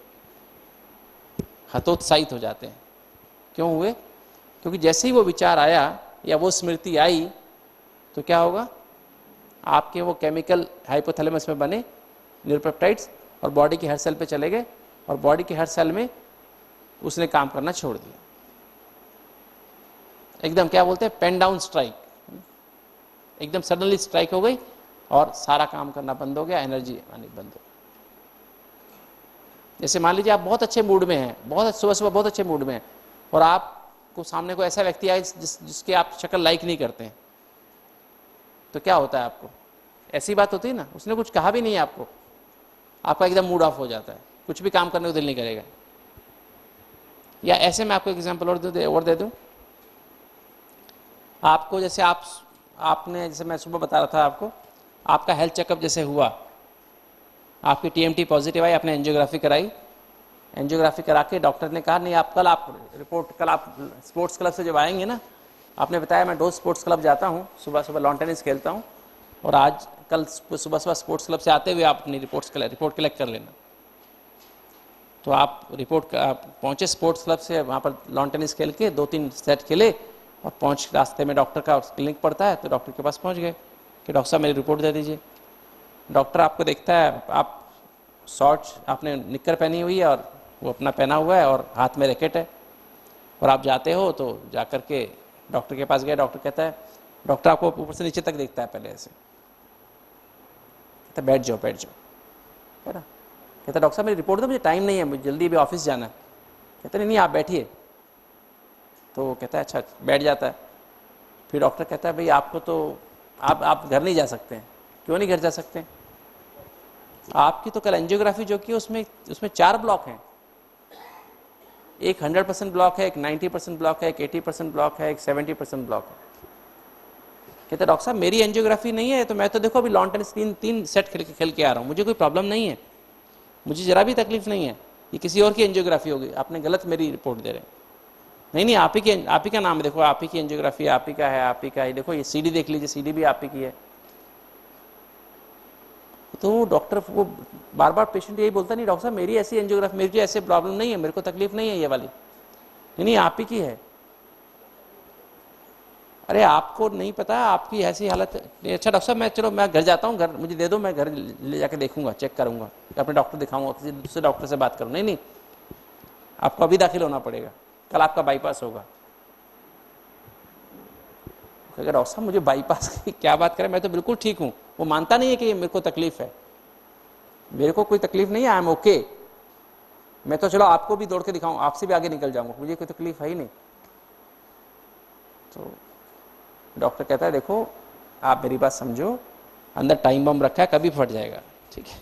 हतोत्साहित हो जाते हैं। क्यों हुए, क्योंकि जैसे ही वो विचार आया या वो स्मृति आई, तो क्या होगा, आपके वो केमिकल हाइपोथैलेमस में बने न्यूरोपेप्टाइड्स और बॉडी के हर सेल पे चले गए, और बॉडी के हर सेल में उसने काम करना छोड़ दिया। एकदम क्या बोलते हैं, पेन डाउन स्ट्राइक, एकदम सडनली स्ट्राइक हो गई और सारा काम करना बंद हो गया, एनर्जी आनी बंद हो गई। जैसे मान लीजिए आप बहुत अच्छे मूड में हैं, सुबह सुबह बहुत अच्छे मूड में हैं, और आपको सामने कोई ऐसा व्यक्ति आए जिसके आप शक्ल लाइक नहीं करते हैं, तो क्या होता है, आपको ऐसी बात होती है ना, उसने कुछ कहा भी नहीं है आपको, आपका एकदम मूड ऑफ हो जाता है, कुछ भी काम करने को दिल नहीं करेगा। या ऐसे मैं आपको एग्जांपल और दे दूं, आपको जैसे आपने जैसे मैं सुबह बता रहा था आपको, आपका हेल्थ चेकअप जैसे हुआ, आपकी टीएमटी पॉजिटिव आई, आपने एंजियोग्राफी कराई, एंजियोग्राफी करा के डॉक्टर ने कहा नहीं आप कल आप स्पोर्ट्स क्लब से जब आएंगे ना, आपने बताया मैं रोज स्पोर्ट्स क्लब जाता हूँ, सुबह सुबह लॉन टेनिस खेलता हूँ, और आज कल सुबह सुबह स्पोर्ट्स क्लब से आते हुए आप अपनी रिपोर्ट कलेक्ट कर लेना। तो आप पहुँचे स्पोर्ट्स क्लब से, वहाँ पर लॉन टेनिस खेल के 2-3 सेट खेले, और पहुँच रास्ते में डॉक्टर का क्लिनिक पड़ता है, तो डॉक्टर के पास पहुँच गए कि डॉक्टर साहब मेरी रिपोर्ट दे दीजिए। डॉक्टर आपको देखता है, आप शॉर्ट्स, आपने निक्कर पहनी हुई है और वो अपना पहना हुआ है और हाथ में रैकेट है, और आप जाते हो तो जा कर के डॉक्टर के पास गए, डॉक्टर कहता है, डॉक्टर आपको ऊपर से नीचे तक देखता है पहले ऐसे, कहता बैठ जाओ है ना, कहता डॉक्टर साहब मेरी रिपोर्ट दो, मुझे टाइम नहीं है, मुझे जल्दी अभी ऑफिस जाना है। कहता नहीं आप बैठिए। तो वो कहता है अच्छा, बैठ जाता है। फिर डॉक्टर कहता है भाई आपको तो आप घर नहीं जा सकते हैं। क्यों नहीं घर जा सकते? आपकी तो कल एंजियोग्राफी जो की उसमें 4 ब्लॉक हैं, एक 100% ब्लॉक है, एक 90% ब्लॉक है, एक 80% ब्लॉक है, एक 70% ब्लॉक है। कहते डॉक्टर साहब मेरी एंजियोग्राफी नहीं है, तो मैं तो देखो अभी लॉन टेनिस 3 सेट खेल के आ रहा हूँ, मुझे कोई प्रॉब्लम नहीं है, मुझे जरा भी तकलीफ नहीं है, ये किसी और की एंजियोग्राफी होगी, आपने गलत मेरी रिपोर्ट दे रहे हैं। नहीं आप ही का नाम है, देखो आप ही की एंजियोग्राफी, आप ही का है, आप ही का है, देखो ये सीडी देख लीजिए, सीडी भी आप ही की है। तो डॉक्टर वो बार बार पेशेंट यही बोलता नहीं डॉक्टर साहब मेरी ऐसी एंजियोग्राफी, मेरी ऐसे प्रॉब्लम नहीं है, मेरे को तकलीफ नहीं है ये वाली। नहीं आप ही की है। अरे आपको नहीं पता आपकी ऐसी हालत है। अच्छा डॉक्टर साहब चलो मैं घर जाता हूँ, घर मुझे दे दो, मैं घर ले जाके देखूंगा, चेक करूंगा, अपने डॉक्टर दिखाऊंगा, किसी दूसरे डॉक्टर से बात करूँ। नहीं आपको अभी दाखिल होना पड़ेगा, कल आपका बाईपास होगा। अगर डॉक्टर साहब मुझे बाईपास की क्या बात करें, मैं तो बिल्कुल ठीक हूँ। वो मानता नहीं है कि मेरे को तकलीफ है, मेरे को कोई तकलीफ नहीं है, आई एम ओके। मैं तो चलो आपको भी दौड़ के दिखाऊं, आपसे भी आगे निकल जाऊंगा, मुझे कोई तकलीफ है ही नहीं। तो डॉक्टर कहता है देखो आप मेरी बात समझो, अंदर टाइम बम रखा है, कभी फट जाएगा, ठीक है।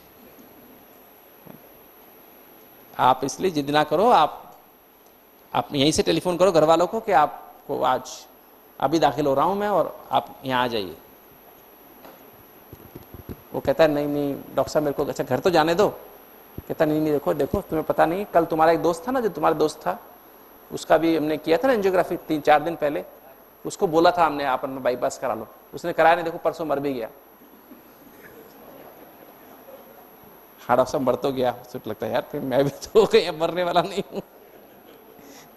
आप इसलिए जिद ना करो, आप यहीं से टेलीफोन करो घर वालों को कि आपको आज अभी दाखिल हो रहा हूं मैं और आप यहाँ आ जाइए। वो कहता है नहीं डॉक्टर साहब मेरे को अच्छा घर तो जाने दो। कहता नहीं देखो तुम्हें पता नहीं, कल तुम्हारा एक दोस्त था ना, जो तुम्हारा दोस्त था उसका भी हमने किया था ना एंजियोग्राफी 3-4 दिन पहले, उसको बोला था हमने आप अपना बाईपास करा लो, उसने कराया नहीं, देखो परसों मर भी गया। हाँ डॉक्टर साहब मर तो गया, उसको लगता है यार फिर मैं भी तो कहीं मरने वाला नहीं हूँ।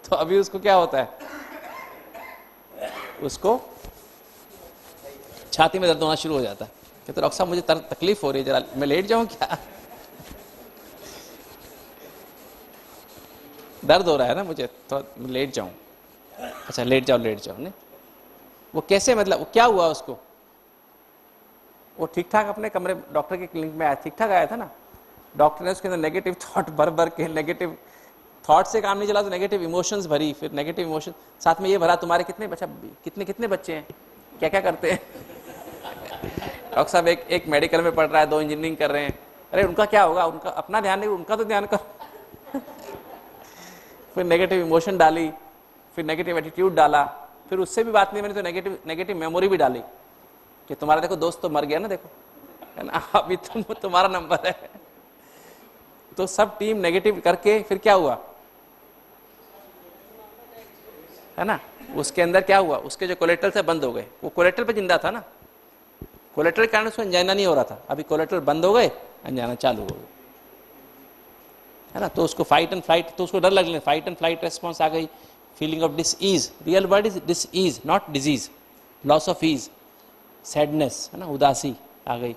तो अभी उसको क्या होता है, उसको छाती में दर्द होना शुरू हो जाता है। कहते डॉक्टर साहब मुझे तकलीफ हो रही है, जरा मैं लेट जाऊं क्या? दर्द हो रहा है ना मुझे, तो लेट जाऊं। अच्छा लेट जाओ नहीं। वो कैसे, मतलब क्या हुआ उसको? वो ठीक ठाक अपने कमरे डॉक्टर के क्लिनिक में आया, ठीक ठाक आया था ना, डॉक्टर ने उसके अंदर नेगेटिव थॉट भर के, नेगेटिव थॉट से काम नहीं चला तो नेगेटिव इमोशंस भरी, फिर नेगेटिव इमोशन साथ में ये भरा तुम्हारे कितने बच्चे हैं, क्या क्या करते हैं? डॉक्टर साहब एक मेडिकल में पढ़ रहा है, 2 इंजीनियरिंग कर रहे हैं। अरे उनका क्या होगा, उनका अपना ध्यान नहीं, उनका तो ध्यान करो। फिर नेगेटिव इमोशन डाली, फिर नेगेटिव एटीट्यूड डाला, फिर उससे भी बात नहीं बनी तो नेगेटिव मेमोरी भी डाली कि तुम्हारा देखो दोस्त तो मर गया ना, देखो है ना, अभी तुम्हारा नंबर है। तो सब टीम नेगेटिव करके फिर क्या हुआ है ना, उसके अंदर क्या हुआ, उसके जो कोलेट्रल से बंद हो गए। वो कोलेट्रल पे जिंदा था ना, कोलेट्रल के कारण उसको एंजाइना नहीं हो रहा था, अभी कोलेट्रल बंद हो गए, एंजाइना चालू हो गई, है ना। तो उसको फाइट एंड फ्लाइट, तो उसको डर लगने, फाइट एंड फ्लाइट रेस्पॉन्स आ गई, feeling of disease, real word is disease not disease, loss of ease, sadness, है ना, उदासी आ गई,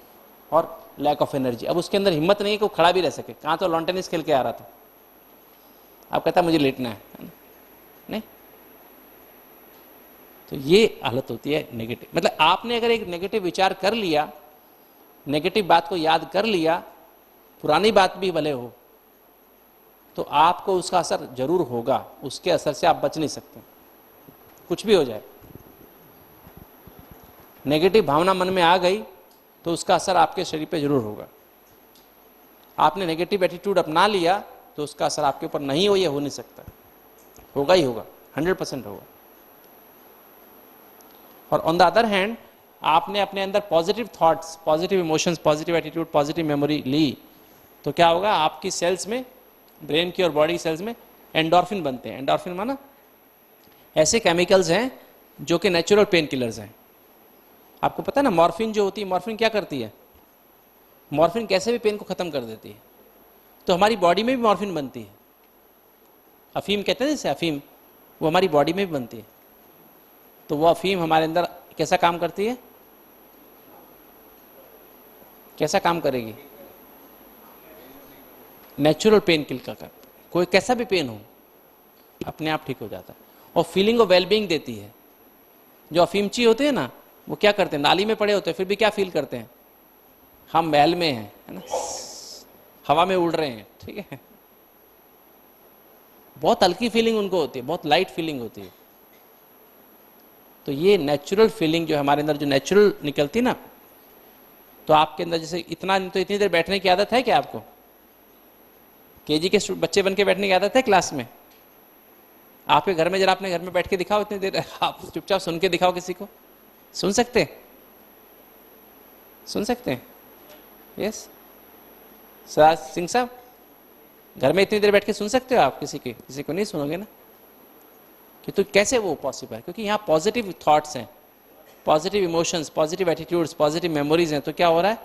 और लैक ऑफ एनर्जी। अब उसके अंदर हिम्मत नहीं कि वो खड़ा भी रह सके, कहाँ तो लॉन टेनिस खेल के आ रहा था, अब कहता मुझे लेटना है ना? नहीं। तो ये हालत होती है नेगेटिव, मतलब आपने अगर एक नेगेटिव विचार कर लिया, नेगेटिव बात को याद कर लिया, पुरानी बात भी भले हो, तो आपको उसका असर जरूर होगा, उसके असर से आप बच नहीं सकते, कुछ भी हो जाए। नेगेटिव भावना मन में आ गई तो उसका असर आपके शरीर पे जरूर होगा। आपने नेगेटिव एटीट्यूड अपना लिया तो उसका असर आपके ऊपर नहीं हो, ये हो नहीं सकता, होगा ही होगा, 100% होगा। और ऑन द अदर हैंड आपने अपने अंदर positive thoughts, positive emotions, positive attitude, positive memory ली, तो क्या होगा, आपकी सेल्स में, ब्रेन की और बॉडी सेल्स में एंडोर्फिन बनते हैं। एंडोर्फिन माना ऐसे केमिकल्स हैं जो कि नेचुरल पेन किलर्स हैं। आपको पता है ना, मॉर्फिन जो होती है, मॉर्फिन क्या करती है, मॉर्फिन कैसे भी पेन को खत्म कर देती है। तो हमारी बॉडी में भी मॉर्फिन बनती है। अफीम कहते हैं जैसे अफीम, वो हमारी बॉडी में भी बनती है। तो वो अफीम हमारे अंदर कैसा काम करती है, कैसा काम करेगी, नेचुरल पेन किल का करती है। कोई कैसा भी पेन हो अपने आप ठीक हो जाता है। और फीलिंग ऑफ वेलबींग देती है। जो अफीमची होते हैं ना, वो क्या करते हैं, नाली में पड़े होते हैं, फिर भी क्या फील करते हैं, हम महल में हैं, है ना, हवा में उड़ रहे हैं, ठीक है। बहुत हल्की फीलिंग उनको होती है, बहुत लाइट फीलिंग होती है। तो ये नेचुरल फीलिंग जो हमारे अंदर जो नेचुरल निकलती है ना, तो आपके अंदर जैसे इतनी देर बैठने की आदत है क्या आपको, केजी के बच्चे बन के बैठने की आदत है क्लास में? आपके घर में जरा अपने घर में बैठ के दिखाओ इतनी देर, आप चुपचाप सुन के दिखाओ किसी को। सुन सकते हैं, सुन सकते हैं? यस सराज सिंह साहब, घर में इतनी देर बैठ के सुन सकते हो आप किसी को नहीं सुनोगे ना? कि तो कैसे वो पॉसिबल है? क्योंकि यहाँ पॉजिटिव थॉट्स हैं, positive emotions, positive attitudes, positive memories हैं। तो क्या हो रहा है,